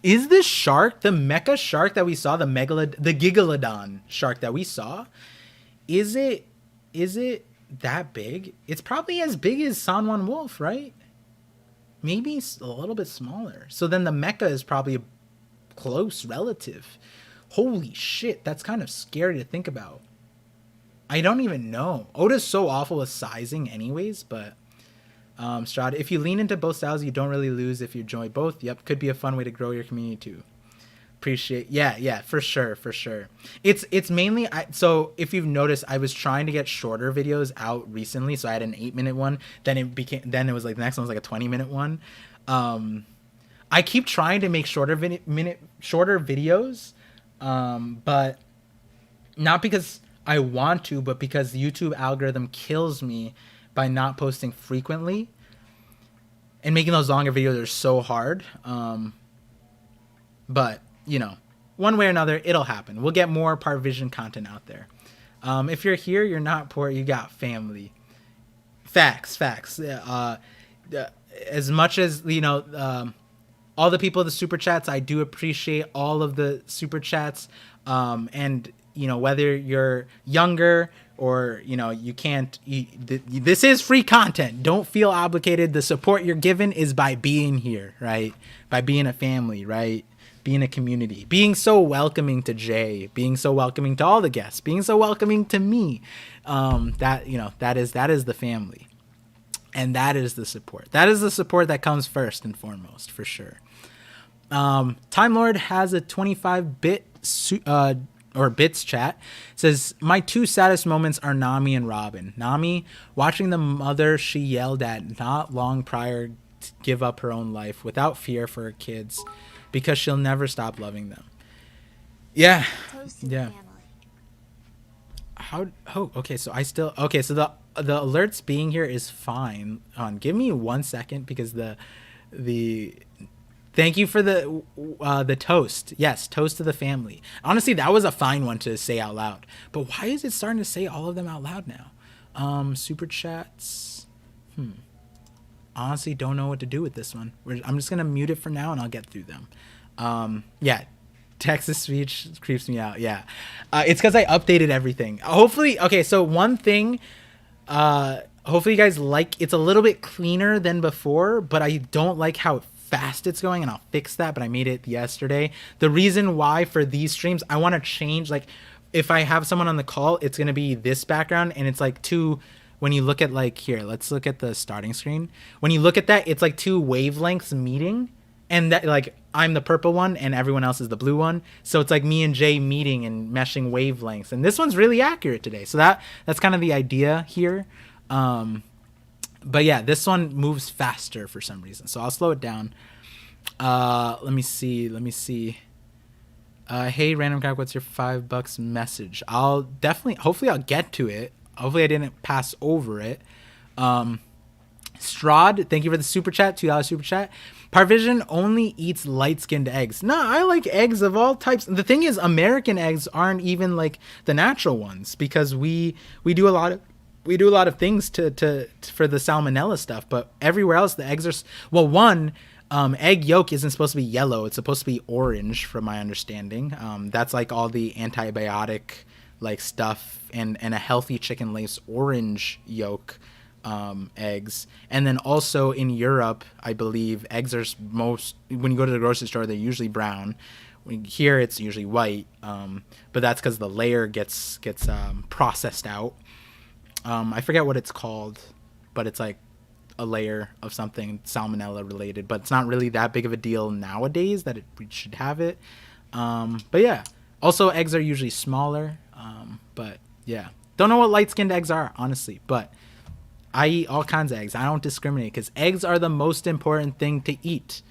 is this shark, the mecha shark that we saw, the Gigalodon shark that we saw, is it that big? It's probably as big as Sanwan Wolf, right? Maybe a little bit smaller. So then the mecha is probably a close relative. Holy shit, that's kind of scary to think about. I don't even know. Oda's so awful with sizing anyways, but Strada, if you lean into both styles, you don't really lose if you enjoy both. Yep, could be a fun way to grow your community too. Appreciate, yeah, for sure. It's mainly, so if you've noticed, I was trying to get shorter videos out recently, so I had an 8-minute one, then it was like the next one was like a 20-minute one. I keep trying to make shorter videos, but not because I want to, but because the YouTube algorithm kills me by not posting frequently, and making those longer videos are so hard. But you know, one way or another, it'll happen. We'll get more ParVision content out there. If you're here, you're not poor, you got family. Facts. As much as, you know, all the people in the super chats, I do appreciate all of the super chats. And, you know, whether you're younger or, you know, you can't, this is free content. Don't feel obligated. The support you're given is by being here, right? By being a family, right? Being a community, being so welcoming to Jay, being so welcoming to all the guests, being so welcoming to me. That, you know, that is the family, and that is the support. That is the support that comes first and foremost, for sure. Time Lord has a 25-bit or bits chat. It says, my 2 saddest moments are Nami and Robin. Nami watching the mother she yelled at not long prior to give up her own life without fear for her kids, because she'll never stop loving them. Yeah. Okay, so so the alerts being here is fine. Give me 1 second, because the thank you for the toast. Yes, toast to the family. Honestly, that was a fine one to say out loud. But why is it starting to say all of them out loud now? Super chats. Honestly, don't know what to do with this one. I'm just gonna mute it for now, and I'll get through them. Yeah, Texas speech creeps me out. Yeah. It's because I updated everything. Hopefully, okay, so one thing, hopefully you guys like, it's a little bit cleaner than before, but I don't like how fast it's going, and I'll fix that, but I made it yesterday. The reason why for these streams, I want to change, like, if I have someone on the call, it's going to be this background, and it's like two, when you look at, like, here, let's look at the starting screen. When you look at that, it's like two wavelengths meeting, and that, like, I'm the purple one and everyone else is the blue one. So it's like me and Jay meeting and meshing wavelengths. And this one's really accurate today. So that's kind of the idea here. But yeah, this one moves faster for some reason. So I'll slow it down. Let me see. Hey, random guy, what's your $5 message? I'll definitely, hopefully I'll get to it. Hopefully I didn't pass over it. Strahd, thank you for the super chat, $2 super chat. ParVision only eats light-skinned eggs. No, I like eggs of all types. The thing is, American eggs aren't even like the natural ones, because we do a lot of things to for the salmonella stuff. But everywhere else, the eggs are, well, one, egg yolk isn't supposed to be yellow. It's supposed to be orange, from my understanding. That's like all the antibiotic like stuff, and a healthy chicken lays orange yolk. Eggs. And then also in Europe, I believe eggs are most, when you go to the grocery store, they're usually brown. Here it's usually white, but that's because the layer gets processed out. I forget what it's called, but it's like a layer of something salmonella related, but it's not really that big of a deal nowadays that we should have it. But yeah, also eggs are usually smaller, but yeah, don't know what light-skinned eggs are, honestly, but I eat all kinds of eggs. I don't discriminate, because eggs are the most important thing to eat.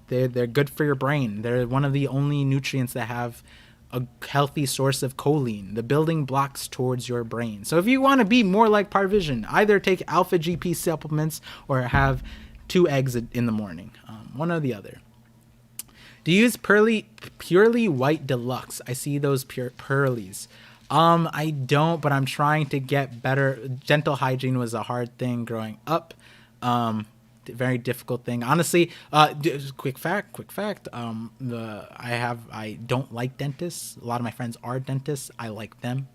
They're good for your brain. They're one of the only nutrients that have a healthy source of choline, the building blocks towards your brain. So if you want to be more like ParVision, either take Alpha GP supplements or have 2 eggs in the morning, one or the other. Do you use purely white deluxe? I see those pearlies. I don't, but I'm trying to get better. Dental hygiene was a hard thing growing up. Very difficult thing. Honestly, quick fact. I don't like dentists. A lot of my friends are dentists. I like them.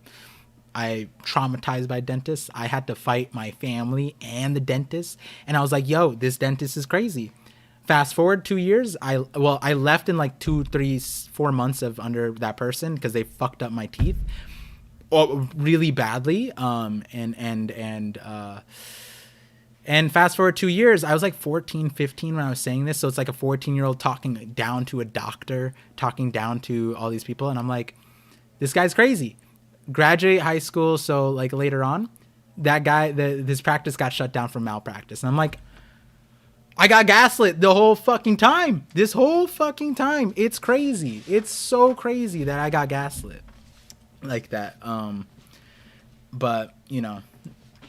I traumatized by dentists. I had to fight my family and the dentist. And I was like, yo, this dentist is crazy. Fast forward 2 years. I left in like 2, 3, 4 months of under that person, because they fucked up my teeth. Really badly, and fast forward 2 years, I was like 14, 15 when I was saying this, so it's like a 14-year-old talking down to a doctor, talking down to all these people, and I'm like, this guy's crazy. Graduate high school, so like later on, that guy, his practice got shut down for malpractice, and I'm like, I got gaslit the whole fucking time. This whole fucking time. It's crazy. It's so crazy that I got gaslit like that. But you know,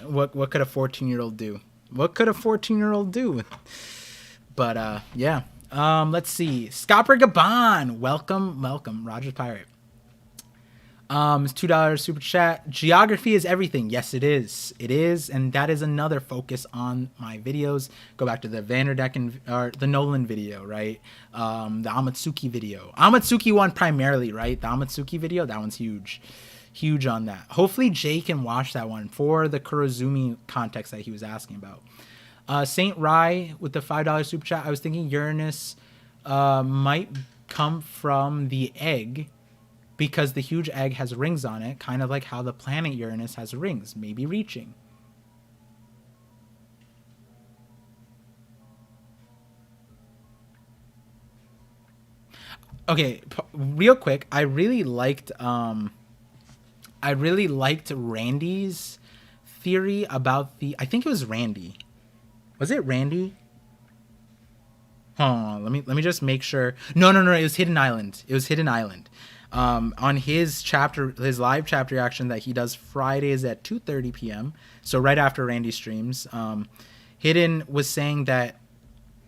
what could a 14-year-old do? What could a 14-year-old do? But yeah. Let's see. Scopper Gabon, welcome, Roger's Pirate. It's $2 super chat. Geography is everything. Yes, it is. It is, and that is another focus on my videos. Go back to the Vanderdecken or the Nolan video, right? The Amatsuki video. Amatsuki one primarily, right? The Amatsuki video, that one's huge. Huge on that. Hopefully Jay can watch that one for the Kurozumi context that he was asking about. Saint Rai with the $5 super chat. I was thinking Uranus might come from the egg, because the huge egg has rings on it, kind of like how the planet Uranus has rings, maybe reaching. Okay, real quick, I really liked Randy's theory about the, I think it was Randy. Was it Randy? Hold on, let me just make sure. No, it was Hidden Island. On his chapter, his live chapter reaction that he does Fridays at 2:30 p.m. So right after Randy streams, Hidden was saying that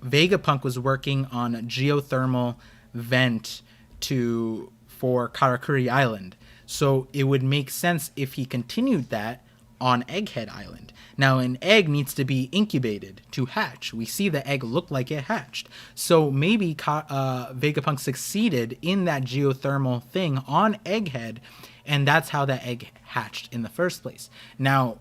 Vegapunk was working on a geothermal vent for Karakuri Island. So it would make sense if he continued that on Egghead Island. Now, an egg needs to be incubated to hatch. We see the egg look like it hatched. So maybe Vegapunk succeeded in that geothermal thing on Egghead, and that's how that egg hatched in the first place. Now,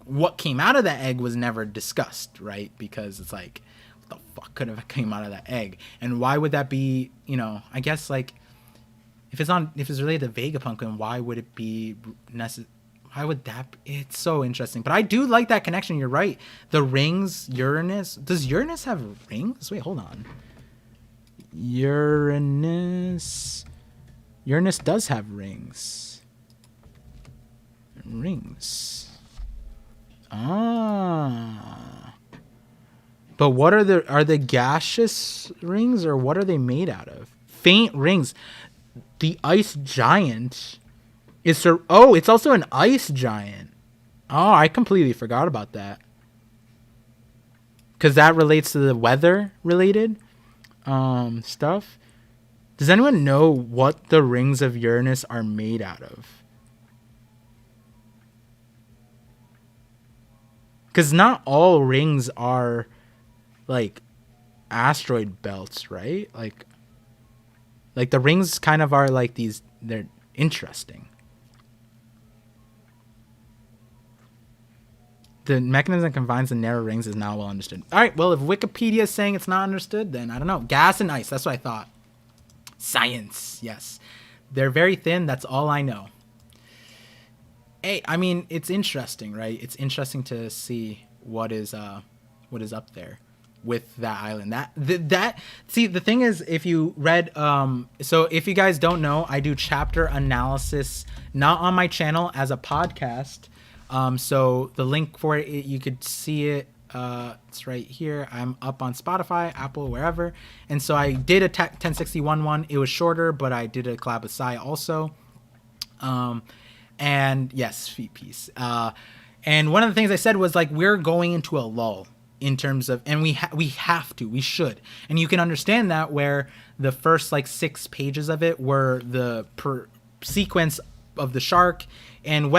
what came out of that egg was never discussed, right? Because it's like, what the fuck could have came out of that egg? And why would that be, you know, I guess like, if it's related to Vegapunk, then why would it be necessary? Why would that be? It's so interesting. But I do like that connection. You're right. The rings, Uranus. Does Uranus have rings? Wait, hold on. Uranus does have rings. Rings. Ah. But what are they gaseous rings, or what are they made out of? Faint rings. The ice giant is it's also an ice giant. Oh, I completely forgot about that. Because that relates to the weather related stuff. Does anyone know what the rings of Uranus are made out of? Because not all rings are like asteroid belts, right? Like the rings kind of are like these, they're interesting. The mechanism that combines the narrow rings is now well understood. All right, well, if Wikipedia is saying it's not understood, then I don't know. Gas and ice, that's what I thought. Science, yes. They're very thin, that's all I know. Hey, I mean, it's interesting, right? It's interesting to see what is up there with that island. See, the thing is, if you read, so if you guys don't know, I do chapter analysis, not on my channel, as a podcast. So the link for it, you could see it. It's right here. I'm up on Spotify, Apple, wherever. And so I did a 1061 one. It was shorter, but I did a collab with Sai also. And yes, feet piece. And one of the things I said was like, we're going into a lull in terms of, and we should. And you can understand that where the first like 6 pages of it were the sequence of the shark, and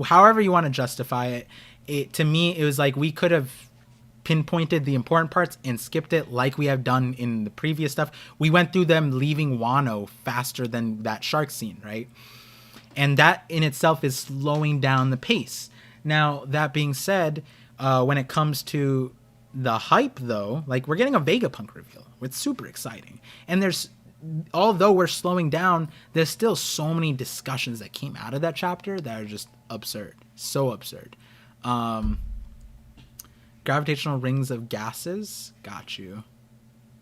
however you want to justify it, to me, it was like we could have pinpointed the important parts and skipped it like we have done in the previous stuff. We went through them leaving Wano faster than that shark scene, right? And that in itself is slowing down the pace. Now, that being said, when it comes to the hype, though, like we're getting a Vegapunk reveal. It's super exciting. And although we're slowing down, there's still so many discussions that came out of that chapter that are just absurd. So absurd. Gravitational rings of gases. Got you.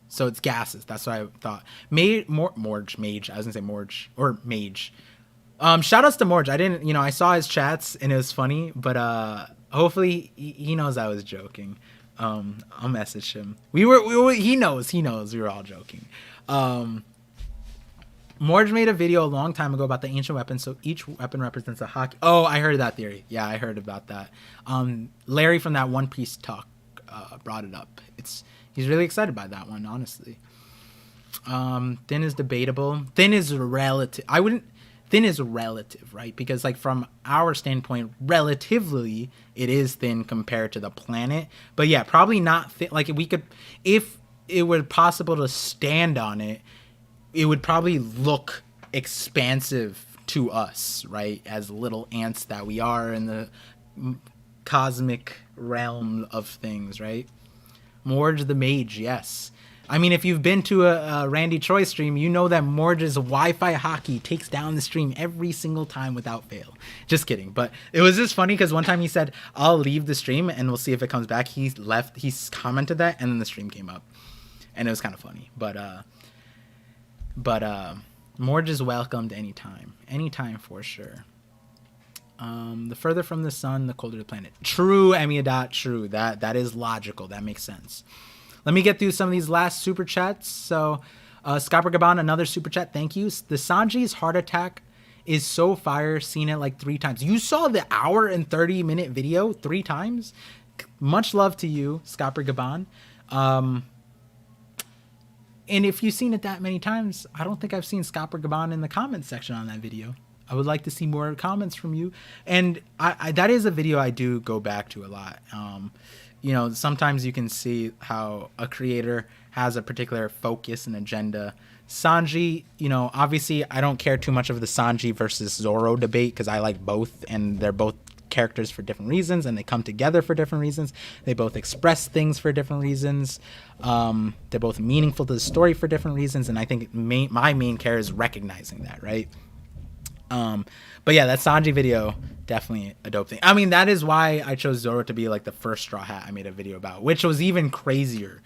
So it's gases. That's what I thought. Mage. I was gonna say Morge or Mage. Shout outs to Morge. I saw his chats and it was funny, but hopefully he knows I was joking. I'll message him. He knows we were all joking. Morge made a video a long time ago about the ancient weapons, so each weapon represents a hockey. Oh, I heard that theory. Yeah, I heard about that. Larry from that One Piece talk brought it up. He's really excited by that one, honestly. Thin is debatable. Thin is relative. Thin is relative, right? Because like from our standpoint, relatively, it is thin compared to the planet. But yeah, probably not thin. Like if it were possible to stand on it, it would probably look expansive to us, right? As little ants that we are in the cosmic realm of things, right? Morge the Mage, yes. I mean, if you've been to a Randy Choi stream, you know that Morge's Wi-Fi hockey takes down the stream every single time without fail. Just kidding. But it was just funny because one time he said, I'll leave the stream and we'll see if it comes back. He commented that and then the stream came up. And it was kind of funny. But Morge is welcomed anytime. Anytime for sure. The further from the sun, the colder the planet. True, Emiadot, true. That is logical. That makes sense. Let me get through some of these last super chats. So, Scopper Gaban, another super chat. Thank you. The Sanji's heart attack is so fire. Seen it like 3 times. You saw the hour and 30-minute video 3 times. Much love to you, Scopper Gaban. And if you've seen it that many times, I don't think I've seen Scopper Gaban in the comments section on that video. I would like to see more comments from you. And I that is a video I do go back to a lot. You know, sometimes you can see how a creator has a particular focus and agenda. Sanji, you know, obviously I don't care too much of the Sanji versus Zoro debate because I like both, and they're both characters for different reasons, and they come together for different reasons. They both express things for different reasons. They're both meaningful to the story for different reasons, and I think my main care is recognizing that, right? But yeah, that Sanji video, definitely a dope thing. I mean, that is why I chose Zoro to be like the first Straw Hat I made a video about, which was even crazier.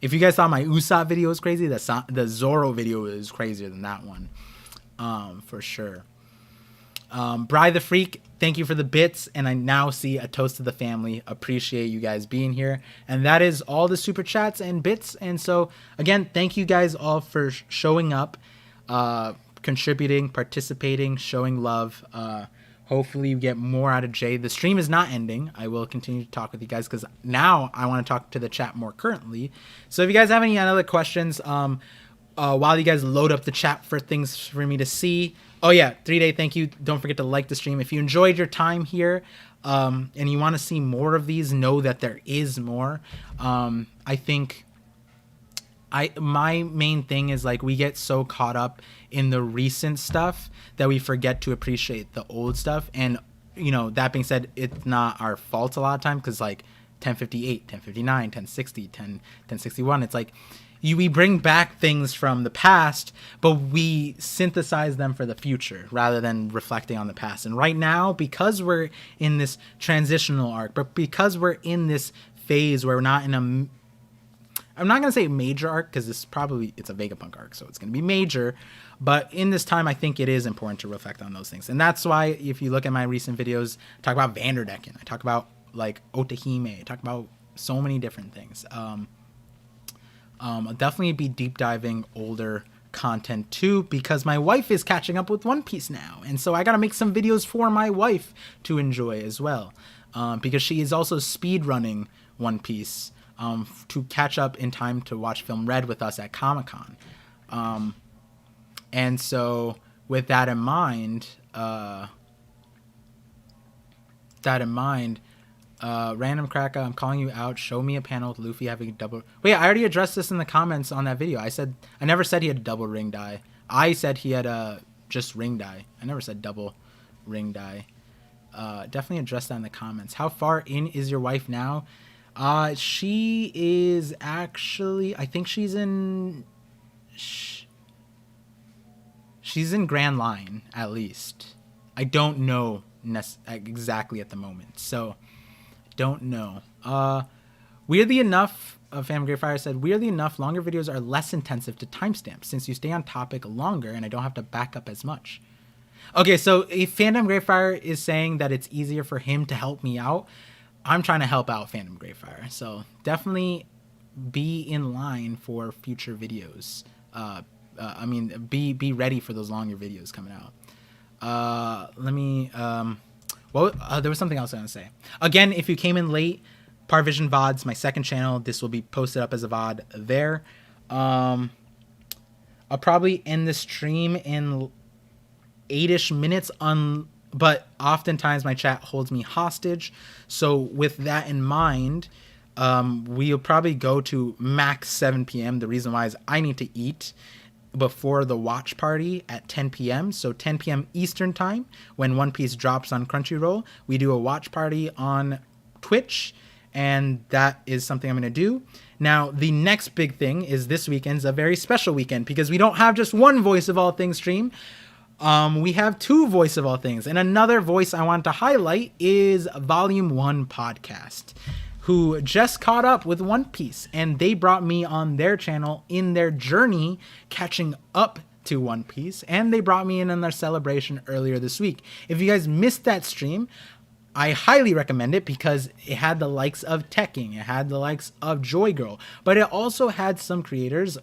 If you guys thought my Usopp video was crazy, the Zoro video is crazier than that one, for sure. Bri the Freak, thank you for the bits, and I now see a toast to the family. Appreciate you guys being here, and that is all the super chats and bits. And so again, thank you guys all for showing up, contributing, participating, showing love. Hopefully you get more out of Jay. The stream is not ending. I will continue to talk with you guys because now I want to talk to the chat more currently. So if you guys have any other questions, while you guys load up the chat for things for me to see. Oh yeah, 3-Day, thank you. Don't forget to like the stream. If you enjoyed your time here, and you want to see more of these, know that there is more. I think my main thing is like we get so caught up in the recent stuff that we forget to appreciate the old stuff. And you know, that being said, it's not our fault a lot of time because like 1058, 1059, 1060, 1061, it's like we bring back things from the past, but we synthesize them for the future rather than reflecting on the past. And right now, because we're in this transitional arc, but because we're in this phase where we're not in a, I'm not going to say major arc because it's a Vegapunk arc, so it's going to be major. But in this time, I think it is important to reflect on those things. And that's why if you look at my recent videos, I talk about Vanderdecken. I talk about like Otahime. I talk about so many different things. I'll definitely be deep diving older content too because my wife is catching up with One Piece now. And so I got to make some videos for my wife to enjoy as well. Because she is also speed running One Piece. To catch up in time to watch Film Red with us at Comic-Con. And so with that in mind, Random Cracker, I'm calling you out. Show me a panel with Luffy having a double. Wait, I already addressed this in the comments on that video. I never said he had a double ring die. I said he had a just ring die. I never said double ring die. Definitely address that in the comments. How far in is your wife now? She is actually, I think she's in Grand Line at least. I don't know exactly at the moment, so don't know. Weirdly enough, Phantom Greyfire said, weirdly enough, longer videos are less intensive to timestamp since you stay on topic longer and I don't have to back up as much. Okay, so if Phantom Greyfire is saying that it's easier for him to help me out, I'm trying to help out Phantom Greyfire, so definitely be in line for future videos. I mean, be ready for those longer videos coming out. There was something else I want to say. Again, if you came in late, ParVision VODs, my second channel. This will be posted up as a VOD there. I'll probably end the stream in 8-ish minutes but oftentimes my chat holds me hostage. So with that in mind, we'll probably go to max 7 p.m. The reason why is I need to eat before the watch party at 10 p.m. So 10 p.m. Eastern time, when One Piece drops on Crunchyroll, we do a watch party on Twitch, and that is something I'm going to do. Now, the next big thing is this weekend's a very special weekend because we don't have just one Voice of All Things stream. We have 2 Voice of All Things, and another voice I want to highlight is Volume 1 Podcast, who just caught up with One Piece, and they brought me on their channel in their journey catching up to One Piece, and they brought me in on their celebration earlier this week. If you guys missed that stream, I highly recommend it because it had the likes of Tekking, it had the likes of Joy Girl, but it also had some creators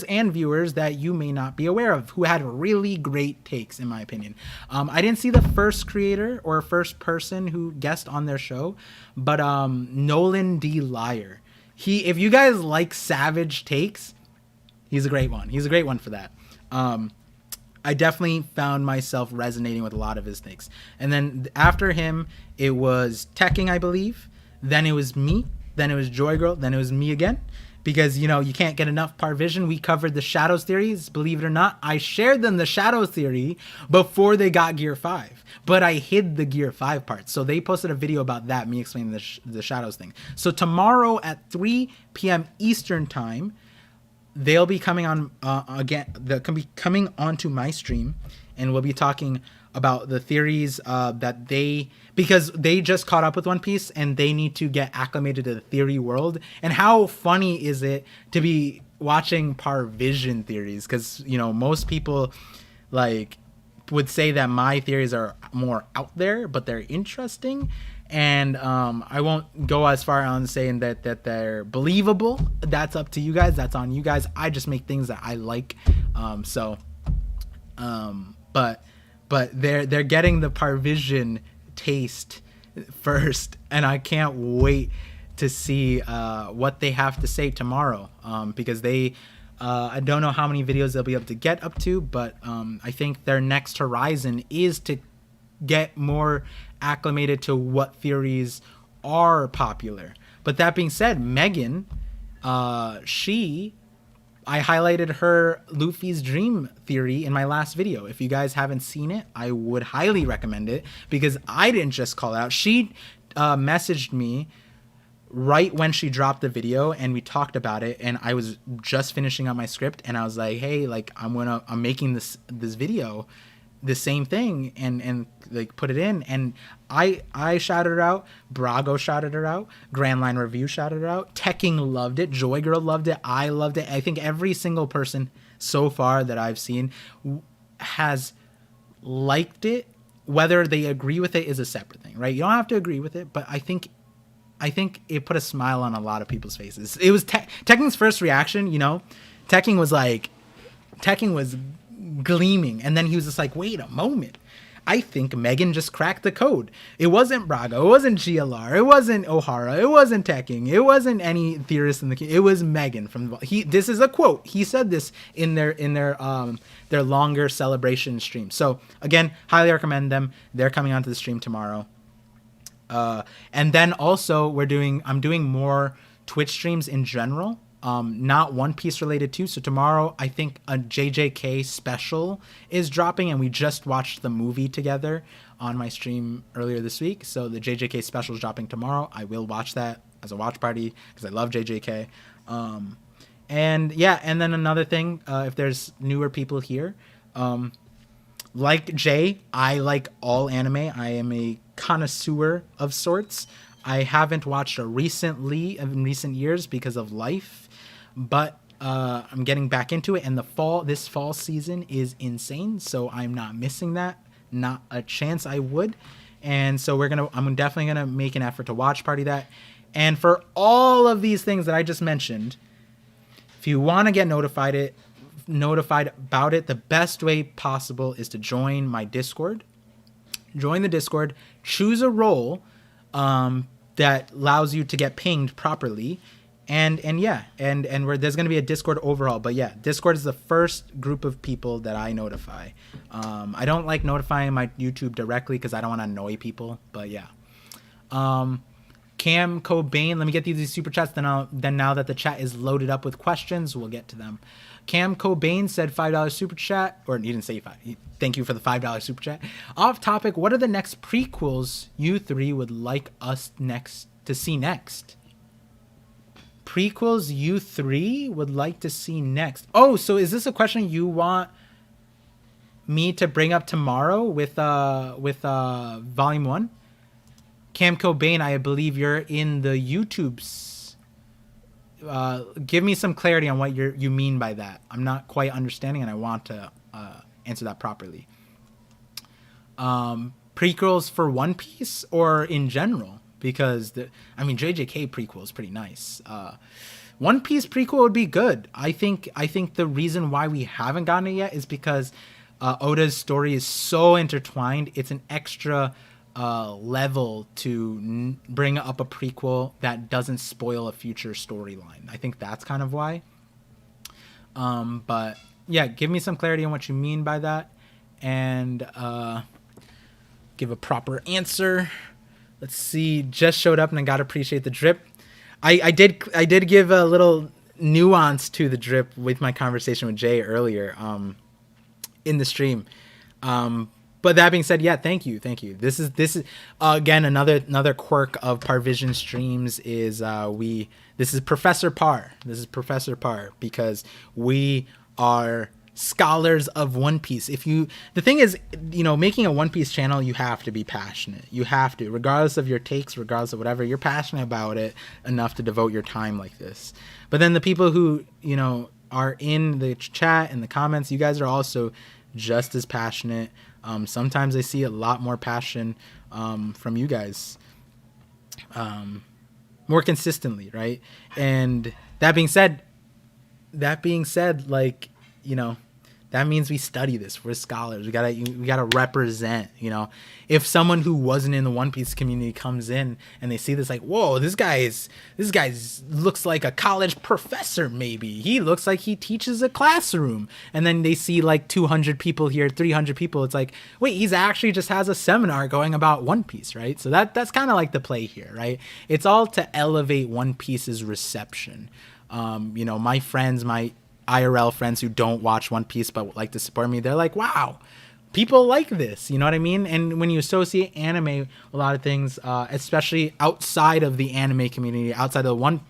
and viewers that you may not be aware of who had really great takes, in my opinion. I didn't see the first creator or first person who guessed on their show, but Nolan D. Liar. If you guys like savage takes, he's a great one. He's a great one for that. I definitely found myself resonating with a lot of his takes. And then after him, it was Tekking, I believe. Then it was me. Then it was Joy Girl. Then it was me again. Because, you know, you can't get enough ParVision. We covered the Shadows theories. Believe it or not, I shared them the Shadows theory before they got Gear 5. But I hid the Gear 5 part. So they posted a video about that, me explaining the Shadows thing. So tomorrow at 3 p.m. Eastern time, they'll be coming on again. They'll be coming onto my stream, and we'll be talking about the theories that because they just caught up with One Piece and they need to get acclimated to the theory world. And how funny is it to be watching ParVision theories? Because, you know, most people like would say that my theories are more out there, but they're interesting. And I won't go as far on saying that they're believable. That's up to you guys. That's on you guys. I just make things that I like. But they're getting the ParVision taste first, and I can't wait to see what they have to say tomorrow. Because I don't know how many videos they'll be able to get up to, but I think their next horizon is to get more acclimated to what theories are popular. But that being said, Megan, I highlighted her Luffy's dream theory in my last video. If you guys haven't seen it, I would highly recommend it, because I didn't just call it out. She messaged me right when she dropped the video, and we talked about it, and I was just finishing up my script, and I was like, hey, like I'm making this video, the same thing, and like put it in. And I shouted her out, Brago shouted her out, Grand Line Review shouted her out, Tekking loved it, Joy Girl loved it, I loved it. I think every single person so far that I've seen has liked it. Whether they agree with it is a separate thing, right? You don't have to agree with it, but I think it put a smile on a lot of people's faces. It was Tekking's first reaction, you know. Tekking was gleaming, and then he was just like, wait a moment, I think Megan just cracked the code. It wasn't Braga, it wasn't GLR, it wasn't O'Hara, it wasn't Tekking, it wasn't any theorist in the it was Megan from this is a quote. He said this in their longer celebration stream. So again, highly recommend them. They're coming onto the stream tomorrow. And then also I'm doing more Twitch streams in general. Not One Piece related too. So tomorrow, I think a JJK special is dropping, and we just watched the movie together on my stream earlier this week. So the JJK special is dropping tomorrow. I will watch that as a watch party because I love JJK. And yeah, and then another thing, if there's newer people here, like Jay, I like all anime. I am a connoisseur of sorts. I haven't watched in recent years because of life. But I'm getting back into it, and this fall season is insane, so I'm not missing that. Not a chance I would. And so I'm definitely gonna make an effort to watch party that. And for all of these things that I just mentioned, if you want to get notified about it, the best way possible is to join my Discord. Join the Discord, choose a role that allows you to get pinged properly. And where there's going to be a Discord overhaul. But yeah, Discord is the first group of people that I notify. I don't like notifying my YouTube directly because I don't want to annoy people. But yeah. Cam Cobain, let me get these super chats. Then now that the chat is loaded up with questions, we'll get to them. Cam Cobain said $5 super chat, or he didn't say $5. Thank you for the $5 super chat. Off topic, what are the next prequels you three would like us to see next? Prequels you three would like to see next. Oh, so is this a question you want me to bring up tomorrow with volume 1? Cam Cobain, I believe you're in the YouTubes. Give me some clarity on what you mean by that. I'm not quite understanding, and I want to answer that properly. Prequels for One Piece or in general? Because JJK prequel is pretty nice. One Piece prequel would be good. I think the reason why we haven't gotten it yet is because Oda's story is so intertwined. It's an extra level to bring up a prequel that doesn't spoil a future storyline. I think that's kind of why. But yeah, give me some clarity on what you mean by that. and give a proper answer. Let's see. Just showed up and I gotta appreciate the drip. I did give a little nuance to the drip with my conversation with Jay earlier in the stream. But that being said, yeah, thank you. This is again another quirk of ParVision streams is this is Professor Par. This is Professor Par because we are scholars of One Piece. The thing is, making a One Piece channel, you have to be passionate. You have to, regardless of your takes, regardless of whatever, you're passionate about it enough to devote your time like this. But then the people who, are in the chat and the comments, you guys are also just as passionate. Sometimes I see a lot more passion from you guys more consistently, right? And that being said, like, that means we study this. We're scholars. We gotta represent. If someone who wasn't in the One Piece community comes in and they see this, like, whoa, this guy's looks like a college professor. Maybe he looks like he teaches a classroom. And then they see like 200 people here, 300 people. It's like, wait, he's actually just has a seminar going about One Piece, right? So that's kind of like the play here, right? It's all to elevate One Piece's reception. My friends, my IRL friends who don't watch One Piece but would like to support me, they're like, wow, people like this, you know what I mean? And when you associate anime, a lot of things, especially outside of the anime community, outside of One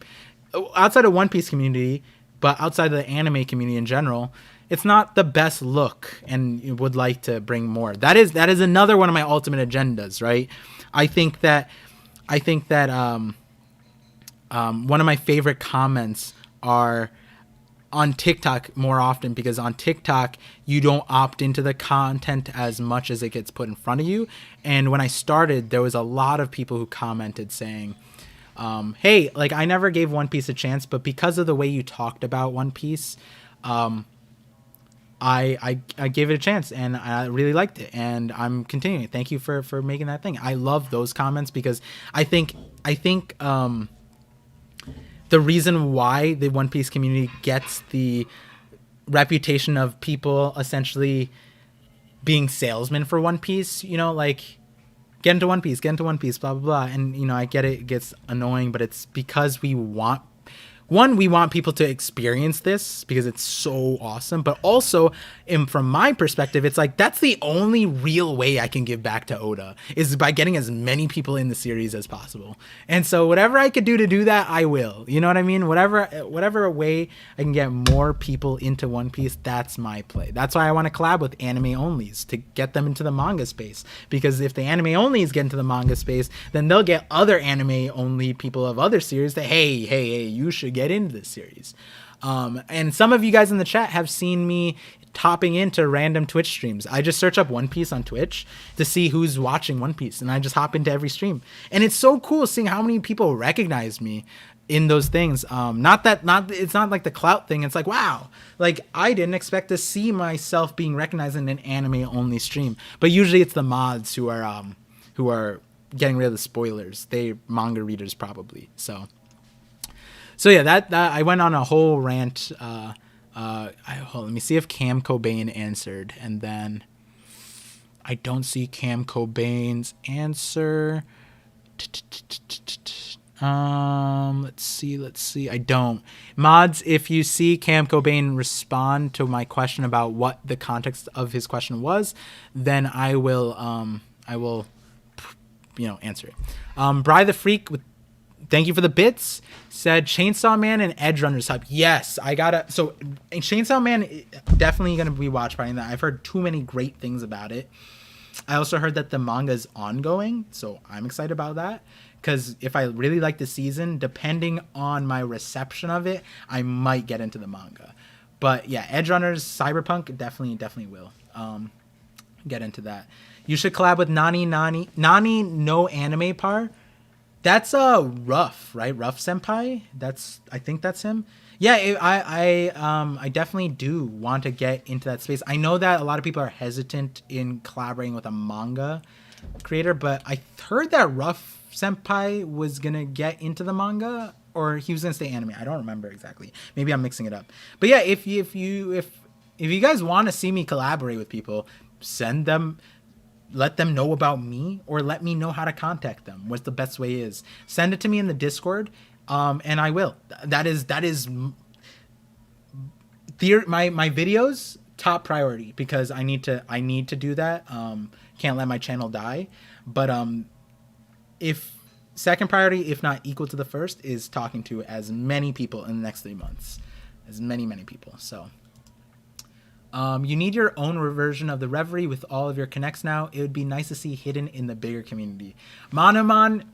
Piece community, but outside of the anime community in general, it's not the best look, and you would like to bring more. That is another one of my ultimate agendas, right? I think that one of my favorite comments are on TikTok more often, because on TikTok you don't opt into the content as much as it gets put in front of you. And when I started, there was a lot of people who commented saying, hey, like, I never gave One Piece a chance, but because of the way you talked about One Piece, I gave it a chance and I really liked it, and I'm continuing. Thank you for making that thing. I love those comments because I think the reason why the One Piece community gets the reputation of people essentially being salesmen for One Piece, like, get into One Piece, blah, blah, blah. And, I get it gets annoying, but it's because we want people to experience this because it's so awesome. But also, from my perspective, it's like, that's the only real way I can give back to Oda, is by getting as many people in the series as possible. And so whatever I could do to do that, I will. You know what I mean? Whatever way I can get more people into One Piece, that's my play. That's why I want to collab with anime onlys, to get them into the manga space. Because if the anime onlys get into the manga space, then they'll get other anime only people of other series that, hey, you should get into this series. And some of you guys in the chat have seen me topping into random Twitch streams. I just search up One Piece on Twitch to see who's watching One Piece, and I just hop into every stream. And it's so cool seeing how many people recognize me in those things. It's not like the clout thing. It's like, wow, like, I didn't expect to see myself being recognized in an anime only stream. But usually it's the mods who are getting rid of the spoilers. They manga readers probably. So yeah, that I went on a whole rant. Let me see if Cam Cobain answered, and then I don't see Cam Cobain's answer. Let's see. I don't. Mods, if you see Cam Cobain respond to my question about what the context of his question was, then I will answer it. Bry the Freak with thank you for the bits. Said Chainsaw Man and Edge Runners hype. Yes, I gotta. So Chainsaw Man definitely gonna be watch partying that. I've heard too many great things about it. I also heard that the manga is ongoing, so I'm excited about that. Because if I really like the season, depending on my reception of it, I might get into the manga. But yeah, Edge Runners, Cyberpunk, definitely will get into that. You should collab with Nani no anime par. That's Ruff, right? Ruff Senpai. I think that's him. Yeah, I definitely do want to get into that space. I know that a lot of people are hesitant in collaborating with a manga creator, but I heard that Ruff Senpai was gonna get into the manga, or he was gonna stay anime. I don't remember exactly. Maybe I'm mixing it up. But yeah, if you guys want to see me collaborate with people, send them, let them know about me, or let me know how to contact them. What the best way is. Send it to me in the Discord, and I will. That is my videos top priority, because I need to do that. Can't let my channel die. But if second priority, if not equal to the first, is talking to as many people in the next 3 months, as many people. So you need your own version of the Reverie with all of your connects now. It would be nice to see hidden in the bigger community. Monoman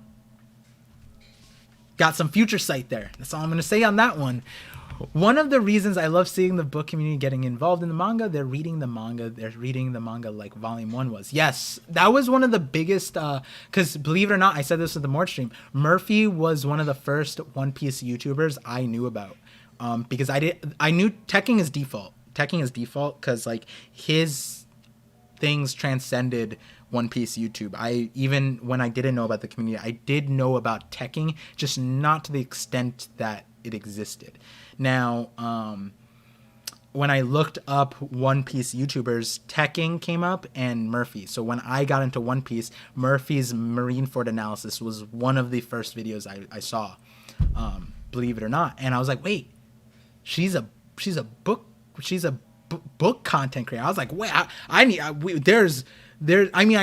got some future sight there. That's all I'm going to say on that one. One of the reasons I love seeing the book community getting involved in the manga, they're reading the manga like Volume 1 was. Yes, that was one of the biggest, because believe it or not, I said this at the Mort stream, Murphy was one of the first One Piece YouTubers I knew about, because I knew Tekking is default. Tekking is default because like his things transcended One Piece YouTube. Even when I didn't know about the community, I did know about Tekking, just not to the extent that it existed. Now, when I looked up One Piece YouTubers, Tekking came up and Murphy. So when I got into One Piece, Murphy's Marineford analysis was one of the first videos I saw, believe it or not. And I was like, wait, she's a book content creator. I was like, wait, I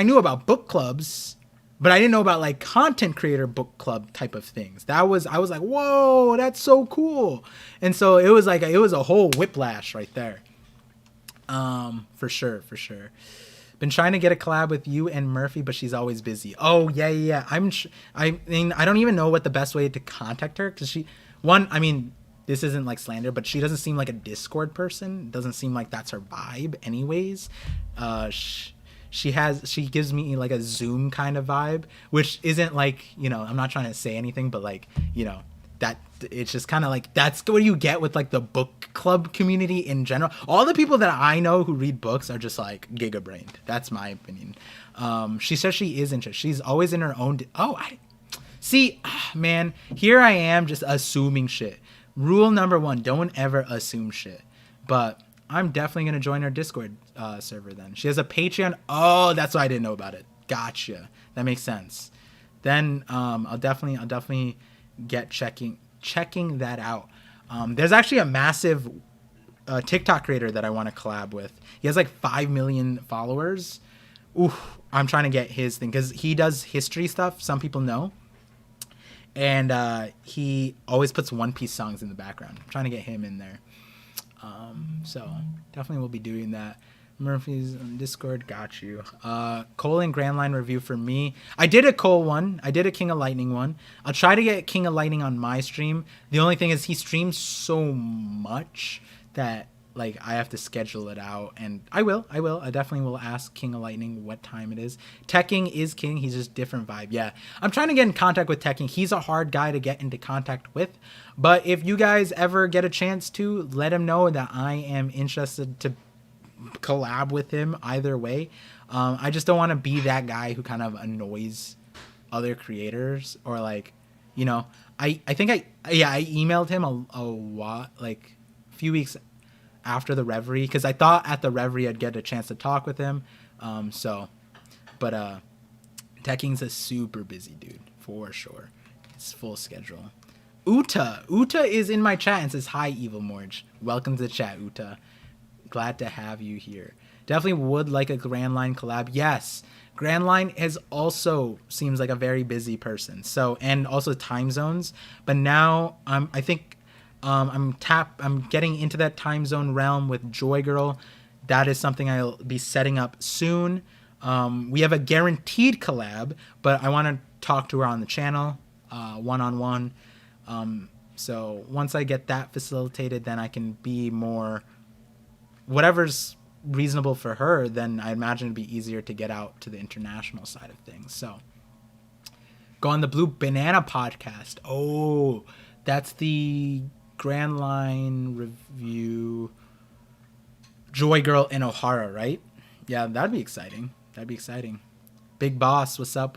knew about book clubs, but I didn't know about like content creator book club type of things. I was like, whoa, that's so cool. And so it was a whole whiplash right there. For sure. Been trying to get a collab with you and Murphy, but she's always busy. Oh yeah. I mean, I don't even know what the best way to contact her, because this isn't like slander, but she doesn't seem like a Discord person. Doesn't seem like that's her vibe anyways. She gives me like a Zoom kind of vibe, which isn't like, I'm not trying to say anything, but like, that it's just kind of like, that's what you get with like the book club community in general. All the people that I know who read books are just like giga-brained. That's my opinion. She says she is interested. She's always in her own. Man, here I am just assuming shit. Rule number 1, don't ever assume shit. But I'm definitely going to join her Discord server then. She has a Patreon. Oh, that's why I didn't know about it. Gotcha. That makes sense. Then I'll definitely get checking that out. There's actually a massive TikTok creator that I want to collab with. He has like 5 million followers. Oof, I'm trying to get his thing because he does history stuff. Some people know. And he always puts One Piece songs in the background. I'm trying to get him in there. So definitely will be doing that. Murphy's on Discord, got you. Cole and Grand Line review for me. I did a Cole one. I did a King of Lightning one. I'll try to get King of Lightning on my stream. The only thing is he streams so much that like I have to schedule it out, and I will. I definitely will ask King of Lightning what time it is. Tekking is king. He's just different vibe. Yeah, I'm trying to get in contact with Tekking. He's a hard guy to get into contact with, but if you guys ever get a chance to, let him know that I am interested to collab with him either way. I just don't want to be that guy who kind of annoys other creators, or like, I think I emailed him a few weeks after the Reverie, because I thought at the Reverie I'd get a chance to talk with him. But Tekking's a super busy dude for sure. It's full schedule. Uta is in my chat and says, hi, Evil Morge. Welcome to the chat, Uta. Glad to have you here. Definitely would like a Grand Line collab. Yes, Grand Line is also seems like a very busy person. So, and also time zones. But now I think I'm getting into that time zone realm with Joy Girl. That is something I'll be setting up soon. We have a guaranteed collab, but I want to talk to her on the channel, one-on-one. So once I get that facilitated, then I can be more whatever's reasonable for her. Then I imagine it'd be easier to get out to the international side of things. So go on the Blue Banana podcast. Oh, that's the Grand Line review. Joy Girl and O'Hara, right? Yeah, that'd be exciting. Big Boss, what's up?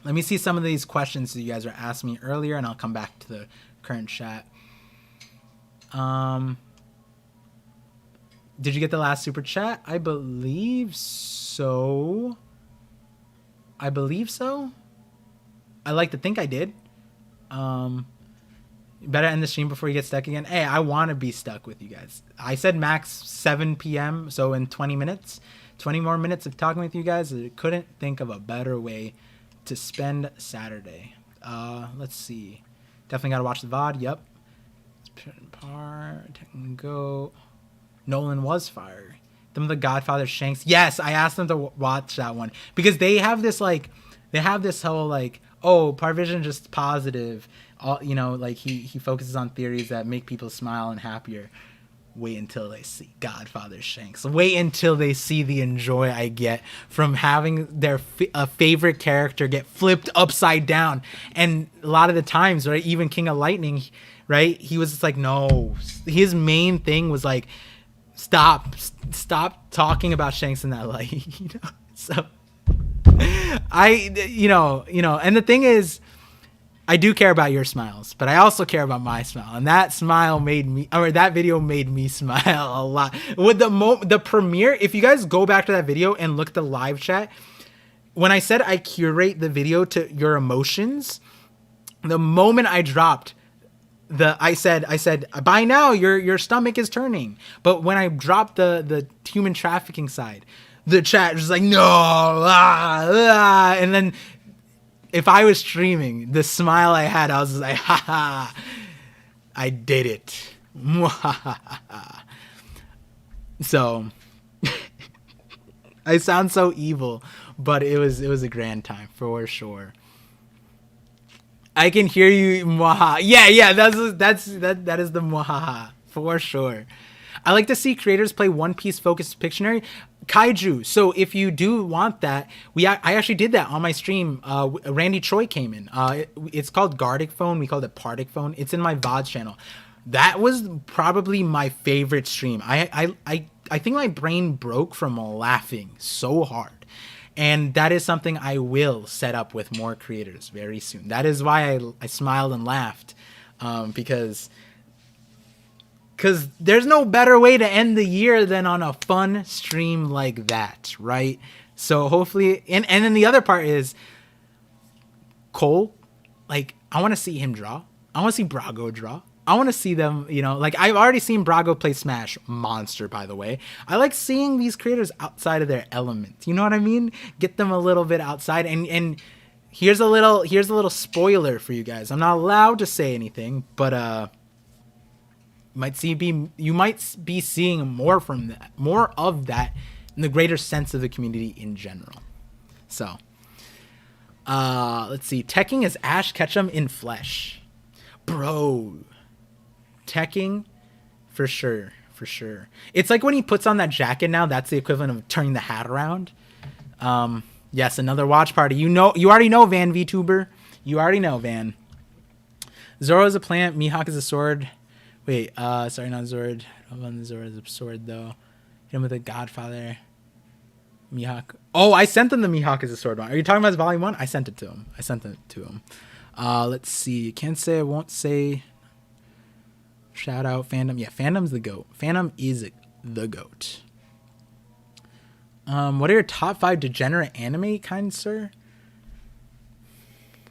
Let me see some of these questions that you guys were asking me earlier, and I'll come back to the current chat. Did you get the last super chat? I believe so. I like to think I did. Better end the stream before you get stuck again. Hey, I want to be stuck with you guys. I said max 7 p.m. So in 20 minutes, 20 more minutes of talking with you guys. I couldn't think of a better way to spend Saturday. Let's see. Definitely got to watch the VOD. Yep. Go. Nolan was fire. Them of the Godfather Shanks. Yes, I asked them to watch that one because they have this whole like, oh, ParVision just positive. All, you know, like he focuses on theories that make people smile and happier. Wait until they see Godfather Shanks. Wait until they see the enjoy I get from having their favorite character get flipped upside down. And a lot of the times, right, even King of Lightning, right, he was just like, no. His main thing was like, stop talking about Shanks in that light. You know, so and the thing is, I do care about your smiles, but I also care about my smile, and that video made me smile a lot. With the premiere, if you guys go back to that video and look at the live chat, when I said I curate the video to your emotions, the moment I dropped I said by now your stomach is turning, but when I dropped the human trafficking side, the chat was like, no, and then if I was streaming, the smile I had, I was just like, ha ha, I did it. So I sound so evil, but it was a grand time for sure. I can hear you, mwaha. Yeah, that is the mwahaha for sure. I like to see creators play One Piece focused Pictionary. Kaiju. So if you do want that, I actually did that on my stream. Randy Choi came in. It's called Gardic Phone. We called it Pardic Phone. It's in my VODs channel. That was probably my favorite stream. I think my brain broke from laughing so hard. And that is something I will set up with more creators very soon. That is why I smiled and laughed, because there's no better way to end the year than on a fun stream like that, right? So hopefully, and then the other part is Cole. Like, I want to see him draw. I want to see Brago draw. I want to see them, like I've already seen Brago play Smash. Monster, by the way. I like seeing these creators outside of their element. You know what I mean? Get them a little bit outside. And here's a little spoiler for you guys. I'm not allowed to say anything, but you might be seeing more of that in the greater sense of the community in general. So, let's see. Teching is Ash Ketchum in flesh, bro. Teching, for sure. It's like when he puts on that jacket now. That's the equivalent of turning the hat around. Yes, another watch party. You already know Van VTuber. You already know Van. Zoro is a plant. Mihawk is a sword. Wait, sorry, not Zord. Zoro is a sword though. Hit him with a Godfather. Mihawk. Oh, I sent them the Mihawk is a sword one. Are you talking about volume 1? I sent it to him. Let's see. Can't say I won't say. Shout out Fandom. Yeah, Fandom's the GOAT. Fandom is the GOAT. What are your top 5 degenerate anime, kind sir?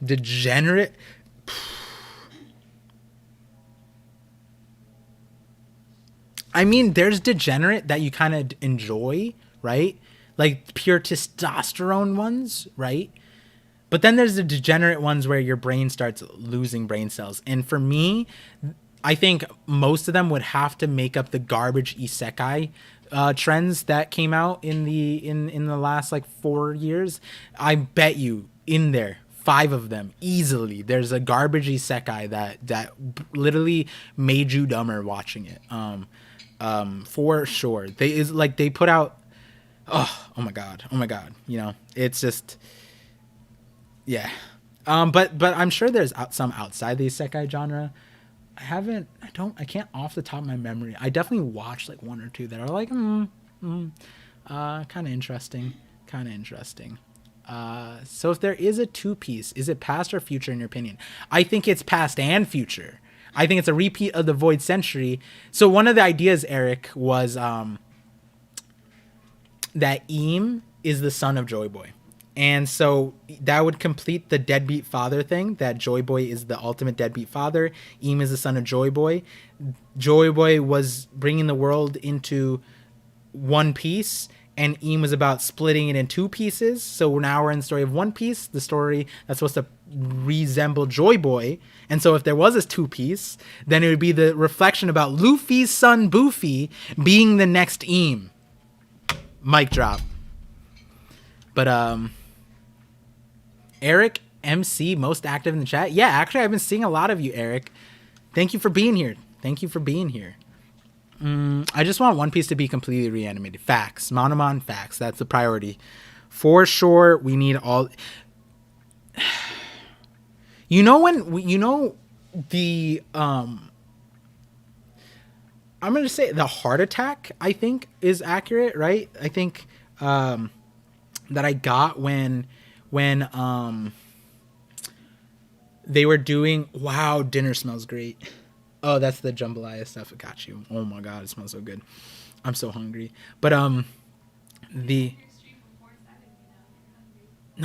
Degenerate? I mean, there's degenerate that you kind of enjoy, right? Like pure testosterone ones, right? But then there's the degenerate ones where your brain starts losing brain cells. And for me, I think most of them would have to make up the garbage isekai trends that came out in the last like 4 years. I bet you in there 5 of them easily. There's a garbage isekai that literally made you dumber watching it. For sure. They put out. Oh my god. It's just. Yeah. But I'm sure there's some outside the isekai genre. I can't off the top of my memory. I definitely watched like 1 or 2 that are like, kind of interesting. So if there is a 2-piece, is it past or future in your opinion? I think it's past and future. I think it's a repeat of the Void Century. So one of the ideas, Eric, was that Eam is the son of Joy Boy. And so that would complete the deadbeat father thing, that Joy Boy is the ultimate deadbeat father. Eam is the son of Joy Boy. Joy Boy was bringing the world into one piece, and Eam was about splitting it in two pieces. So now we're in the story of One Piece, the story that's supposed to resemble Joy Boy. And so if there was a two-piece, then it would be the reflection about Luffy's son Boofy being the next Eam. Mic drop. But Eric MC, most active in the chat. Yeah, actually, I've been seeing a lot of you, Eric. Thank you for being here. Thank you for being here. I just want One Piece to be completely reanimated. Facts. Monomon facts. That's the priority. For sure, we need all... You know the... I'm going to say the heart attack, I think, is accurate, right? I think that I got when they were doing... Wow, dinner smells great. Oh, that's the jambalaya stuff. It got you. Oh my god, it smells so good. I'm so hungry. But No,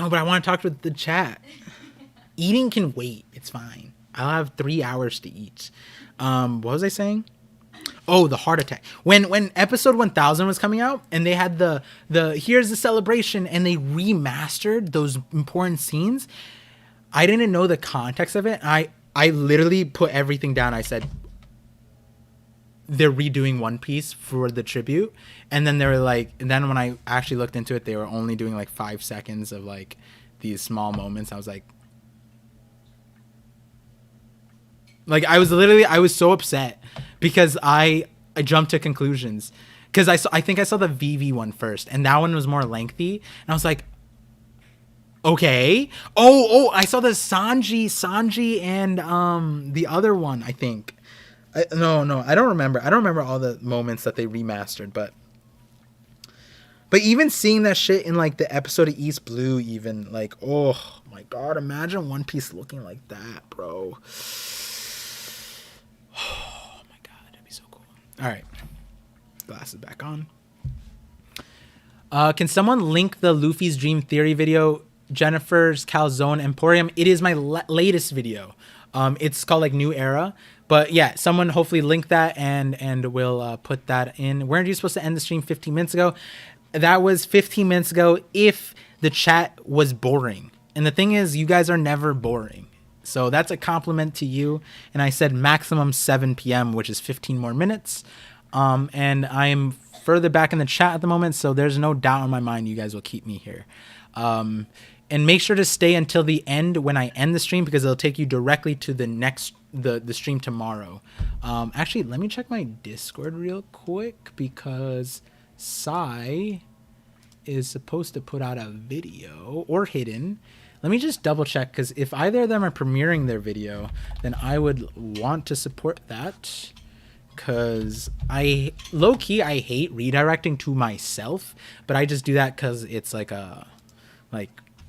but I want to talk with the chat. Eating can wait. It's fine. I'll have 3 hours to eat. What was I saying? Oh, the heart attack. When episode 1000 was coming out and they had the here's the celebration and they remastered those important scenes, I didn't know the context of it. I literally put everything down. I said, they're redoing One Piece for the tribute. And then they were like, and then when I actually looked into it, they were only doing like 5 seconds of like these small moments. I was like I was so upset because I jumped to conclusions. Because I think I saw the VV one first, and that one was more lengthy. And I was like, okay. Oh, I saw the Sanji and the other one, I think. No, I don't remember. I don't remember all the moments that they remastered, but even seeing that shit in like the episode of East Blue, even like, oh my god, imagine One Piece looking like that, bro. Oh my god, that'd be so cool. All right, glasses back on. Can someone link the Luffy's Dream Theory video? Jennifer's Calzone Emporium. It is my latest video. It's called like New Era. But yeah, someone hopefully link that and we'll put that in. Weren't you supposed to end the stream 15 minutes ago? That was 15 minutes ago if the chat was boring. And the thing is, you guys are never boring. So that's a compliment to you. And I said maximum 7 p.m., which is 15 more minutes. And I'm further back in the chat at the moment, so there's no doubt in my mind you guys will keep me here. And make sure to stay until the end when I end the stream, because it'll take you directly to the next the stream tomorrow. Actually, let me check my Discord real quick, because Sai is supposed to put out a video, or hidden. Let me just double check, because if either of them are premiering their video, then I would want to support that. Because low-key I hate redirecting to myself, but I just do that because it's like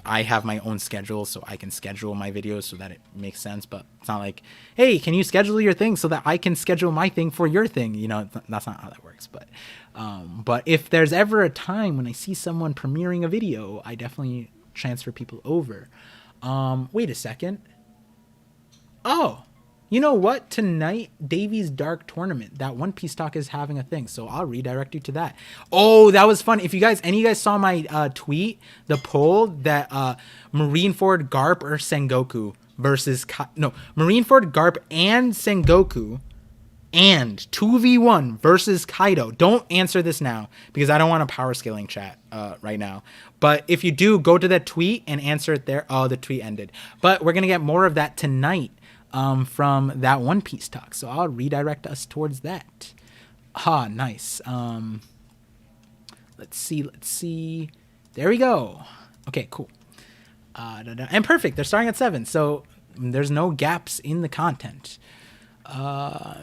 I have my own schedule, so I can schedule my videos so that it makes sense. But it's not like, hey, can you schedule your thing so that I can schedule my thing for your thing? You know, that's not how that works. But if there's ever a time when I see someone premiering a video, I definitely transfer people over. Wait a second. Oh, you know what? Tonight, Davies Dark Tournament, that One Piece talk is having a thing, so I'll redirect you to that. Oh, that was fun. If any of you guys saw my tweet, the poll that Marineford, Garp, or Sengoku versus Marineford, Garp, and Sengoku, and 2v1 versus Kaido. Don't answer this now, because I don't want a power scaling chat right now. But if you do, go to that tweet and answer it there. Oh, the tweet ended. But we're going to get more of that tonight. From that One Piece talk, so I'll redirect us towards that. Nice. Let's see. There we go. Okay, cool. And perfect. They're starting at 7, so there's no gaps in the content.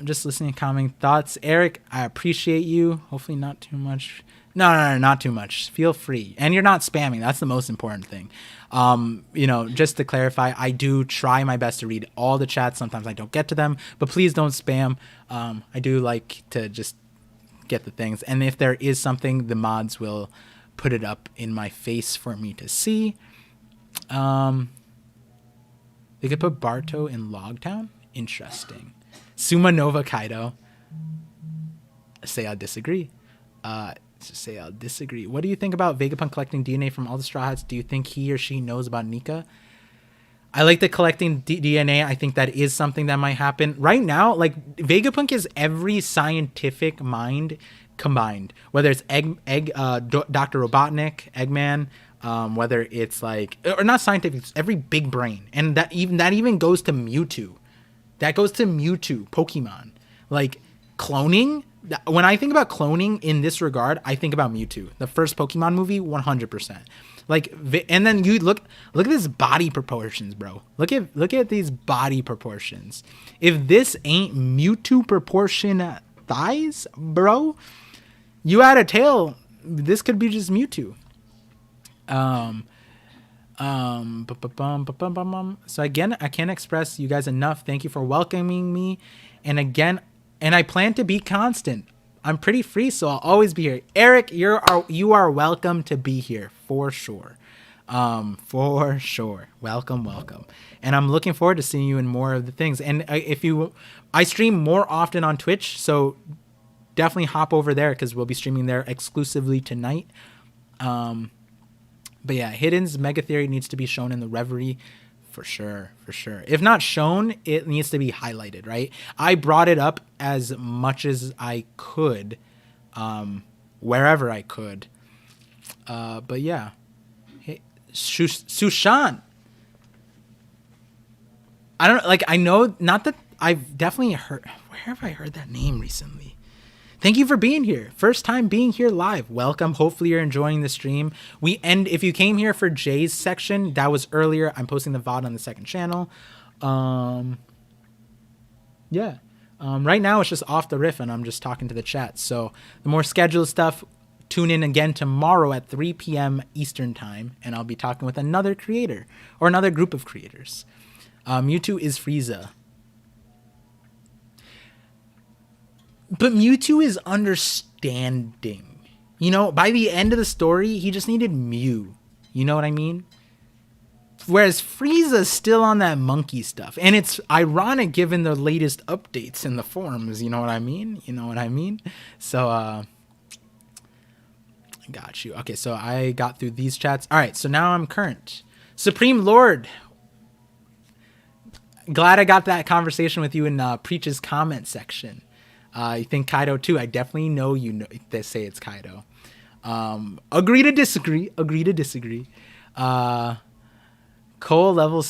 Just listening, commenting thoughts. Eric, I appreciate you. Hopefully not too much. No, not too much. Feel free. And you're not spamming. That's the most important thing. Just to clarify, I do try my best to read all the chats. Sometimes I don't get to them, but please don't spam. I do like to just get the things. And if there is something, the mods will put it up in my face for me to see. They could put Barto in Logtown. Interesting. Sumanova Kaido. Say I'll disagree. What do you think about Vegapunk collecting DNA from all the Straw Hats? Do you think he or she knows about Nika? I like the collecting DNA. I think that is something that might happen. Right now, like, Vegapunk is every scientific mind combined. Whether it's Dr. Robotnik, Eggman, whether it's like, or not scientific, it's every big brain. And that even goes to Mewtwo. That goes to Mewtwo, Pokemon. Like, cloning, when I think about cloning in this regard, I think about Mewtwo. The first Pokemon movie, 100%. Like, and then you look at his body proportions, bro. Look at these body proportions. If this ain't Mewtwo proportion thighs, bro, you add a tail, this could be just Mewtwo. So again, I can't express you guys enough. Thank you for welcoming me. And again, and I plan to be constant. I'm pretty free, so I'll always be here. Eric, you are welcome to be here for sure. For sure. Welcome. And I'm looking forward to seeing you in more of the things. And I stream more often on Twitch, so definitely hop over there because we'll be streaming there exclusively tonight. But yeah, Hidden's Mega Theory needs to be shown in the Reverie. For sure. If not shown, it needs to be highlighted, right? I brought it up as much as I could, wherever I could. But yeah. Hey, Sushan. I don't know, like, I know, not that I've definitely heard, where have I heard that name recently? Thank you for being here. First time being here live. Welcome. Hopefully you're enjoying the stream. If you came here for Jay's section, that was earlier. I'm posting the VOD on the second channel. Yeah. Right now it's just off the riff and I'm just talking to the chat. So the more scheduled stuff, tune in again tomorrow at 3 p.m. Eastern time, and I'll be talking with another creator or another group of creators. Mewtwo is Frieza. But Mewtwo is understanding. You know, by the end of the story, he just needed Mew. You know what I mean? Whereas Frieza's still on that monkey stuff. And it's ironic given the latest updates in the forums. You know what I mean? So, got you. Okay, so I got through these chats. All right, so now I'm current. Supreme Lord. Glad I got that conversation with you in Preach's comment section. You think Kaido too? I definitely know you know. They say it's Kaido. Agree to disagree. Cole level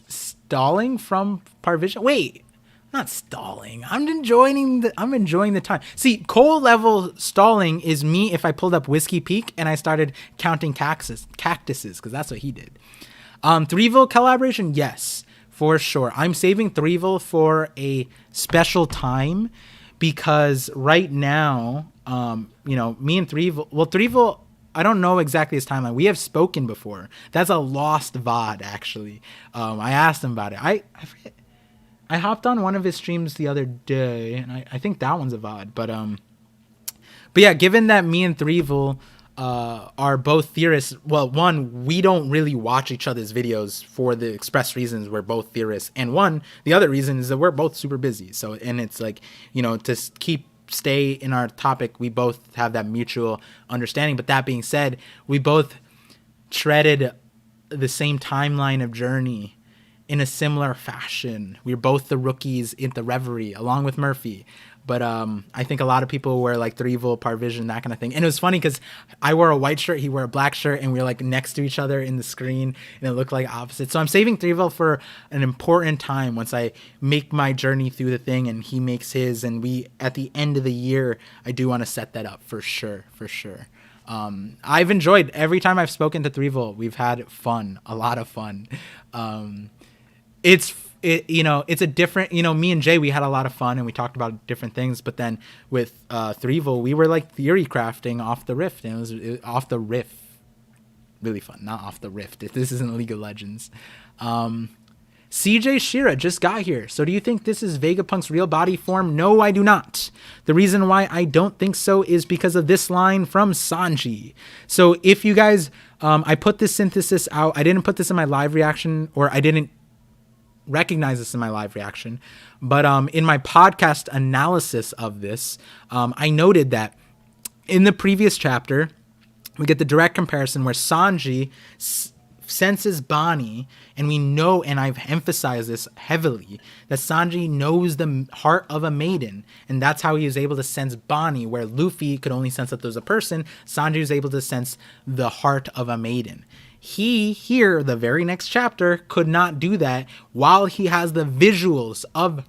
stalling from ParVision. Wait, not stalling. I'm enjoying the time. See, Cole level stalling is me if I pulled up Whiskey Peak and I started counting cactuses because that's what he did. Threeville collaboration, yes. For sure. I'm saving Threeville for a special time because right now, me and Threeville, I don't know exactly his timeline. We have spoken before. That's a lost VOD, actually. I asked him about it. I forget. I hopped on one of his streams the other day, and I think that one's a VOD. But yeah, given that me and Threeville are both theorists. Well, one, we don't really watch each other's videos for the express reasons we're both theorists, and the other reason is that we're both super busy. So, and it's like, to stay in our topic, we both have that mutual understanding. But that being said, we both treaded the same timeline of journey in a similar fashion. We're both the rookies in the Reverie, along with Murphy. But I think a lot of people wear like Threeville, ParVision, that kind of thing. And it was funny because I wore a white shirt, he wore a black shirt, and we were like next to each other in the screen, and it looked like opposite. So I'm saving Threeville for an important time once I make my journey through the thing and he makes his. And we, at the end of the year, I do want to set that up for sure. I've enjoyed every time I've spoken to Threeville. We've had fun, a lot of fun. It's a different, me and Jay, we had a lot of fun and we talked about different things. But then with Threeville, we were like theory crafting off the rift, and it was off the riff. Really fun, not off the rift. This isn't League of Legends. CJ Shira just got here. So do you think this is Vegapunk's real body form? No, I do not. The reason why I don't think so is because of this line from Sanji. So if you guys, I put this synthesis out. I didn't put this in my live reaction, or I didn't recognize this in my live reaction. But in my podcast analysis of this, I noted that in the previous chapter, we get the direct comparison where Sanji senses Bonnie, and we know, and I've emphasized this heavily, that Sanji knows the heart of a maiden, and that's how he was able to sense Bonnie, where Luffy could only sense that there's a person. Sanji was able to sense the heart of a maiden. He, here, the very next chapter, could not do that while he has the visuals of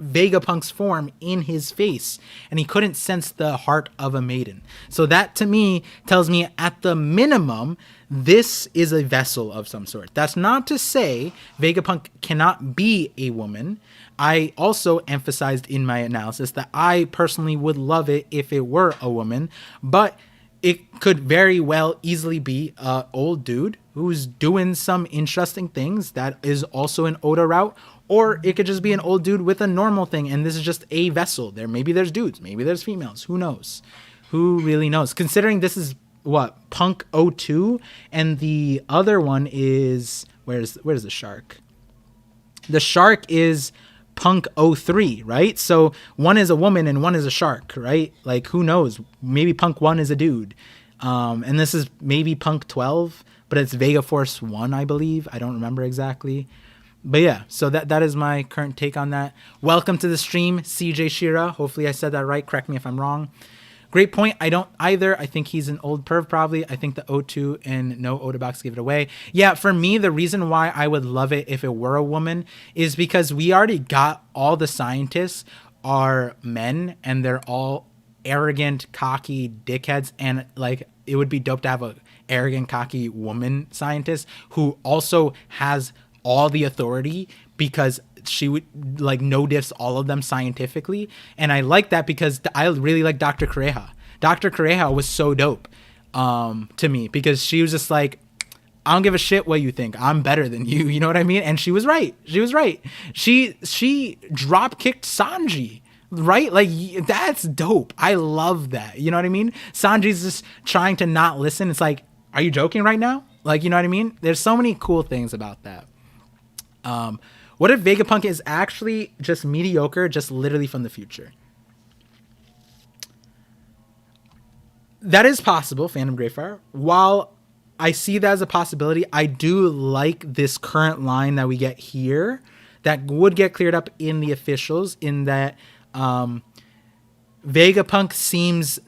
Vegapunk's form in his face, and he couldn't sense the heart of a maiden. So that to me tells me, at the minimum, this is a vessel of some sort. That's not to say Vegapunk cannot be a woman. I also emphasized in my analysis that I personally would love it if it were a woman, but it could very well easily be an old dude who's doing some interesting things that is also an Oda route, or it could just be an old dude with a normal thing, and this is just a vessel. Maybe there's dudes, maybe there's females. Who knows? Who really knows? Considering this is what, Punk 02, and the other one is, where's the shark? The shark is Punk 03, right? So one is a woman and one is a shark, right? Like, who knows? Maybe Punk 1 is a dude. And this is maybe Punk 12, but it's Vega Force 1, I believe. I don't remember exactly. But yeah, so that is my current take on that. Welcome to the stream, CJ Shira. Hopefully I said that right. Correct me if I'm wrong. Great point. I don't either. I think he's an old perv, probably. I think the O2 and no Oda box gave it away. Yeah, for me, the reason why I would love it if it were a woman is because we already got all the scientists are men, and they're all arrogant, cocky dickheads. And like, it would be dope to have a arrogant, cocky woman scientist who also has all the authority, because she would like no diffs all of them scientifically. And I like that because I really like Dr. Kureha. Dr. Kureha was so dope to me, because she was just like, I don't give a shit what you think. I'm better than you. You know what I mean? And she was right. She was right. She drop kicked Sanji. Right? Like, that's dope. I love that. You know what I mean? Sanji's just trying to not listen. It's like, are you joking right now? Like, you know what I mean? There's so many cool things about that. What if Vegapunk is actually just mediocre, just literally from the future? That is possible, Phantom Greyfire. While I see that as a possibility, I do like this current line that we get here that would get cleared up in the officials, in that Vegapunk seems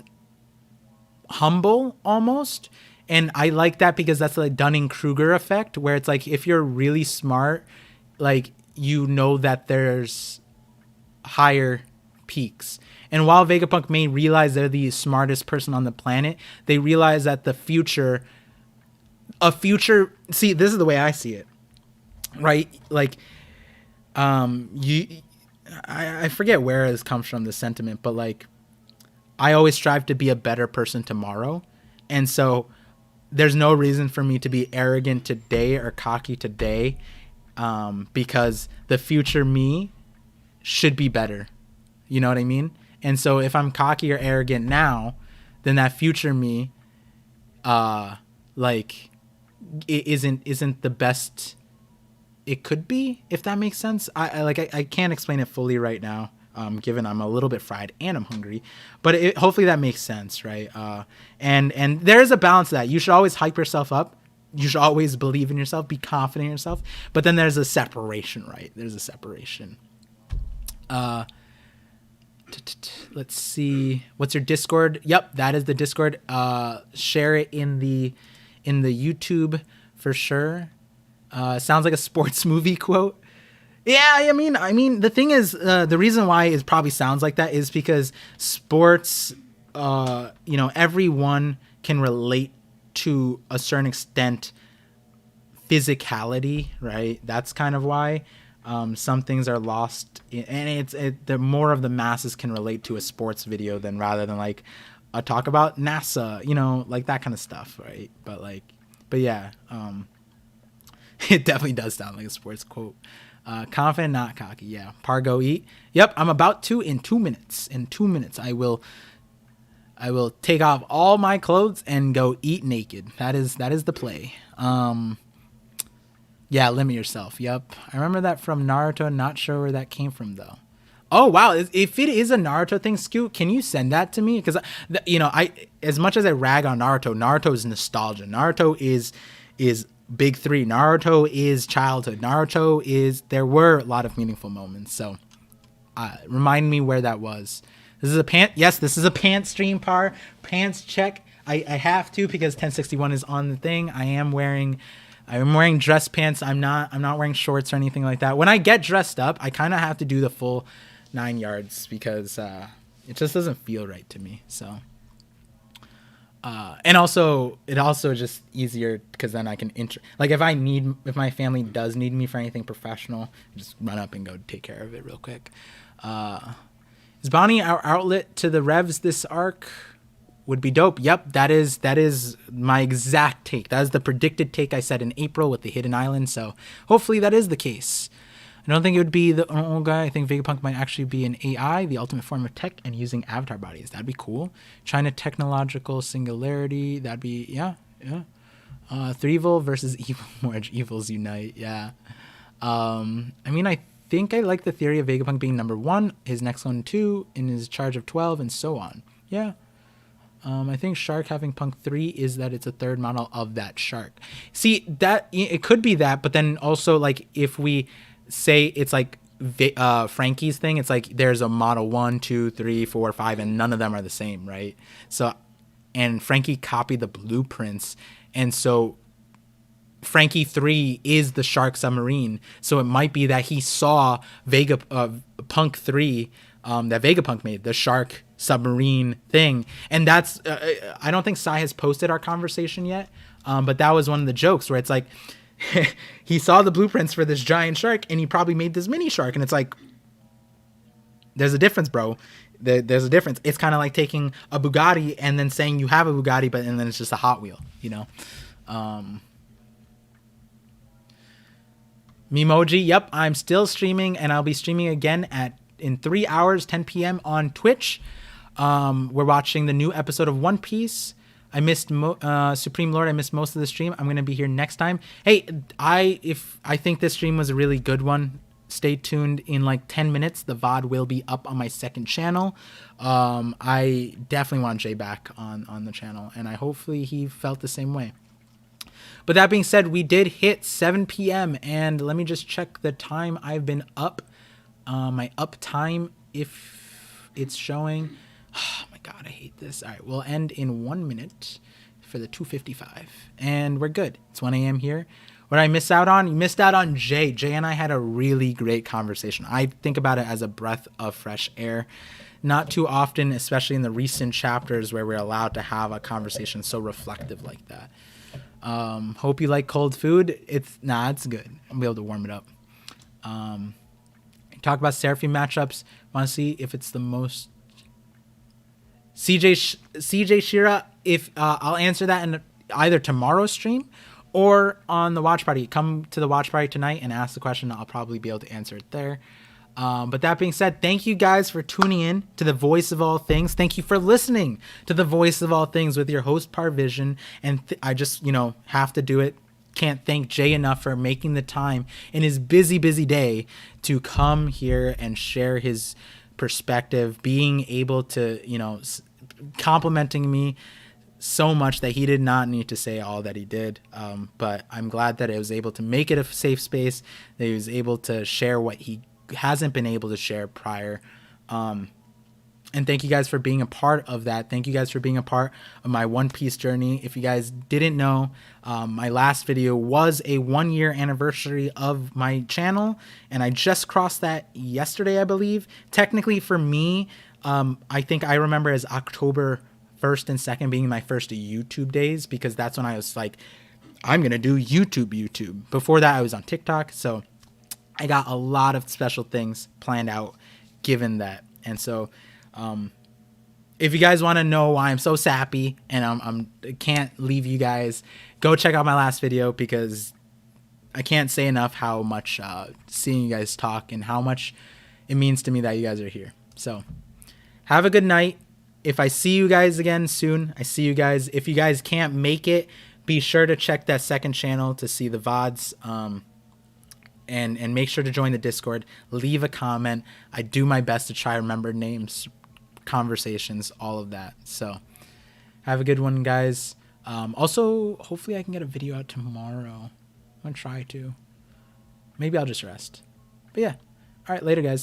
humble almost. And I like that because that's like Dunning-Kruger effect, where it's like, if you're really smart, like, you know that there's higher peaks. And while Vegapunk may realize they're the smartest person on the planet, they realize that the future, see, this is the way I see it, right? Like, I forget where this comes from, the sentiment, but like, I always strive to be a better person tomorrow. And so there's no reason for me to be arrogant today or cocky today, because the future me should be better. You know what I mean? And so if I'm cocky or arrogant now, then that future me, like, it isn't the best it could be, if that makes sense. I can't explain it fully right now, given I'm a little bit fried and I'm hungry, but hopefully that makes sense, right? And there's a balance to that. You should always hype yourself up. You should always believe in yourself, be confident in yourself. But then there's a separation, right? There's a separation. Let's see. What's your Discord? Yep, that is the Discord. Share it in the YouTube for sure. Sounds like a sports movie quote. Yeah, I mean, the thing is, the reason why it probably sounds like that is because sports, everyone can relate to a certain extent physicality, right? That's kind of why some things are lost, and the more of the masses can relate to a sports video than rather than like a talk about NASA, like that kind of stuff, right? But yeah, It definitely does sound like a sports quote. Confident, not cocky. Yeah. Pargo eat. Yep. I'm about to in 2 minutes. In 2 minutes, I will take off all my clothes and go eat naked. That is the play. Yeah, limit yourself. Yep. I remember that from Naruto. Not sure where that came from though. Oh wow! If it is a Naruto thing, Scoot, can you send that to me? Because I as much as I rag on Naruto, Naruto is nostalgia. Naruto is big three. Naruto is childhood. Naruto is there were a lot of meaningful moments. So remind me where that was. This is a pant. Yes, this is a pants stream. Pants check. I have to because 1061 is on the thing. I'm wearing dress pants. I'm not wearing shorts or anything like that. When I get dressed up, I kind of have to do the full 9 yards because it just doesn't feel right to me. So, and also it also just easier because then I can like if my family does need me for anything professional, just run up and go take care of it real quick. Is Bonnie our outlet to the revs this arc? Would be dope. Yep, that is my exact take. That is the predicted take I said in April with the Hidden Island. So hopefully that is the case. I don't think it would be the old guy. I think Vegapunk might actually be an AI, the ultimate form of tech, and using avatar bodies. That'd be cool. China technological singularity. That'd be yeah. Threevil versus evil. More evils unite. Yeah. I mean, I think I like the theory of Vegapunk being number 1, his next one 2, in his charge of 12, and so on. Yeah. I think Shark having Punk 3 is that it's a third model of that Shark. See, that it could be that, but then also like if we say it's like Frankie's thing, it's like there's a model 1, 2, 3, 4, 5, and none of them are the same, right? So, and Frankie copied the blueprints, and so Frankie 3 is the Shark submarine. So it might be that he saw Punk 3 that Vegapunk made, the Shark submarine thing, and that's I don't think Sai has posted our conversation yet, but that was one of the jokes where it's like he saw the blueprints for this giant shark and he probably made this mini shark, and it's like there's a difference, bro. There's a difference. It's kind of like taking a Bugatti and then saying you have a Bugatti, but and then it's just a Hot Wheel, Memoji, yep, I'm still streaming, and I'll be streaming again in 3 hours, 10 p.m. on Twitch. We're watching the new episode of One Piece. I missed Supreme Lord. I missed most of the stream. I'm gonna be here next time. Hey, I think this stream was a really good one. Stay tuned. In like 10 minutes, the VOD will be up on my second channel. I definitely want Jay back on the channel, and hopefully he felt the same way. But that being said, we did hit 7 p.m. and let me just check the time I've been up. My up time, if it's showing. Oh my god, I hate this. All right, we'll end in 1 minute for the 2:55, and we're good. It's 1 a.m. here. What did I miss out on? You missed out on Jay. Jay and I had a really great conversation. I think about it as a breath of fresh air. Not too often, especially in the recent chapters where we're allowed to have a conversation so reflective like that. Hope you like cold food. It's good. I'll be able to warm it up. Talk about Seraphim matchups. Want to see if it's the most CJ Shira. If I'll answer that in either tomorrow's stream or on the watch party. Come to the watch party tonight and ask the question. I'll probably be able to answer it there. But that being said, thank you guys for tuning in to the Voice of All Things. Thank you for listening to the Voice of All Things with your host ParVision. And I just, have to do it. Can't thank Jay enough for making the time in his busy day to come here and share his perspective, being able to, complimenting me so much that he did not need to say all that he did. But I'm glad that I was able to make it a safe space, that he was able to share what he hasn't been able to share prior. And thank you guys for being a part of that. Thank you guys for being a part of my One Piece journey. If you guys didn't know, my last video was a 1-year anniversary of my channel, and I just crossed that yesterday, I believe. Technically for me, I think I remember as October 1st and 2nd being my first YouTube days, because that's when I was like, I'm going to do YouTube. Before that, I was on TikTok, so I got a lot of special things planned out given that. And so if you guys want to know why I'm so sappy and I can't leave you guys, go check out my last video, because I can't say enough how much seeing you guys talk and how much it means to me that you guys are here. So have a good night. If I see you guys again soon, I see you guys. If you guys can't make it, be sure to check that second channel to see the VODs. And make sure to join the Discord. Leave a comment. I do my best to try to remember names, conversations, all of that. So have a good one, guys. Also, hopefully I can get a video out tomorrow. I'm going to try to. Maybe I'll just rest. But yeah. All right, later, guys.